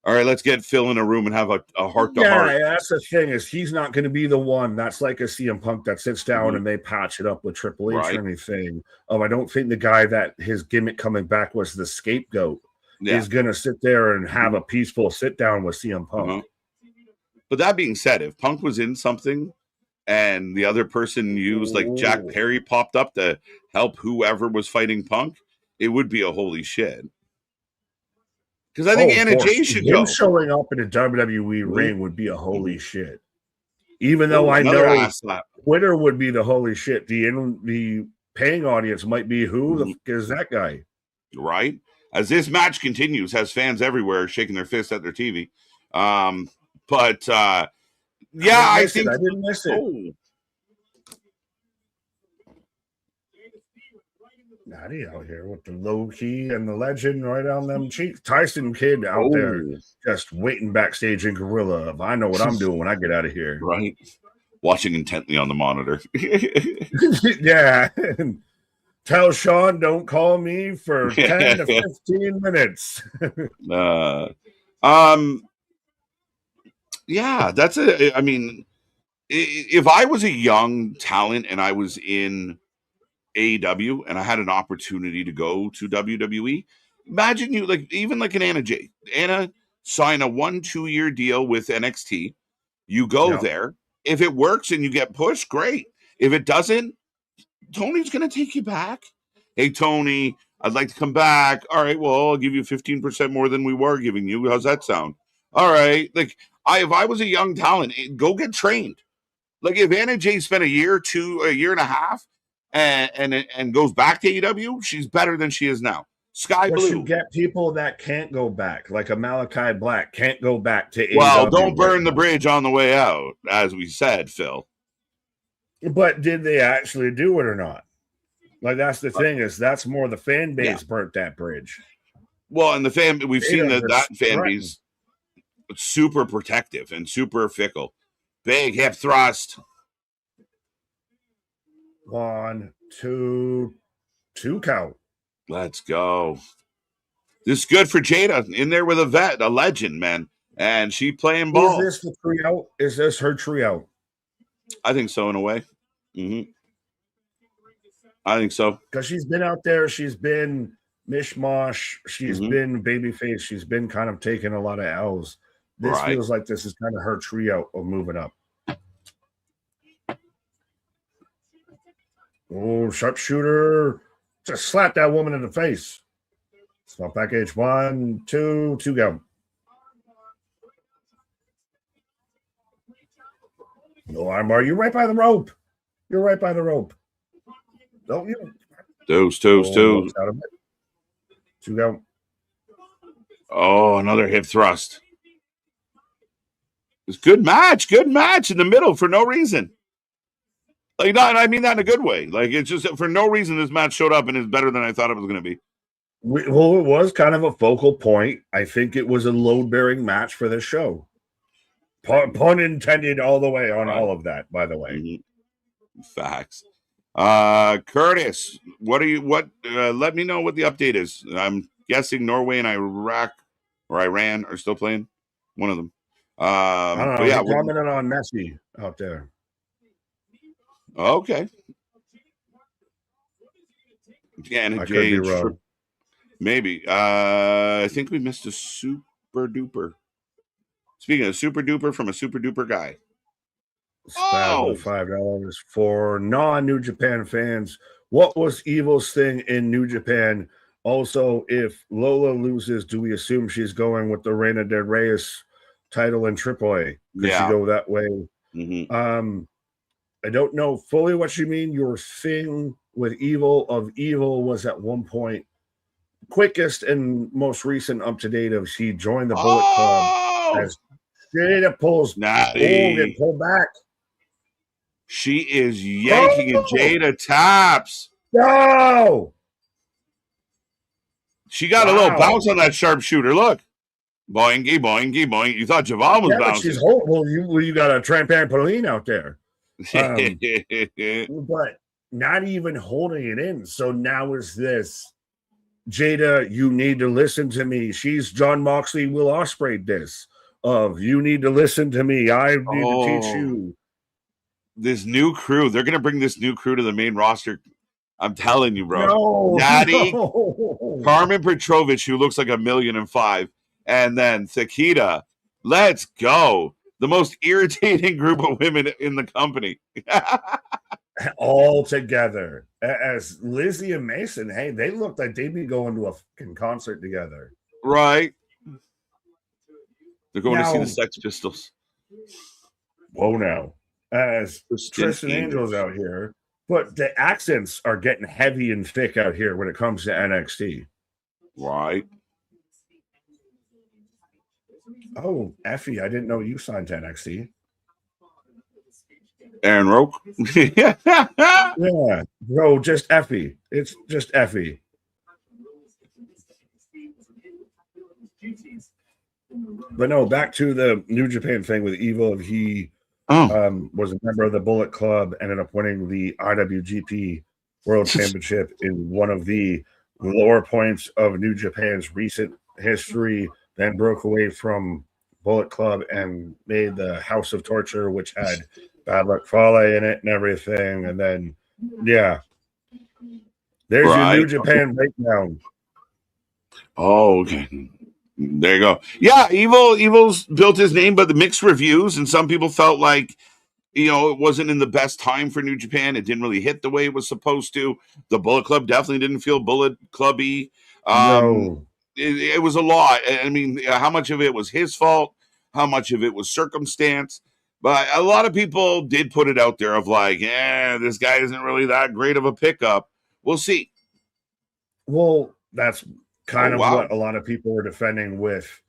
all right, let's get Phil in a room and have a heart-to-heart. Yeah, that's the thing is he's not going to be the one that's like a CM Punk that sits down and they patch it up with Triple H or anything. I don't think the guy that his gimmick coming back was the scapegoat is going to sit there and have a peaceful sit-down with CM Punk. But that being said, if Punk was in something and the other person used, like Jack Perry popped up to help whoever was fighting Punk, it would be a holy shit. Because I think Anna Jay should go. Showing up in a WWE ring would be a holy shit. Even though I know Twitter would be the holy shit. The paying audience might be who the fuck is that guy? Right? As this match continues, has fans everywhere shaking their fists at their TV. I didn't miss it. Natty out here with the low key and the legend right on them cheeks. Tyson Kidd out there just waiting backstage in Gorilla. I know what I'm doing when I get out of here. Right. Watching intently on the monitor. Yeah. Tell Sean don't call me for 10 to 15 minutes. Yeah, that's if I was a young talent and I was in AEW and I had an opportunity to go to WWE, imagine you even like an Anna Jay. Anna sign a 1-2 year deal with NXT. You go there. If it works and you get pushed, great. If it doesn't, Tony's going to take you back. Hey, Tony, I'd like to come back. All right, well, I'll give you 15% more than we were giving you. How's that sound? All right. Like, if I was a young talent, go get trained. Like, if Anna Jay spent a year and a half and goes back to AEW, she's better than she is now. Sky Blue. You get people that can't go back, like a Malachi Black can't go back to AEW. Well, don't burn the bridge on the way out, as we said, Phil. But did they actually do it or not? Like, that's the thing, is that's more the fan base burnt that bridge. Well, and we've seen that fan base super protective and super fickle. Big hip thrust. 1, 2 count. Let's go. This is good for Jada in there with a vet, a legend, man. And she playing ball. Is this the 3 out? Is this her 3 out? I think so, in a way. I think so. Because she's been out there. She's been mishmash. She's been babyface. She's been kind of taking a lot of L's. This feels like this is kind of her 3 out of moving up. Oh, sharpshooter. Just slap that woman in the face. Small package. 1, 2 go. No armbar. You're right by the rope. You're right by the rope. Don't you? Two. 2 go. Oh, another hip thrust. It's good match in the middle for no reason. Like, not, I mean that in a good way. Like, it's just for no reason this match showed up and is better than I thought it was going to be. Well, it was kind of a focal point. I think it was a load-bearing match for this show. Pun intended all the way on all of that, by the way. Facts. Curtis, let me know what the update is. I'm guessing Norway and Iraq or Iran are still playing. One of them. I don't know. Yeah, commented on Messi out there. Okay. Yeah, and I could be wrong. Maybe. I think we missed a super duper. Speaking of super duper from a super duper guy. $5 for non-New Japan fans. What was Evil's thing in New Japan? Also, if Lola loses, do we assume she's going with the Reina de Reyes title in AAA? Could she go that way? I don't know fully what you mean. Your thing with Evil was at one point quickest and most recent up to date of she joined the Bullet Club as Jada pulls pull back. She is yanking and Jada taps. No. She got a little bounce on that sharpshooter. Look. Boingy, boingy, boing. You thought Javon was bouncing. She's you got a trampoline out there. But not even holding it in. So now is this. Jada, you need to listen to me. She's John Moxley, Will Ospreay this. You need to listen to me. I need to teach you. This new crew, they're going to bring this new crew to the main roster. I'm telling you, bro. Natty, Carmen Petrovich, who looks like $1.5 million, and then Thakita. Let's go. The most irritating group of women in the company. All together. As Lizzie and Mason, hey, they look like they'd be going to a fucking concert together. Right. They're going to see the Sex Pistols. Whoa, now. As Tristan Angel's out here. But the accents are getting heavy and thick out here when it comes to NXT. Right. Oh, Effie, I didn't know you signed to NXT. Aaron Roque? Yeah, bro, just Effie. It's just Effie. But no, back to the New Japan thing with Evil. He was a member of the Bullet Club, ended up winning the IWGP World Championship in one of the lower points of New Japan's recent history, then broke away from Bullet Club and made the House of Torture, which had Bad Luck Fale in it and everything. And then, There's your Right. New Japan breakdown. Oh, okay. There you go. Yeah, Evil's built his name, but the mixed reviews, and some people felt like it wasn't in the best time for New Japan. It didn't really hit the way it was supposed to. The Bullet Club definitely didn't feel Bullet Clubby. Um, No. it was a lot. I mean, how much of it was his fault? How much of it was circumstance? But a lot of people did put it out there of like, this guy isn't really that great of a pickup. We'll see. Well, that's Oh, kind of wow. what a lot of people were defending with.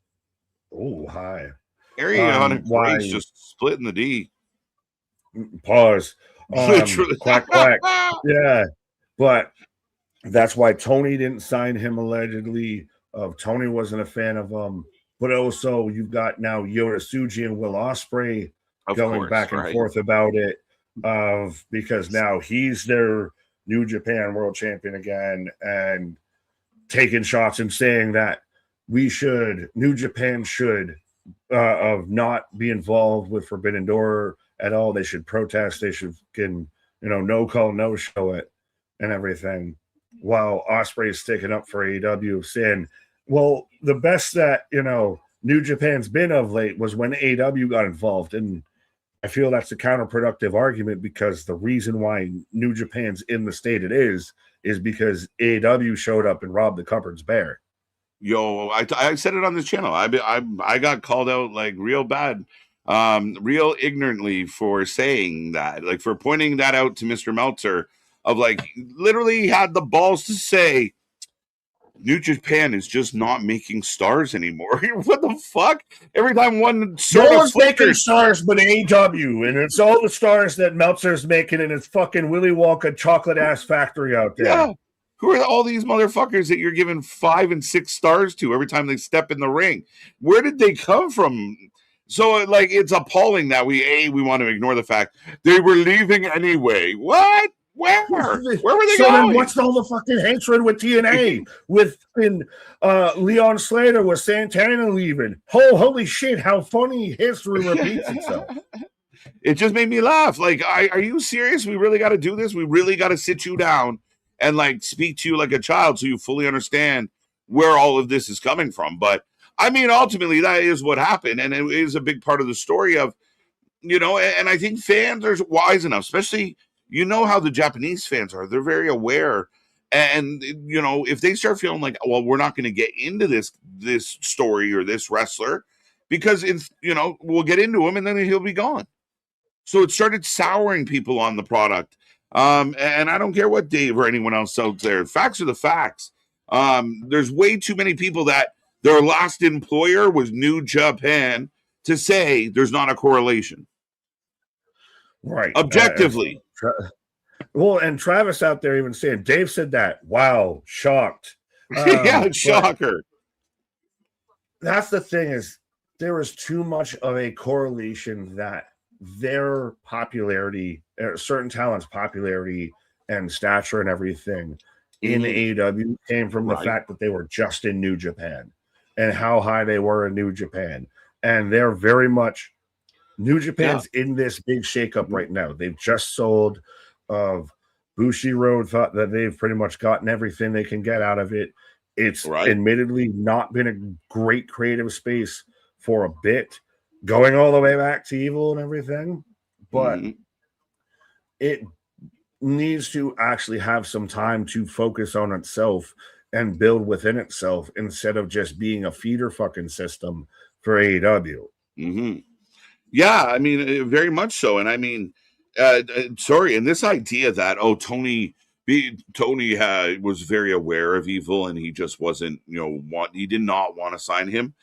Oh, hi. Ariana Why? Grace just splitting the D. Pause. Literally. Quack, quack. Yeah. But that's why Tony didn't sign him allegedly. Tony wasn't a fan of him. But also, you've got now Yota Tsuji and Will Ospreay going back and forth about it. Because now he's their New Japan World Champion again, and taking shots and saying that New Japan should not be involved with Forbidden Door at all. They should protest. They should no call, no show it and everything. While Ospreay is sticking up for AEW, saying, well, the best that, New Japan's been of late was when AEW got involved. And I feel that's a counterproductive argument, because the reason why New Japan's in the state it is because AEW showed up and robbed the cupboards bare. Yo, I said it on this channel. I got called out like real bad, real ignorantly for saying that, like for pointing that out to Mr. Meltzer, of like literally had the balls to say New Japan is just not making stars anymore. What the fuck? Every time one no one's making stars but AEW, and it's all the stars that Meltzer's making in his fucking Willy Wonka chocolate ass factory out there. Yeah. Who are all these motherfuckers that you're giving 5 and 6 stars to every time they step in the ring? Where did they come from? So like it's appalling that we want to ignore the fact they were leaving anyway. What? Where were they going? Then what's all the fucking hatred with TNA? Leon Slater with Santana leaving. Holy shit, how funny history repeats itself. It just made me laugh. Like, are you serious? We really got to do this? We really got to sit you down and like speak to you like a child so you fully understand where all of this is coming from. But I mean, ultimately, that is what happened. And it is a big part of the story of, and I think fans are wise enough, especially, how the Japanese fans are. They're very aware. And, if they start feeling like, well, we're not going to get into this story or this wrestler because, we'll get into him and then he'll be gone. So it started souring people on the product. And I don't care what Dave or anyone else out there. Facts are the facts. There's way too many people that their last employer was New Japan to say there's not a correlation. Right. Objectively. And Travis out there even saying, Dave said that. Wow. Shocked. Yeah, shocker. That's the thing, is there is too much of a correlation that their popularity, certain talents' popularity and stature and everything in AEW came from the fact that they were just in New Japan and how high they were in New Japan. And they're very much, New Japan's in this big shakeup right now. They've just sold Bushiroad, thought that they've pretty much gotten everything they can get out of it. It's admittedly not been a great creative space for a bit, going all the way back to Evil and everything, but it needs to actually have some time to focus on itself and build within itself instead of just being a feeder fucking system for AEW. Yeah, I mean, very much so. And I mean, and this idea that, Tony was very aware of Evil and he just wasn't, he did not want to sign him.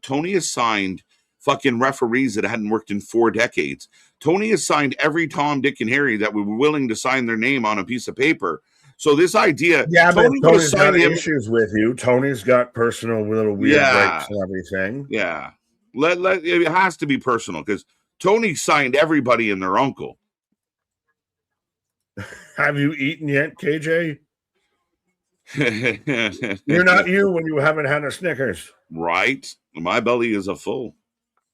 Tony has signed fucking referees that hadn't worked in 4 decades. Tony has signed every Tom, Dick, and Harry that were willing to sign their name on a piece of paper. So this idea, Tony's got issues with you. Tony's got personal little weird breaks and everything. Yeah, it has to be personal because Tony signed everybody and their uncle. Have you eaten yet, KJ? You're not you when you haven't had a Snickers. Right. My belly is a full.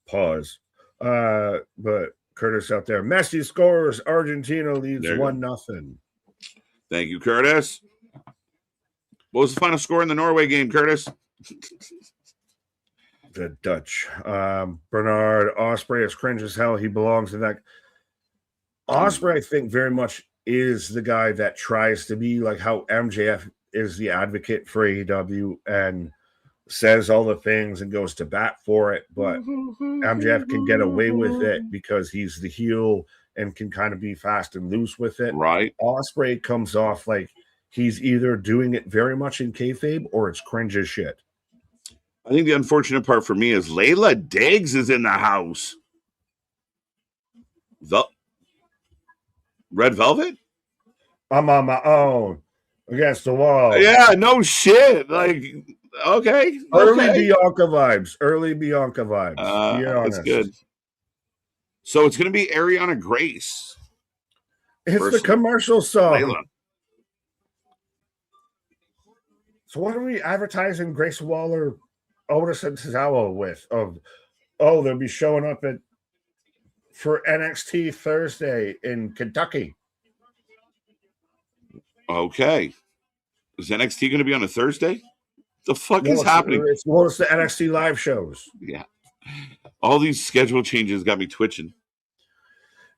Pause. But Curtis out there, Messi scores. Argentina leads 1-0. Thank you, Curtis. What was the final score in the Norway game, Curtis? The Dutch. Bernard Osprey is cringe as hell. He belongs in that. Osprey, I think, very much is the guy that tries to be like how MJF is the advocate for AEW and says all the things and goes to bat for it. But MJF can get away with it because he's the heel and can kind of be fast and loose with it. Right. Osprey comes off like he's either doing it very much in kayfabe or it's cringe as shit. I think the unfortunate part for me is Layla Diggs is in the house. The Red Velvet? I'm on my own against the wall. Yeah, no shit. Like, okay. Early Bianca vibes. That's good. So it's going to be Ariana Grace. It's the commercial song. Layla. So what are we advertising Grace Waller, Otis and Tozawa with? They'll be showing up for NXT Thursday in Kentucky. Okay. Is NXT going to be on a Thursday? The fuck is happening? It's the NXT live shows. Yeah. All these schedule changes got me twitching.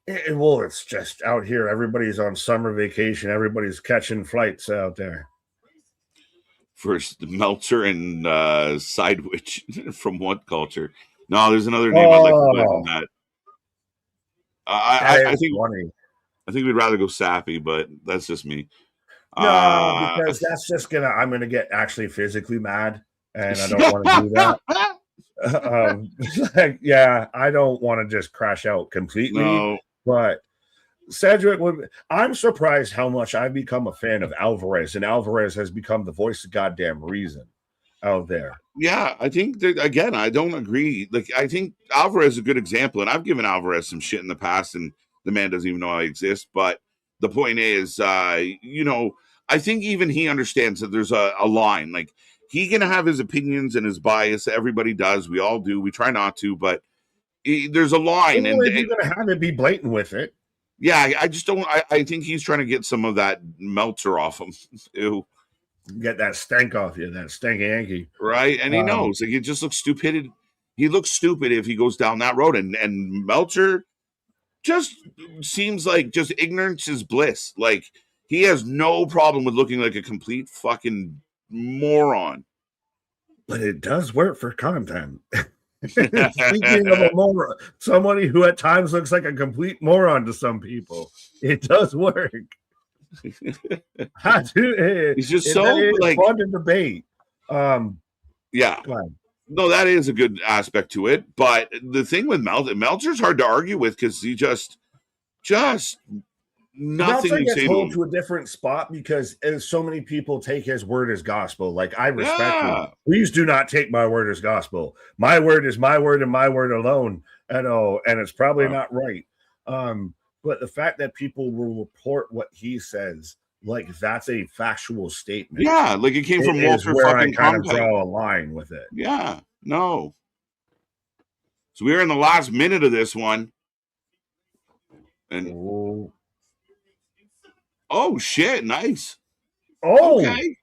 It's just out here. Everybody's on summer vacation. Everybody's catching flights out there. First, Meltzer and Sidewich from What Culture? No, there's another name I'd like to put in that. I think we'd rather go Sappy, but that's just me. No, because that's just I'm gonna get actually physically mad, and I don't want to do that. I don't want to just crash out completely. No. But Cedric I'm surprised how much I've become a fan of Alvarez, and Alvarez has become the voice of goddamn reason out there. Yeah, I think that, again, I don't agree. Like, I think Alvarez is a good example, and I've given Alvarez some shit in the past, and the man doesn't even know I exist. But the point is, I think even he understands that there's a line. Like, he can have his opinions and his bias. Everybody does. We all do. We try not to, but there's a line. And you're going to have to be blatant with it. Yeah, I just don't. I think he's trying to get some of that Meltzer off him. Ew. Get that stank off you, that stanky Yankee. Right, and he knows. Like, it just looks stupid. He looks stupid if he goes down that road. And Meltzer just seems like just ignorance is bliss. Like, he has no problem with looking like a complete fucking moron. But it does work for content. Speaking of a moron, somebody who at times looks like a complete moron to some people, it does work. He's just so like fun to debate. Yeah. No, that is a good aspect to it. But the thing with Meltzer's hard to argue with because he just nothing Meltzer gets hold to a different spot because so many people take his word as gospel. Like, I respect you. Please do not take my word as gospel. My word is my word and my word alone. And it's probably not right. But the fact that people will report what he says, like that's a factual statement. Yeah, like it came from Walter where fucking I kind of draw a line with it. Yeah, no. So we're in the last minute of this one. And oh shit, nice. Oh, okay.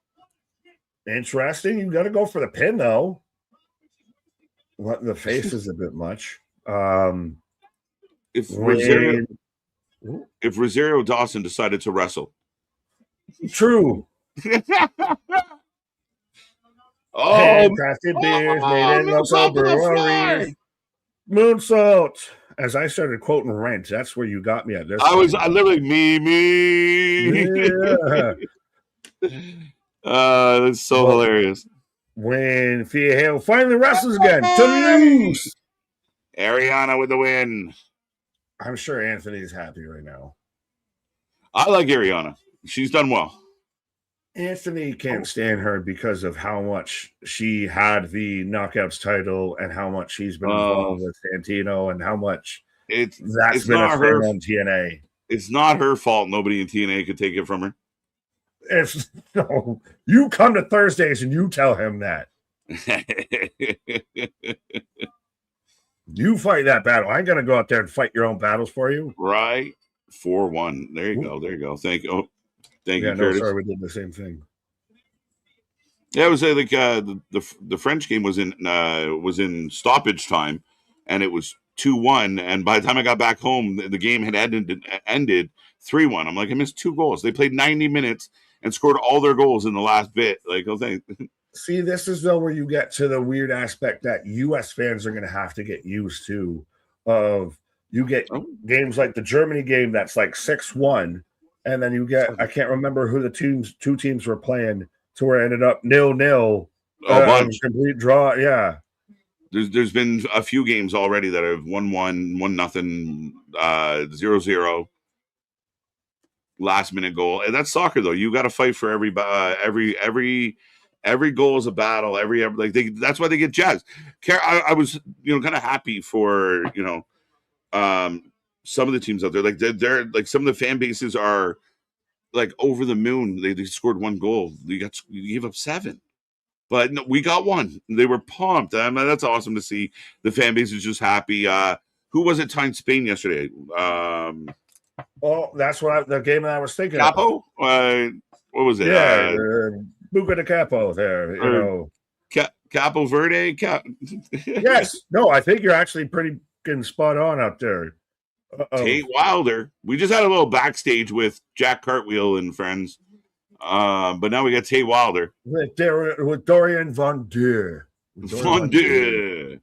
Interesting. You got to go for the pin though. The face is a bit much. If Rosario Dawson decided to wrestle. True. Handcrafted beers made in local breweries. Moonsault. As I started quoting Rent, that's where you got me at this. I literally me. Yeah. That's so hilarious. When Thea Hale finally wrestles again to lose. Ariana with the win. I'm sure Anthony's happy right now. I like Ariana. She's done well. Anthony can't stand her because of how much she had the Knockouts title and how much she's been involved with Santino and how much that's been a thing on TNA. It's not her fault. Nobody in TNA could take it from her. No, you come to Thursdays and you tell him that. You fight that battle. I ain't gonna go out there and fight your own battles for you. Right. 4-1. There you go. There you go. Thank you. Oh, Thank Yeah, you, no, Curtis. sorry, we did the same thing. Yeah, it was like the French game was in stoppage time, and it was 2-1. And by the time I got back home, the game had ended 3-1. I'm like, I missed 2 goals. They played 90 minutes and scored all their goals in the last bit. Like, oh, thank. See, this is though where you get to the weird aspect that U.S. fans are going to have to get used to. Of you get games like the Germany game that's like 6-1, and then you get I can't remember who the two teams were playing to where it ended up 0-0. A bunch. Complete draw. Yeah. There's been a few games already that have 1-1, 1-0, 0-0. Last minute goal, and that's soccer though. You got to fight for every goal is a battle. Every like that's why they get jazzed. I was kind of happy for some of the teams out there. Like they're like some of the fan bases are like over the moon. They scored 1 goal. You gave up 7, but no, we got 1. They were pumped. I mean, that's awesome to see. The fan base is just happy. Who was it tying Spain yesterday? Well, that's the game that I was thinking Capo? What was it? Yeah, Buca de Capo there, Capo Verde? Yes. No, I think you're actually pretty spot on out there. Tate Wilder. We just had a little backstage with Jack Cartwheel and friends. But now we got Tate Wilder. With Dorian Von Deer. Von Deer.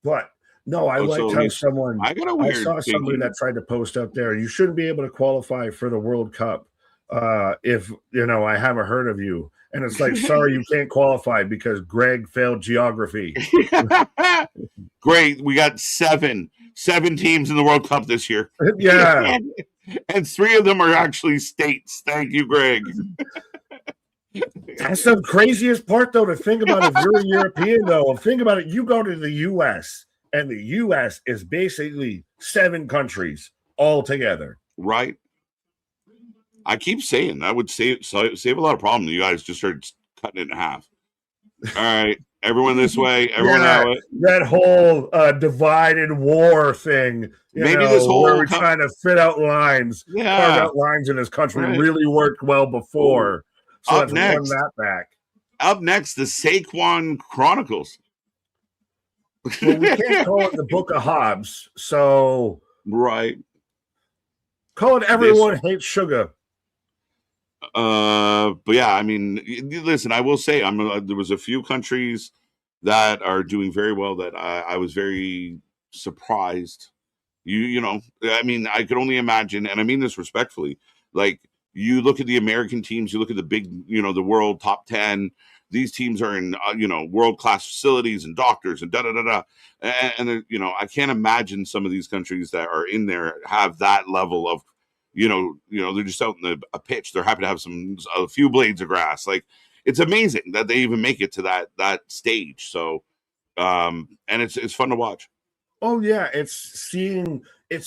But no, I liked how someone. I saw somebody that tried to post out there. You shouldn't be able to qualify for the World Cup if I haven't heard of you. And it's like, sorry, you can't qualify because Greg failed geography. Great, we got seven teams in the World Cup this year. Yeah, and 3 of them are actually states. Thank you, Greg. That's the craziest part, though, to think about. If you're a European, though, think about it. You go to the U.S. and the U.S. is basically 7 countries all together. Right. I keep saying that would save a lot of problems. You guys just start cutting it in half. All right. Everyone this way. Everyone that way. That whole divided war thing. Maybe this whole where we're trying to fit out lines, carve out lines in this country really worked well before. So Up let's run that back. Up next, the Saquon Chronicles. Well, we can't call it the Book of Hobbes, so right. Call it Everyone Hates Sugar. But yeah, I mean, listen, I will say there was a few countries that are doing very well that I was very surprised. I mean, I could only imagine, and I mean this respectfully, like you look at the American teams, you look at the big, the world top 10, these teams are in, world-class facilities and doctors and da-da-da-da. And I can't imagine some of these countries that are in there have that level of, they're just out in a pitch. They're happy to have a few blades of grass. Like, it's amazing that they even make it to that stage. So, and it's fun to watch. Oh yeah, it's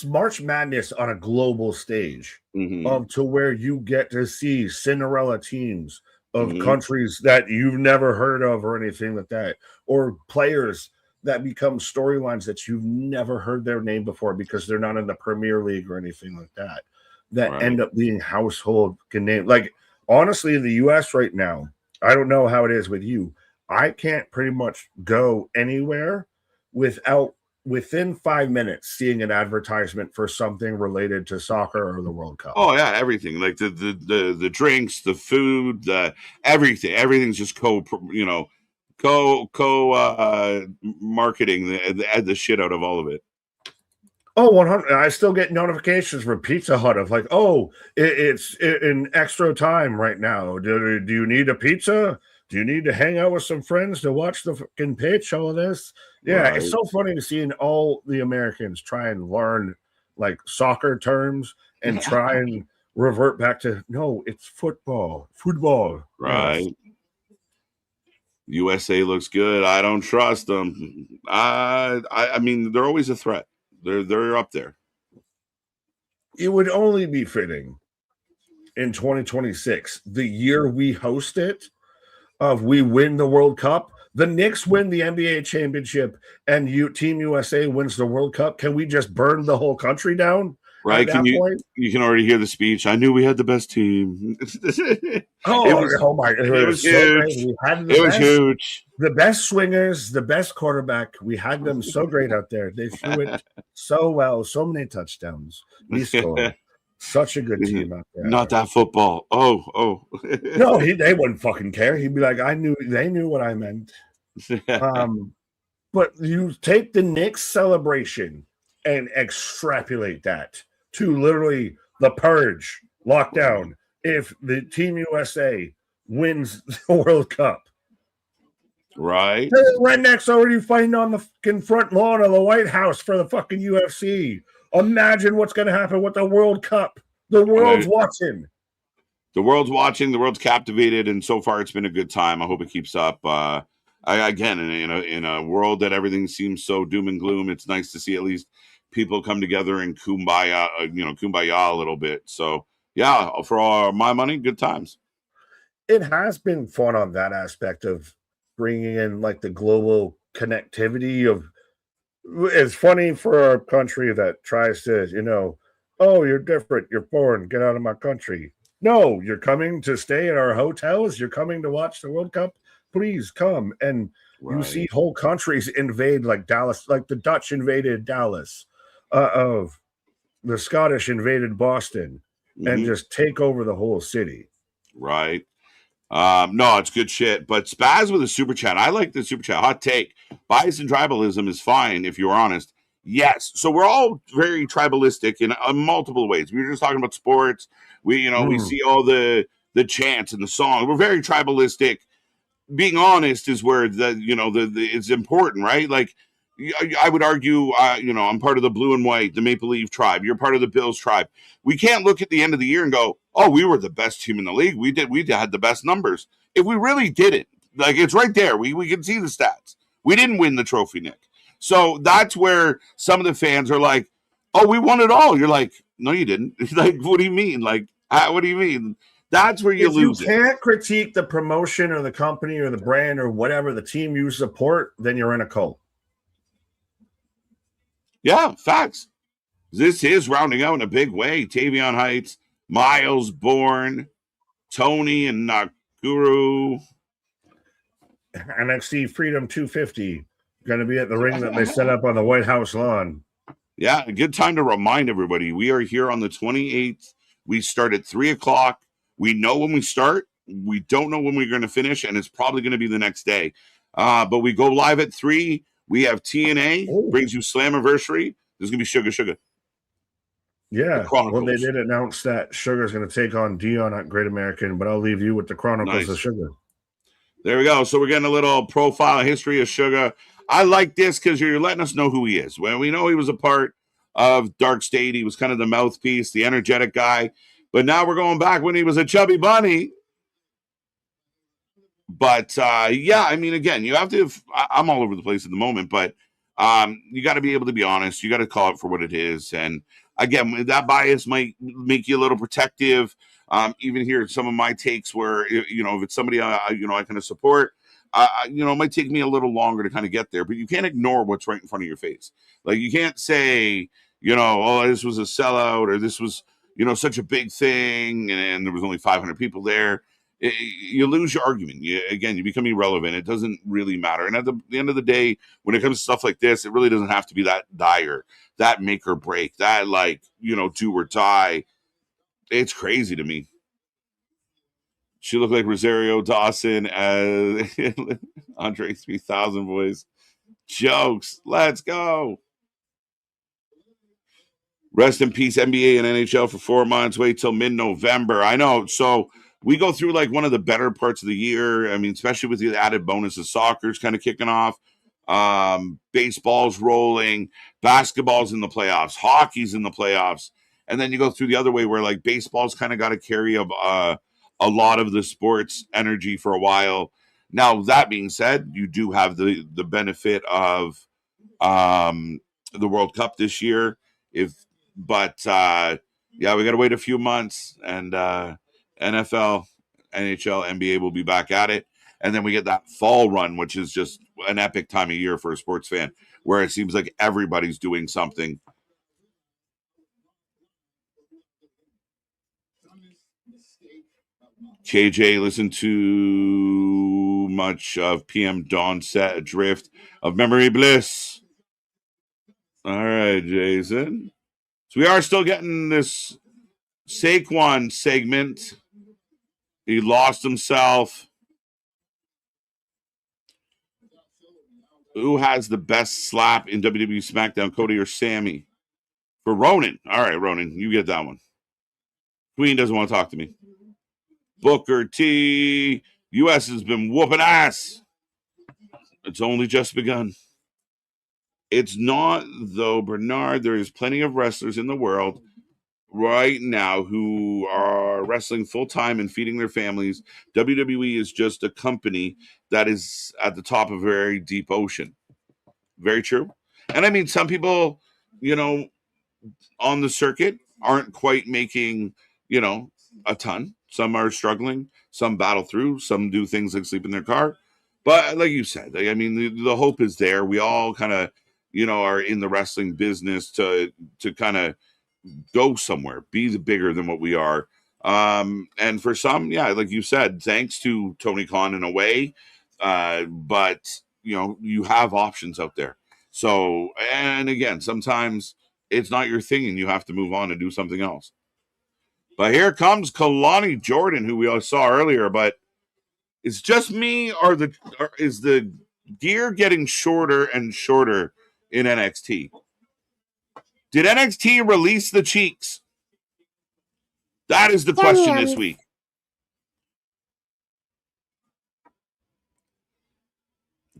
March Madness on a global stage, to where you get to see Cinderella teams of countries that you've never heard of or anything like that, or players that become storylines that you've never heard their name before because they're not in the Premier League or anything like that. That end up being household names. Like, honestly, in the U.S. right now, I don't know how it is with you. I can't pretty much go anywhere within 5 minutes seeing an advertisement for something related to soccer or the World Cup. Oh yeah, everything, like the drinks, the food, everything's just marketing the shit out of all of it. Oh, 100. I still get notifications from Pizza Hut of like, it's in extra time right now. Do you need a pizza? Do you need to hang out with some friends to watch the fucking pitch? All of this. Yeah, It's so funny to see all the Americans try and learn like soccer terms and try and revert back to, no, it's football. Right. Yes. USA looks good. I don't trust them. I mean, they're always a threat. They're up there. It would only be fitting in 2026, the year we host it, we win the World Cup. The Knicks win the NBA championship and Team USA wins the World Cup. Can we just burn the whole country down Right? that point. You can already hear the speech. I knew we had the best team. Oh my! It It was was so great. huge. We had It was huge. the best swingers, the best quarterback. We had them so great out there. They threw it so well. So many touchdowns. We scored. Such a good team out there. Not that football. Oh. No, they wouldn't fucking care. He'd be like, they knew what I meant. But you take the Knicks celebration and extrapolate that to literally the purge lockdown. If the Team USA wins the World Cup, right? the rednecks already fighting on the fucking front lawn of the White House for the fucking UFC. Imagine what's going to happen with the World Cup. The world's watching. The world's watching. The world's captivated, and so far it's been a good time. I hope it keeps up. Again, in a world that everything seems so doom and gloom, it's nice to see at least people come together and kumbaya, kumbaya a little bit. So yeah, for all my money, good times. It has been fun on that aspect of bringing in like the global connectivity of. It's funny for a country that tries to, oh, you're different, you're foreign, get out of my country. No, you're coming to stay at our hotels, you're coming to watch the World Cup. Please come. And you see whole countries invade, like Dallas, like the Dutch invaded Dallas, the Scottish invaded Boston, and just take over the whole city. Right. No, it's good shit. But Spaz with a super chat. I like the super chat. Hot take. Bias and tribalism is fine if you're honest. Yes. So we're all very tribalistic in multiple ways. We were just talking about sports. We see all the chants and the song. We're very tribalistic. Being honest is where it's important, right? Like I would argue, I'm part of the blue and white, the Maple Leaf tribe. You're part of the Bills tribe. We can't look at the end of the year and go, oh, we were the best team in the league. We had the best numbers. If we really didn't, like it's right there. We can see the stats. We didn't win the trophy, Nick. So that's where some of the fans are like, oh, we won it all. You're like, no, you didn't. Like, what do you mean? Like, what do you mean? That's where you lose it. If you can't critique the promotion or the company or the brand or whatever, the team you support, then you're in a cult. Yeah, facts. This is rounding out in a big way. Tavion Heights, Miles Bourne, Tony and Guru. NXT Freedom 250 going to be at the ring that they set up on the White House lawn. Yeah, a good time to remind everybody. We are here on the 28th. We start at 3 o'clock. We know when we start. We don't know when we're going to finish, and it's probably going to be the next day. But we go live at 3. We have TNA, brings you Slammiversary. There's going to be Sugar. Yeah, well, they did announce that Sugar's going to take on Dion at Great American, but I'll leave you with the Chronicles of Sugar. There we go. So we're getting a little profile history of Sugar. I like this because you're letting us know who he is. Well, we know he was a part of Dark State. He was kind of the mouthpiece, the energetic guy. But now we're going back when he was a chubby bunny. But, yeah, I mean, again, you have to I'm all over the place at the moment, but you got to be able to be honest. You got to call it for what it is. And, again, that bias might make you a little protective. Even here, some of my takes where, if it's somebody, I kind of support, it might take me a little longer to kind of get there. But you can't ignore what's right in front of your face. Like, you can't say, oh, this was a sellout or this was, such a big thing and there was only 500 people there. You lose your argument. You become irrelevant. It doesn't really matter. And at the end of the day, when it comes to stuff like this, it really doesn't have to be that dire, that make or break, that do or die. It's crazy to me. She looked like Rosario Dawson as Andre 3000 voice. Jokes. Let's go. Rest in peace, NBA and NHL for 4 months. Wait till mid-November. I know. So we go through like one of the better parts of the year. I mean, especially with the added bonus of soccer's kind of kicking off. Baseball's rolling. Basketball's in the playoffs. Hockey's in the playoffs. And then you go through the other way where like baseball's kind of got to carry a lot of the sports energy for a while. Now, that being said, you do have the benefit of the World Cup this year. But we got to wait a few months, and NFL, NHL, NBA will be back at it. And then we get that fall run, which is just an epic time of year for a sports fan, where it seems like everybody's doing something. KJ listened to much of PM Dawn set adrift of memory bliss. All right, Jason. So we are still getting this Saquon segment. He lost himself. Who has the best slap in WWE SmackDown, Cody or Sammy? For Ronan. All right, Ronan, you get that one. Queen doesn't want to talk to me. Booker T. U.S. has been whooping ass. It's only just begun. It's not, though, Bernard. There is plenty of wrestlers in the world right now who are wrestling full time and feeding their families. WWE is just a company that is at the top of a very deep ocean. Very true. And I mean, some people, on the circuit aren't quite making, a ton. Some are struggling. Some battle through. Some do things like sleep in their car. But like you said, I mean, the hope is there. We all kind of, are in the wrestling business to kind of go somewhere, be bigger than what we are. And for some, yeah, like you said, thanks to Tony Khan in a way. But you have options out there. So, and again, sometimes it's not your thing and you have to move on and do something else. But here comes Kalani Jordan, who we all saw earlier. But it's just me, or is the gear getting shorter and shorter in NXT? Did NXT release the cheeks? That is the question this week.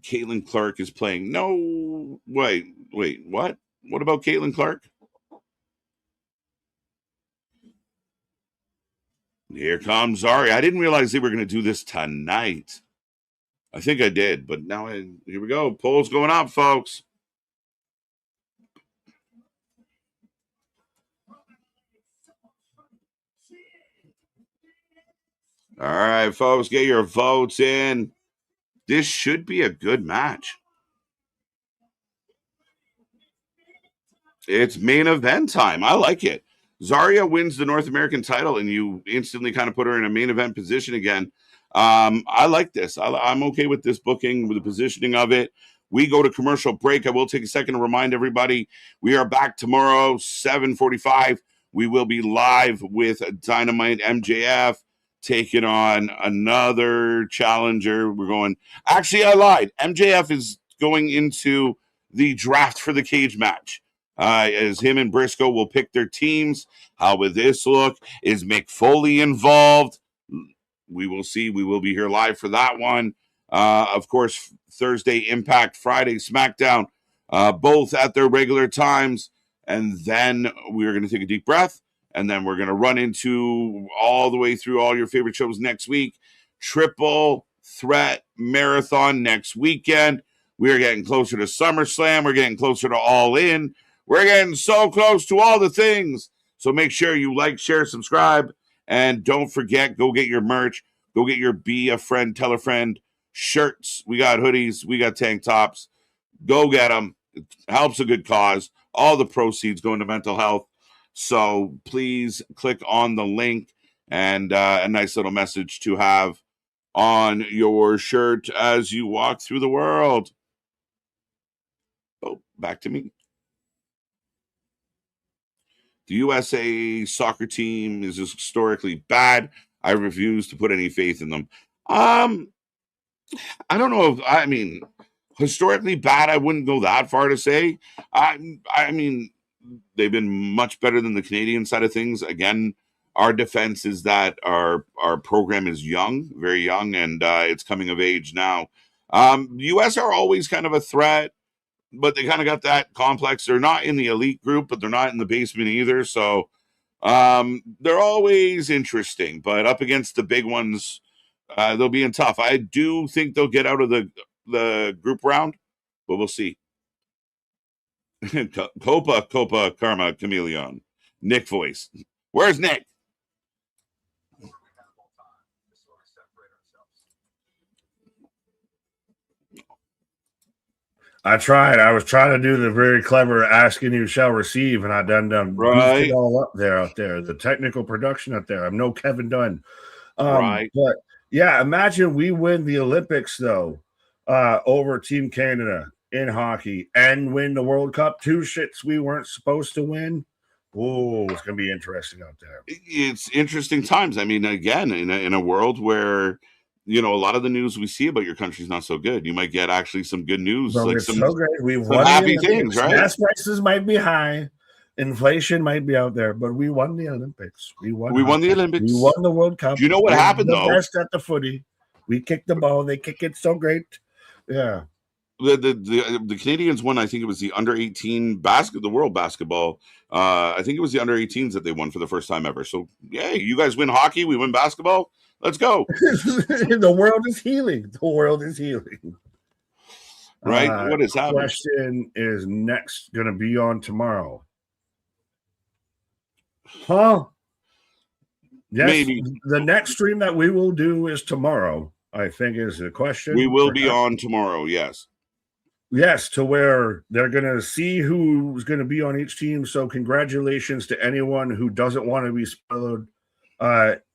Caitlin Clark is playing. No, wait, what? What about Caitlin Clark? Here comes Zari. I didn't realize they were going to do this tonight. I think I did, but now here we go. Polls going up, folks. All right, folks, get your votes in. This should be a good match. It's main event time. I like it. Zarya wins the North American title, and you instantly kind of put her in a main event position again. I like this. I'm okay with this booking, with the positioning of it. We go to commercial break. I will take a second to remind everybody we are back tomorrow, 7:45. We will be live with Dynamite MJF taking on another challenger. Actually, I lied. MJF is going into the draft for the cage match. As him and Briscoe will pick their teams. How will this look? Is Mick Foley involved? We will see. We will be here live for that one. Of course, Thursday Impact, Friday SmackDown, both at their regular times. And then we're going to take a deep breath. And then we're going to run into all the way through all your favorite shows next week. Triple Threat Marathon next weekend. We are getting closer to SummerSlam. We're getting closer to All In. We're getting so close to all the things. So make sure you like, share, subscribe. And don't forget, go get your merch. Go get your Be a Friend, Tell a Friend shirts. We got hoodies. We got tank tops. Go get them. It helps a good cause. All the proceeds go into mental health. So please click on the link and a nice little message to have on your shirt as you walk through the world. Oh, back to me. The USA soccer team is historically bad. I refuse to put any faith in them. I don't know if, historically bad, I wouldn't go that far to say. I mean, they've been much better than the Canadian side of things. Again, our defense is that our program is young, very young, and it's coming of age now. The US are always kind of a threat, but they kind of got that complex. They're not in the elite group, but they're not in the basement either. So they're always interesting, but up against the big ones, they'll be in tough. I do think they'll get out of the group round, but we'll see. Copa, Karma, Chameleon. Nick voice. Where's Nick? I tried. I was trying to do the very clever asking you shall receive, and I done goofed it all up there out there. The technical production out there. I'm no Kevin Dunn. Right. But yeah, imagine we win the Olympics though, over Team Canada in hockey and win the World Cup. Two shits we weren't supposed to win. Oh, it's gonna be interesting out there. It's interesting times. I mean, again, in a world where a lot of the news we see about your country is not so good, you might get actually some good news, But like it's some so great. We've some won the happy Olympics. things, right? Gas prices might be high, inflation might be out there, but we won the Olympics. We won the hockey. Olympics. We won the World Cup. Do you know what We're happened the though? best at the footy. We kick the ball. They kick it so great. Yeah. The Canadians won. I think it was the under 18 the world basketball. I think it was the under 18s that they won for the first time ever. So yeah, you guys win hockey, we win basketball. Let's go. The world is healing. The world is healing. Right? What is happening? Question is next going to be on tomorrow. Huh? Yes, Maybe the next stream that we will do is tomorrow, I think is the question. We will be on tomorrow, yes. Yes, to where they're going to see who's going to be on each team. So congratulations to anyone who doesn't want to be spoiled.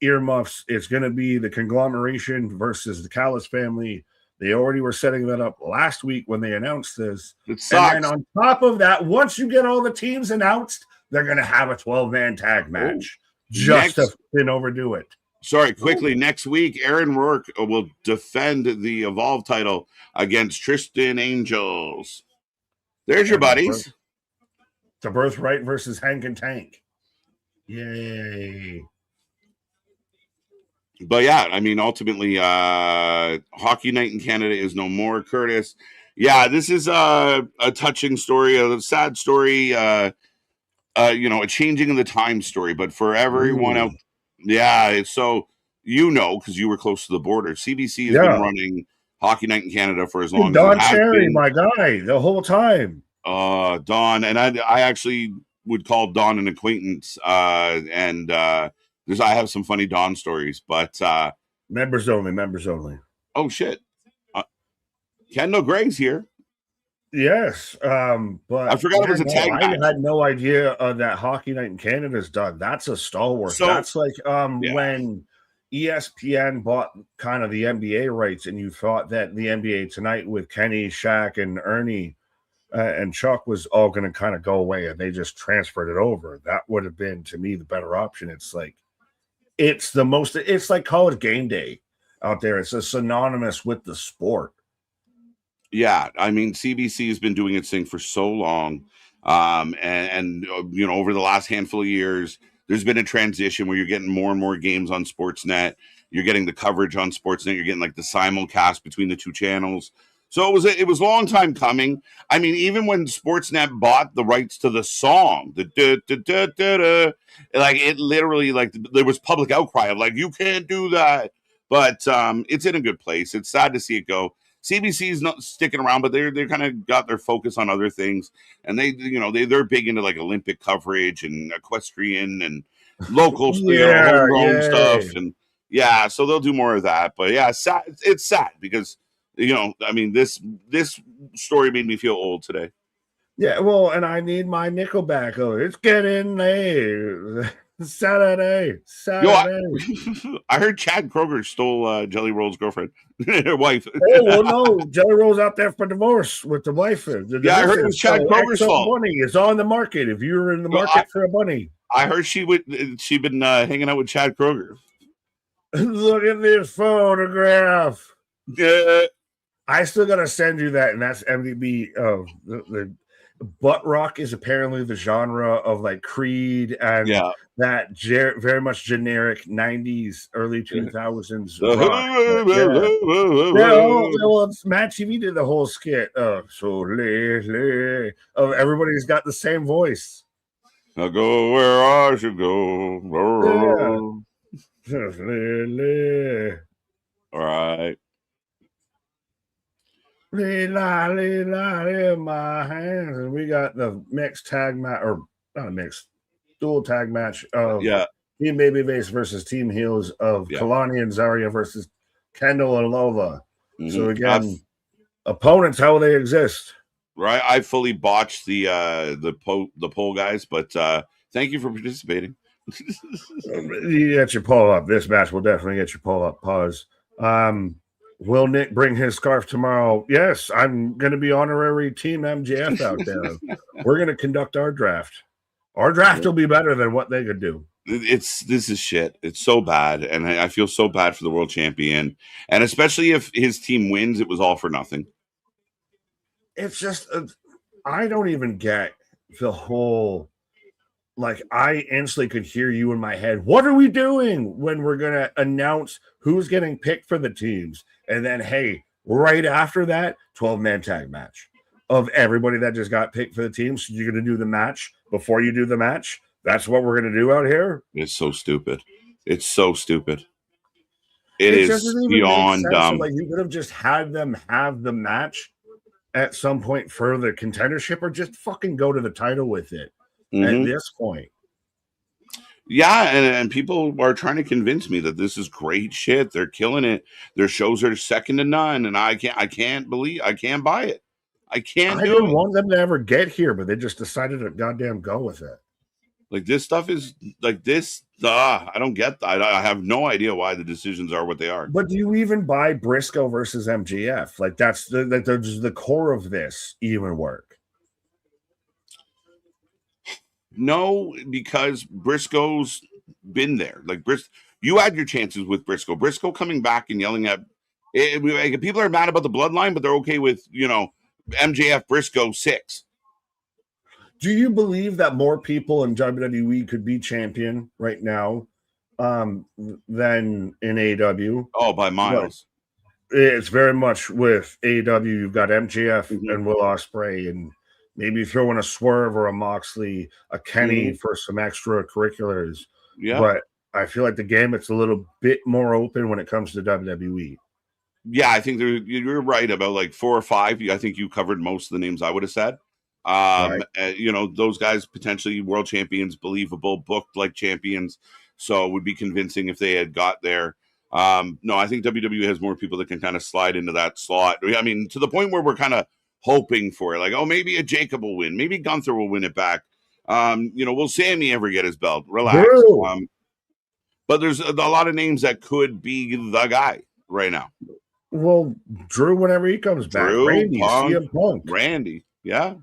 Earmuffs, it's going to be the conglomeration versus the Callis family. They already were setting that up last week when they announced this. It sucks. And then on top of that, once you get all the teams announced, they're going to have a 12-man tag match just to overdo it. Sorry, quickly. Next week, Aaron Rourke will defend the Evolve title against Tristan Angels. There's your buddies. The Birthright versus Hank and Tank. Yay. But yeah, I mean, ultimately, Hockey Night in Canada is no more. Curtis, yeah, this is a touching story, a sad story, a changing of the time story. But for everyone out, yeah, so because you were close to the border, CBC has been running Hockey Night in Canada for as long as Don Cherry, my guy, the whole time. Don, and I actually would call Don an acquaintance, and I have some funny Don stories, but members only. Oh shit! Kendall Gregg's here. Yes, but I forgot it was a tag match. I had no idea that Hockey Night in Canada is done. That's a stalwart. So, that's like when ESPN bought kind of the NBA rights, and you thought that the NBA Tonight with Kenny, Shaq, and Ernie and Chuck was all going to kind of go away, and they just transferred it over. That would have been, to me, the better option. It's like it's like College Game Day out there. It's synonymous with the sport. Yeah, I mean, CBC has been doing its thing for so long, and over the last handful of years, there's been a transition where you're getting more and more games on Sportsnet. You're getting the coverage on Sportsnet. You're getting like the simulcast between the two channels. So it was a long time coming. I mean, even when Sportsnet bought the rights to the song, like it literally, like there was public outcry of like, you can't do that. But it's in a good place. It's sad to see it go. CBC is not sticking around, but they're kind of got their focus on other things, and they're big into like Olympic coverage and equestrian and local homegrown stuff, and so they'll do more of that. But yeah, it's sad because I mean this story made me feel old today. Yeah, well, and I need my Nickelback. Oh, it's getting late. Saturday. I heard Chad Kroger stole Jelly Roll's girlfriend, wife. Oh, well, no. Jelly Roll's out there for divorce with the wife. I heard it was Chad Kroger's fault. Bunny is on the market if you're in the market for a bunny. I heard she'd been hanging out with Chad Kroger. Look at this photograph. Yeah. I still got to send you that, and that's MDB. The butt rock is apparently the genre of like Creed and that very much generic 90s, early 2000s rock. Matt TV did the whole skit. Everybody's got the same voice. I go where I should go. All right. In my hands, and we got the mixed tag match, or not a mixed, dual tag match of Team Babyface versus Team Heels of Kalani and Zarya versus Kendall and Lola. Mm-hmm. So again, opponents, how they exist. Right, I fully botched the poll, guys, but thank you for participating. You get your pull up. This match will definitely get your pull up. Pause. Will Nick bring his scarf tomorrow? Yes, I'm going to be honorary Team MJF out there. We're going to conduct our draft. Our draft will be better than what they could do. This is shit. It's so bad, and I feel so bad for the world champion, and especially if his team wins, it was all for nothing. It's just I don't even get the whole. Like, I instantly could hear you in my head. What are we doing when we're going to announce who's getting picked for the teams? And then, hey, right after that, 12-man tag match of everybody that just got picked for the team. So you're going to do the match before you do the match. That's what we're going to do out here. It's so stupid. It's so stupid. It is beyond dumb. Like, you could have just had them have the match at some point for the contendership, or just fucking go to the title with it. At this point. Yeah, and people are trying to convince me that this is great shit. They're killing it. Their shows are second to none, and I can't buy it. I didn't want them to ever get here, but they just decided to goddamn go with it. Like, this stuff is like this. I don't get that. I have no idea why the decisions are what they are. But do you even buy Briscoe versus MJF? Like, that's the core of this even work? No, because Briscoe's been there. Like, you had your chances with Briscoe. Briscoe coming back and yelling at people are mad about the bloodline, but they're okay with, MJF Briscoe 6. Do you believe that more people in WWE could be champion right now than in AEW? Oh, by miles. But it's very much with AEW. You've got MJF and Will Ospreay, and maybe throw in a Swerve or a Moxley, a Kenny for some extracurriculars. Yeah. But I feel like the gamet's a little bit more open when it comes to WWE. Yeah, I think you're right about like 4 or 5. I think you covered most of the names I would have said. Right. Those guys potentially world champions, believable, booked like champions. So it would be convincing if they had got there. No, I think WWE has more people that can kind of slide into that slot. I mean, to the point where we're kind of hoping for it, like, oh, maybe a Jacob will win, maybe Gunther will win it back. Will Sammy ever get his belt? Relax. But there's a lot of names that could be the guy right now. Well, Drew, whenever he comes back, Randy, CM Punk, Randy, yeah.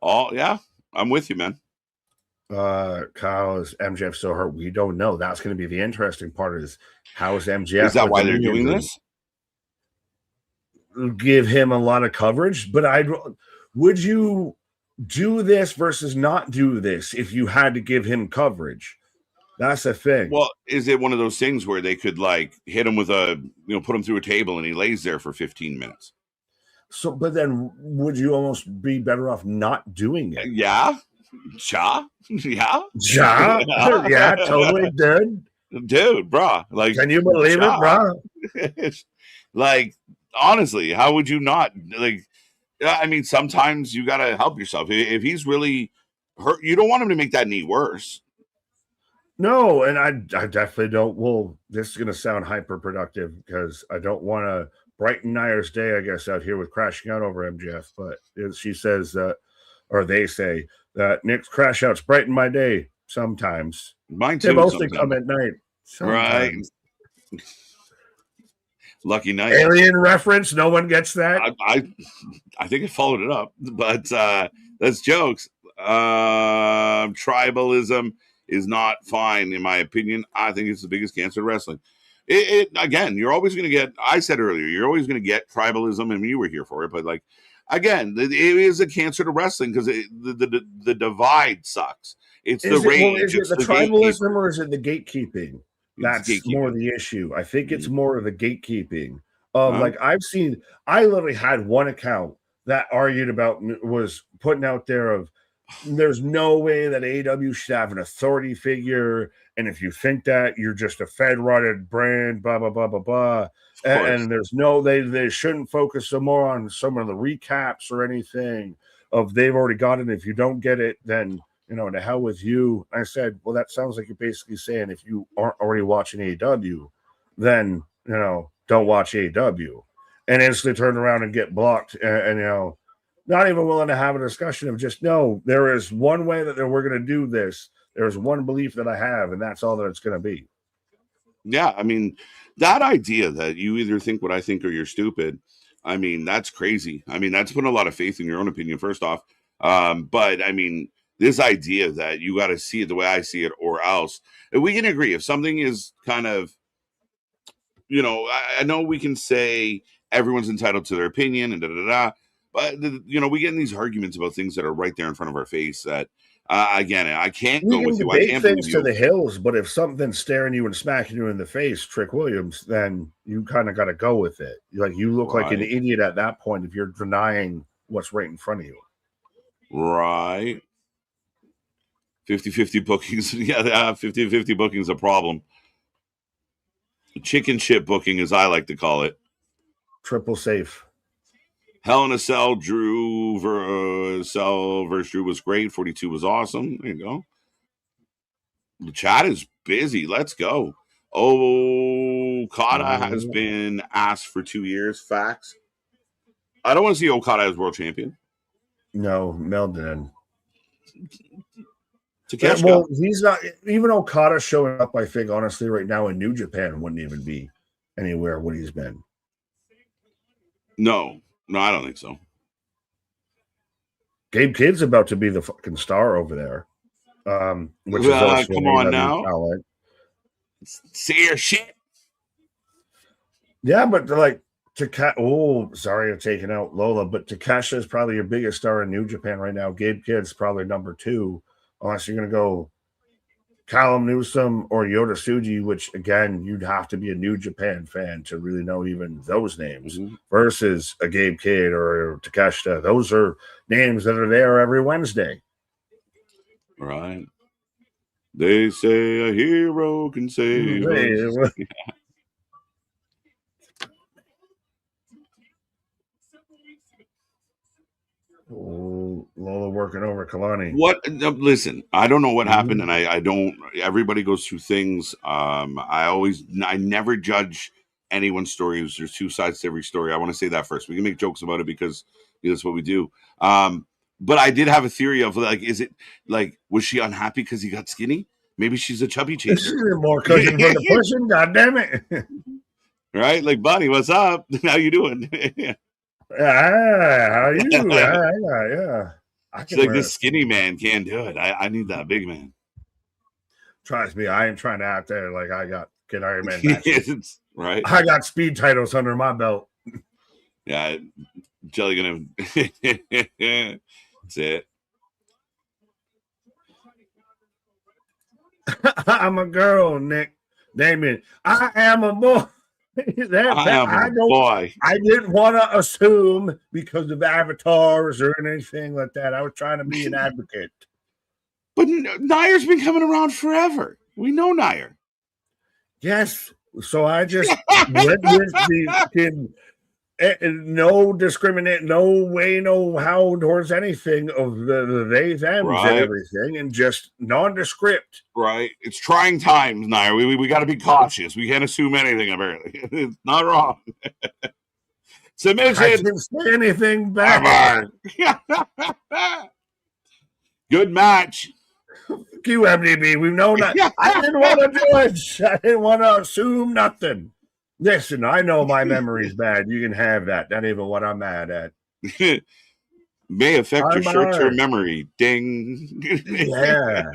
Oh yeah, I'm with you, man. Kyle, is MJF so hurt? We don't know. That's going to be the interesting part. Is how is MJF? Is that why they're doing this? Give him a lot of coverage, but would you do this versus not do this if you had to give him coverage? That's the thing. Well, is it one of those things where they could like hit him with put him through a table and he lays there for 15 minutes? So, but then would you almost be better off not doing it? Yeah. Ja. Yeah, totally, dude, bro. Like, can you believe it, bro? Like, honestly, how would you not? Like, I mean, sometimes you gotta help yourself. If he's really hurt, you don't want him to make that knee worse. No, and I definitely don't. Well, this is gonna sound hyper productive because I don't want to brighten Nayar's day, I guess, out here with crashing out over MJF. But she says that, or they say that Nick's crash outs brighten my day sometimes. Mine too. They mostly come at night. Sometimes. Right. Lucky night. Alien reference. No one gets that. I think I followed it up, but that's jokes. Tribalism is not fine, in my opinion. I think it's the biggest cancer of wrestling. It again, you're always going to get. I said earlier, you're always going to get tribalism, and you were here for it. But like, again, it is a cancer to wrestling because the divide sucks. It's the rage. Well, is it the tribalism or is it the gatekeeping? That's more the issue. I think it's more of the gatekeeping of like I literally had one account that argued about was putting out there of there's no way that AEW should have an authority figure. And if you think that, you're just a Fed-rotted brand, blah, blah, blah, blah, blah. And there's they shouldn't focus some more on some of the recaps or anything of they've already got it. If you don't get it, then, to hell with you. I said, well, that sounds like you're basically saying if you aren't already watching AEW, then, don't watch AEW. And instantly turn around and get blocked and not even willing to have a discussion of just, no, there is one way that we're going to do this There's one belief that I have, and that's all that it's going to be. Yeah, I mean, that idea that you either think what I think or you're stupid, I mean, that's crazy. I mean, that's putting a lot of faith in your own opinion, first off. But I mean, this idea that you got to see it the way I see it or else, and we can agree if something is kind of, I know we can say everyone's entitled to their opinion and da da da, but we get in these arguments about things that are right there in front of our face that, again, I can't We go can with you. I debate can't believe things to you. the hills, but if something's staring you and smacking you in the face, Trick Williams, then you kind of got to go with it. Like, you look like an Right. idiot at that point if you're denying what's right in front of you. Right. 50-50 bookings. Yeah, 50-50 booking is a problem. Chicken shit booking, as I like to call it. Triple safe. Hell in a Cell, Cell versus Drew was great. 42 was awesome. There you go. The chat is busy. Let's go. Okada has been asked for 2 years. Facts. I don't want to see Okada as world champion. No, Meldon. Takeshita. Well, he's not. Even Okada showing up, I think, honestly, right now in New Japan wouldn't even be anywhere what he's been. No, I don't think so. Gabe Kidd's about to be the fucking star over there. Which is also come on now. Talent. Say your shit. Yeah, but like sorry, I'm taking out Lola, but Takesha is probably your biggest star in New Japan right now. Gabe Kidd's probably number 2, unless you're gonna go Callum Newsom or Yota Tsuji, which again you'd have to be a New Japan fan to really know even those names, versus a Gabe Kidd or Takeshita. Those are names that are there every Wednesday. Right. They say a hero can save us. Oh, Lola working over Kalani. What? Listen, I don't know what happened, and I don't. Everybody goes through things. I never judge anyone's stories. There's 2 sides to every story. I want to say that first. We can make jokes about it because that's what we do. But I did have a theory of like, is it like, was she unhappy because he got skinny? Maybe she's a chubby chaser. More cooking for the pushing. God damn it! Right, like Bonnie, what's up? How you doing? How are you? Yeah. She's like, this skinny man can't do it. I need that big man. Trust me, I ain't trying to act there like I got Kid Iron Man matches. Right. I got speed titles under my belt. Yeah, Jelly gonna. That's it. I'm a girl, Nick. Damien. I am a boy. I didn't want to assume because of avatars or anything like that. I was trying to be an advocate. But Nair's been coming around forever. We know Nair. Yes. So I just went with the no discriminate, no way, no how towards anything of the they, them, and everything, and just nondescript. Right. It's trying times, Nair. We got to be cautious. We can't assume anything, apparently. It's not wrong. Submission. I didn't say anything bad. Good match. Fuck you, MDB. We've known that. I didn't want to judge. I didn't want to assume nothing. Listen, I know my memory's bad. You can have that. That ain't even what I'm mad at. May affect your short-term memory. Ding. Yeah.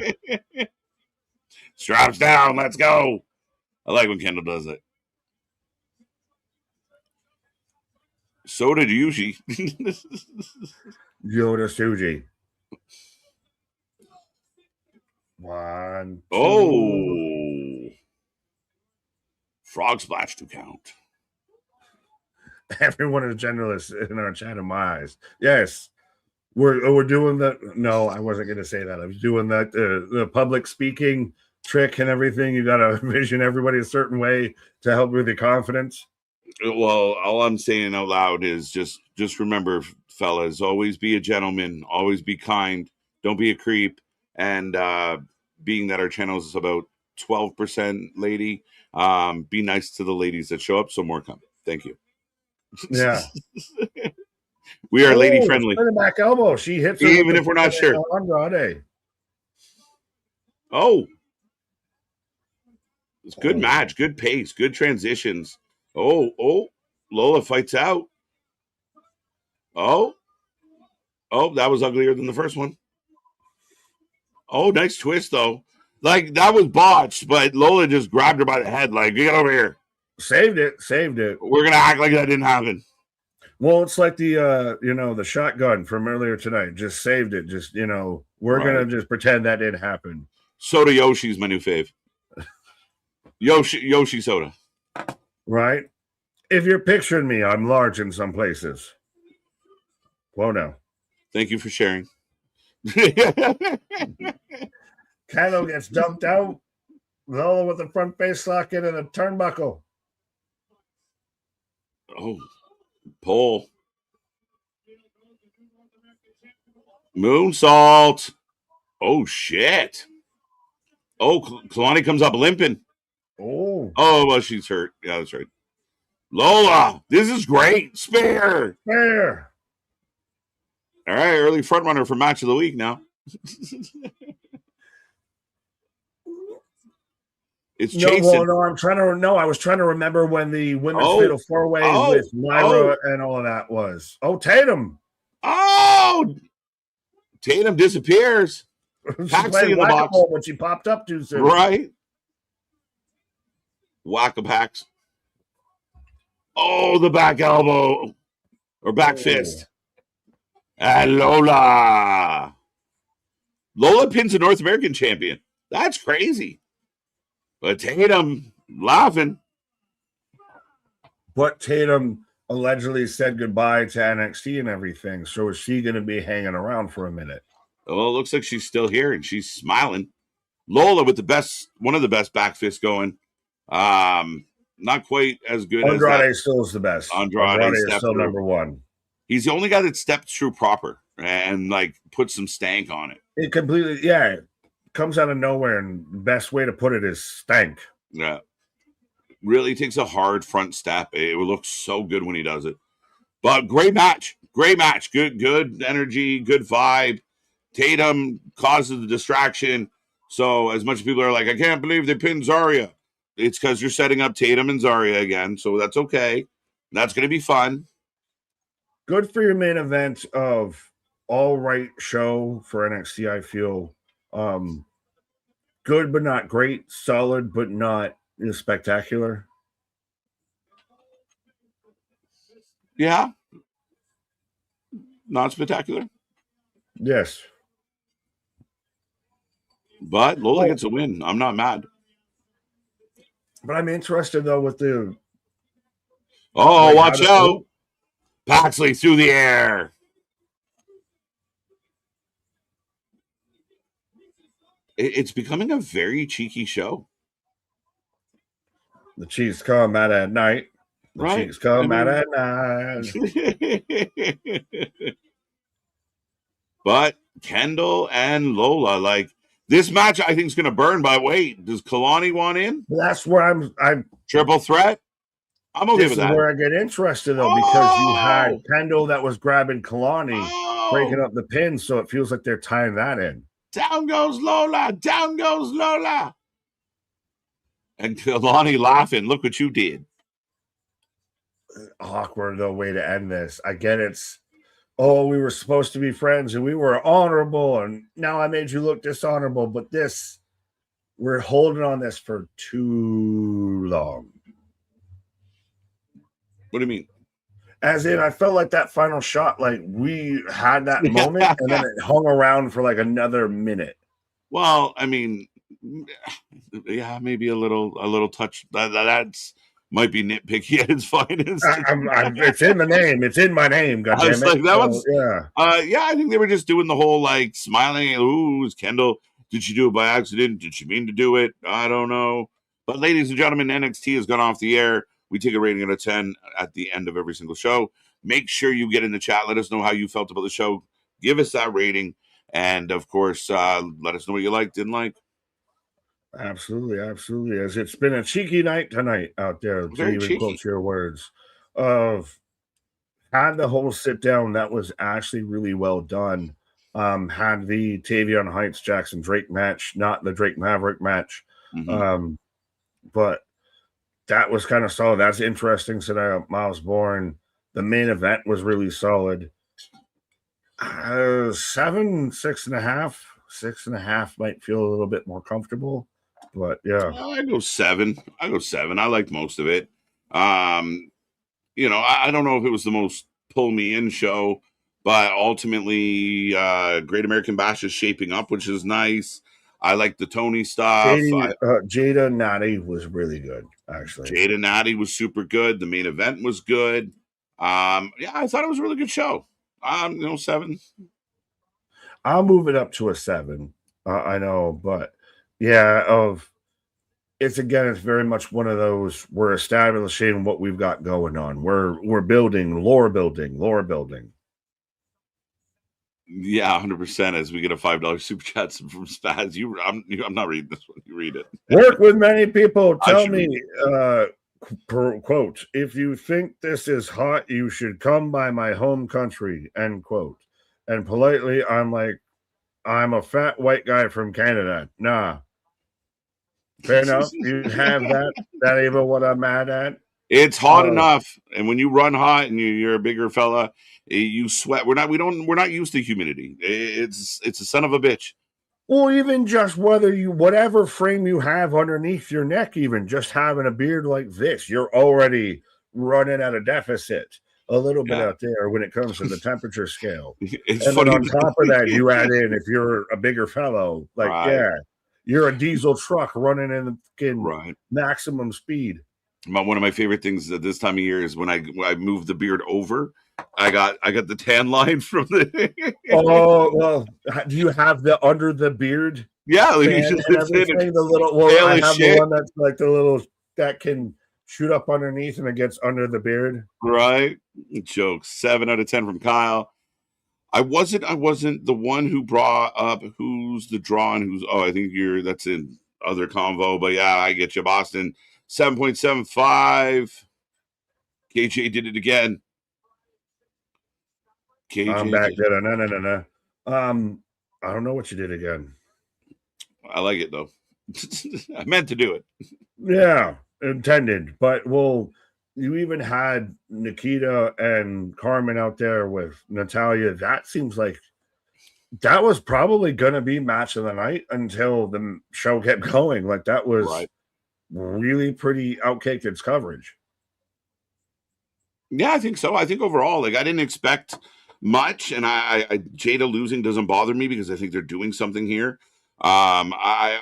Straps down. Let's go. I like when Kendall does it. So did Yuji. Yota Tsuji. 1, 2. Oh. Frog splash to count. Everyone is generalist in our chat in my eyes. Yes. We're doing that. No, I wasn't going to say that. I was doing that the public speaking trick and everything. You got to vision everybody a certain way to help with your confidence. Well, all I'm saying out loud is just remember, fellas, always be a gentleman, always be kind, don't be a creep. And being that our channel is about 12% lady, be nice to the ladies that show up, so more come. Thank you. Yeah. We are lady friendly. Back elbow. She hits her even if we're not sure. Andrade. Oh, it's good match, good pace, good transitions. Oh, Lola fights out. Oh, that was uglier than the first one. Oh, nice twist though. Like that was botched, but Lola just grabbed her by the head, like, get over here. Saved it. We're gonna act like that didn't happen. Well, it's like the the shotgun from earlier tonight. Just saved it. Just we're gonna just pretend that didn't happen. Soda Yoshi's my new fave. Yoshi soda. Right? If you're picturing me, I'm large in some places. Whoa, no. Thank you for sharing. Kano gets dumped out. Lola with the front face lock in and a turnbuckle. Oh, pole. Moonsault. Oh, shit. Oh, Kalani comes up limping. Oh, well, she's hurt. Yeah, that's right. Lola, this is great. Spare. There. All right, early front runner for match of the week now. It's chasing. No, I was trying to remember when the women's fatal four-way with Myra and all of that was. Oh, Tatum. Oh, Tatum disappears. Paxley in the box when she popped up too soon. Right. Whack-a-packs. Oh, the back elbow or back fist. And Lola pins a North American champion. That's crazy. But Tatum laughing. But Tatum allegedly said goodbye to NXT and everything. So is she going to be hanging around for a minute? Well, it looks like she's still here and she's smiling. Lola with one of the best back fists going. Not quite as good Andrade as that. Still is the best. Andrade is still number one. He's the only guy that stepped through proper and like put some stank on it. It completely, comes out of nowhere, and the best way to put it is stank. Yeah. Really takes a hard front step. It looks so good when he does it. But great match. Good energy, good vibe. Tatum causes the distraction. So as much as people are like, I can't believe they pinned Zarya. It's because you're setting up Tatum and Zarya again. So that's okay. That's going to be fun. Good for your main event of all right show for NXT, I feel. Good but not great. Solid but not spectacular. Yeah. Not spectacular. Yes. But Lola gets a win. I'm not mad. But I'm interested, though, with the... Oh, watch out. Paxley through the air. It's becoming a very cheeky show. The Chiefs come out at night. Chiefs come out at night. But Kendall and Lola, like, this match I think is going to burn. But wait, does Kalani want in? That's where I'm triple threat. I'm okay with that. This is where I get interested, though, because you had Kendall that was grabbing Kalani, breaking up the pin, so it feels like they're tying that in. Down goes Lola. Down goes Lola. And Kalani laughing. Look what you did. Awkward, though, way to end this. I get it's, we were supposed to be friends and we were honorable, and now I made you look dishonorable, but we're holding on this for too long. What do you mean? As in, I felt like that final shot, like we had that moment and then it hung around for like another minute. Well, I mean, yeah, maybe a little touch. That's might be nitpicky at its finest. It's in the name. It's in my name. God damn it. Like, I think they were just doing the whole like smiling. Ooh, is Kendall? Did she do it by accident? Did she mean to do it? I don't know. But ladies and gentlemen, NXT has gone off the air. We take a rating out of 10 at the end of every single show. Make sure you get in the chat. Let us know how you felt about the show. Give us that rating. And, of course, let us know what you liked, didn't like. Absolutely. As it's been a cheeky night tonight out there, to even quote your words, of had the whole sit down. That was actually really well done. had the Tavion Heights Jackson Drake match, not the Drake Maverick match. But that was kind of solid. That's interesting. So Miles Bourne. The main event was really solid. 7, 6.5. 6.5 might feel a little bit more comfortable. But yeah. I go 7. I like most of it. I don't know if it was the most pull me in show, but ultimately, Great American Bash is shaping up, which is nice. I like the Tony stuff. Jada Natty was really good, actually. Jada Natty was super good. The main event was good. I thought it was a really good show. 7. I'll move it up to a 7. I know, but yeah, it's very much one of those, we're establishing what we've got going on. We're building lore building. Yeah, 100%. As we get a $5 super chat from Spaz, I'm not reading this one. You read it. Work with many people. Tell me, quote, if you think this is hot, you should come by my home country, end quote. And politely, I'm like, I'm a fat white guy from Canada. Nah. Fair enough. You have that. That ain't what I'm mad at. It's hot enough, and when you run hot and you're a bigger fella, you sweat. We're not used to humidity. It's a son of a bitch. Or even just whatever frame you have underneath your neck, even just having a beard like this, you're already running at a deficit a little bit out there when it comes to the temperature scale. It's and funny. Then on top of that, you add in, if you're a bigger fellow, you're a diesel truck running in the maximum speed. One of my favorite things at this time of year is when I move the beard over. I got the tan line from the. Oh well, do you have the under the beard? Yeah, like everything. The little. Well, I have the one that's like the little that can shoot up underneath and it gets under the beard. Right. Jokes. 7 out of 10 from Kyle. I wasn't the one who brought up who's the draw and who's. I think that's in other convo, but yeah, I get you, Boston. 7.75. KJ did it again. KJ, I'm back. No. I don't know what you did again. I like it though. I meant to do it. Yeah, intended. But you even had Nikita and Carmen out there with Natalia. That seems like that was probably going to be match of the night until the show kept going. Like that was really pretty outkicked its coverage. Yeah, I think so. I think overall, I didn't expect much, and I Jada losing doesn't bother me because I think they're doing something here. I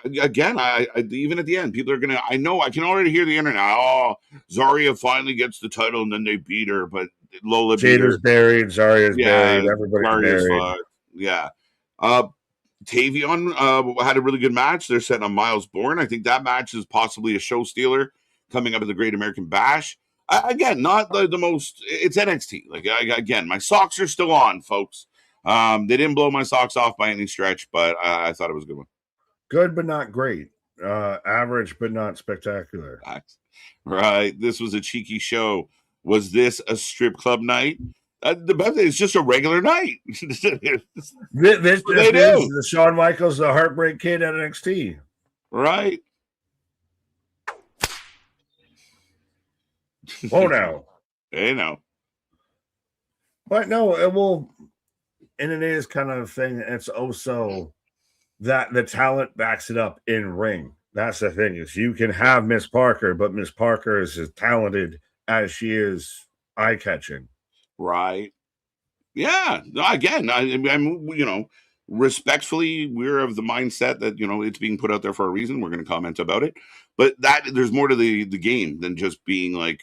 even at the end, people are gonna. I know I can already hear the internet. Oh, Zarya finally gets the title, and then they beat her, but Lola beat her. Jada's buried, Zarya's buried, everybody's buried. Yeah. Tavion had a really good match. They're setting on Miles Bourne. I think that match is possibly a show stealer coming up at the Great American Bash. Again, not the most. It's NXT. Again, my socks are still on, folks. They didn't blow my socks off by any stretch, but I thought it was a good one. Good, but not great. Average, but not spectacular. Right. This was a cheeky show. Was this a strip club night? The best thing is just a regular night. This is the Shawn Michaels, the Heartbreak Kid at NXT. Right. Oh, no. Hey, no. But no, and it is kind of a thing. It's also that the talent backs it up in ring. That's the thing, is you can have Miss Parker, but Miss Parker is as talented as she is eye-catching. Right. Yeah. Again, I'm respectfully, we're of the mindset that, it's being put out there for a reason. We're going to comment about it. But there's more to the game than just being like,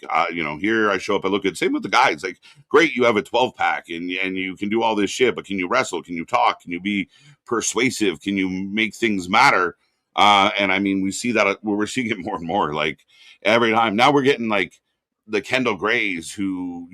here I show up, I look good. Same with the guys. Like, great, you have a 12-pack and you can do all this shit, but can you wrestle? Can you talk? Can you be persuasive? Can you make things matter? And I mean, we see that we're seeing it more and more. Like every time now, we're getting like the Kendall Grays who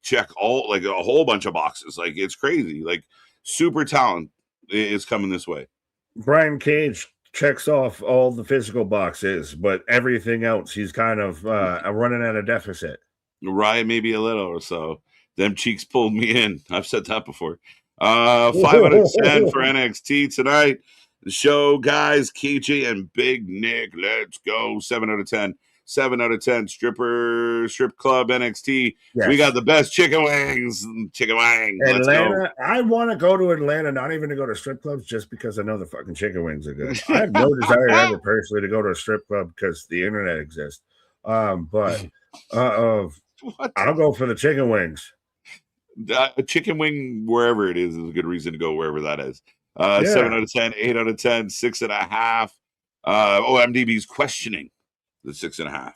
check all like a whole bunch of boxes. Like it's crazy. Like super talent is coming this way. Brian Cage checks off all the physical boxes, but everything else he's kind of running at a deficit. Right, maybe a little or so. Them cheeks pulled me in. I've said that before. 5 out of 10 for NXT tonight. The show, guys, KJ and Big Nick. Let's go. 7 out of 10. 7 out of 10. Strip Club NXT. Yes. We got the best chicken wings. Chicken wings. Let's go. Atlanta. I want to go to Atlanta, not even to go to strip clubs, just because I know the fucking chicken wings are good. I have no desire ever personally to go to a strip club because the internet exists. But I'll go for the chicken wings. A chicken wing, wherever it is a good reason to go wherever that is. 7 out of 10, 8 out of 10, 6.5. MDB's questioning the 6.5.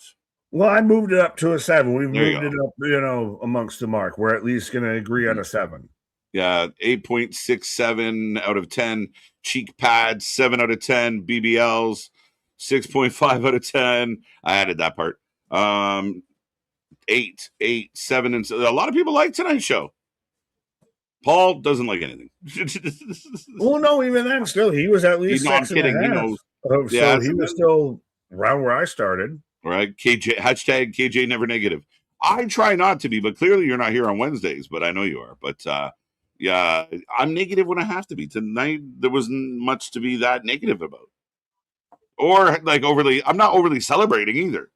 Well, I moved it up to a 7. We moved it up, amongst the mark. We're at least going to agree on a 7. Yeah, 8.67 out of 10. Cheek pads, 7 out of 10. BBLs, 6.5 out of 10. I added that part. 8, 7, and a lot of people like tonight's show. Paul doesn't like anything. Well, no, even then, still, he was at least 6.5. He knows. So he was still around where I started. Right. Hashtag KJ never negative. I try not to be, but clearly you're not here on Wednesdays, but I know you are. But yeah, I'm negative when I have to be. Tonight, there wasn't much to be that negative about. Or like I'm not overly celebrating either.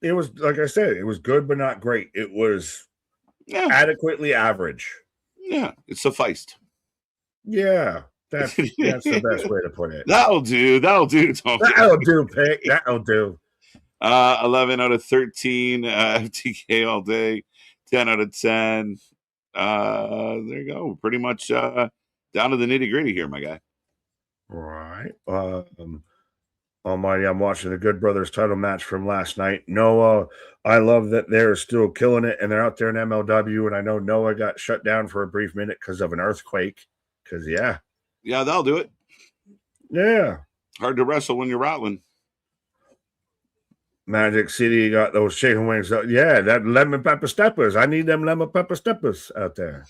It was, like I said, it was good, but not great. It was adequately average. Yeah, it sufficed. Yeah, that's the best way to put it. That'll do. That'll do, Tom. That'll do, Pick. That'll do. 11 out of 13. FTK all day. 10 out of 10. There you go. Pretty much down to the nitty gritty here, my guy. Right. Almighty, I'm watching the Good Brothers title match from last night. Noah, I love that they're still killing it, and they're out there in MLW, and I know Noah got shut down for a brief minute because of an earthquake. Because, yeah, that'll do it. Yeah. Hard to wrestle when you're rattling. Magic City got those chicken wings. Yeah, that lemon pepper steppers. I need them lemon pepper steppers out there.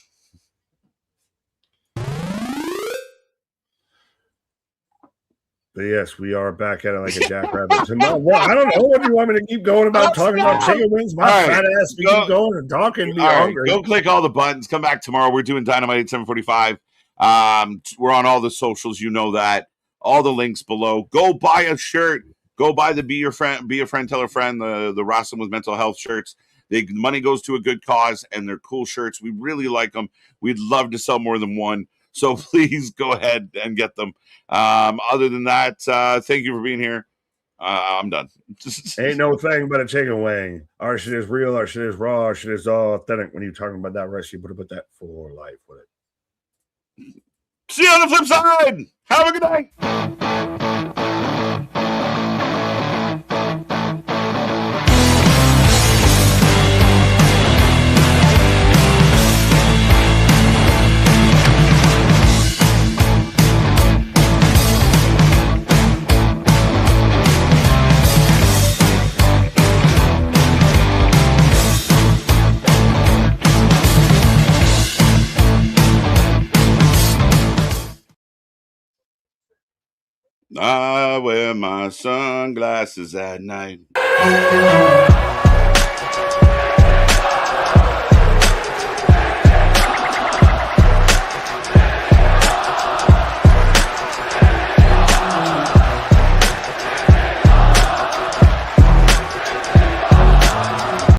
But yes, we are back at it like a jackrabbit. Well, I don't know. What do you want me to keep going about talking about chicken wings? My fat ass keep going and talking. Hungry. Go click all the buttons. Come back tomorrow. We're doing Dynamite at 7:45. We're on all the socials. You know that. All the links below. Go buy a shirt. Go buy the Be a Friend, Tell a Friend, the Wrestling with Mental Health shirts. The money goes to a good cause, and they're cool shirts. We really like them. We'd love to sell more than one. So please go ahead and get them. Other than that, thank you for being here. I'm done. Ain't no thing but a chicken wing. Our shit is real. Our shit is raw. Our shit is all authentic. When you're talking about that rest, you put that for life with it. See you on the flip side. Have a good night. I wear my sunglasses at night.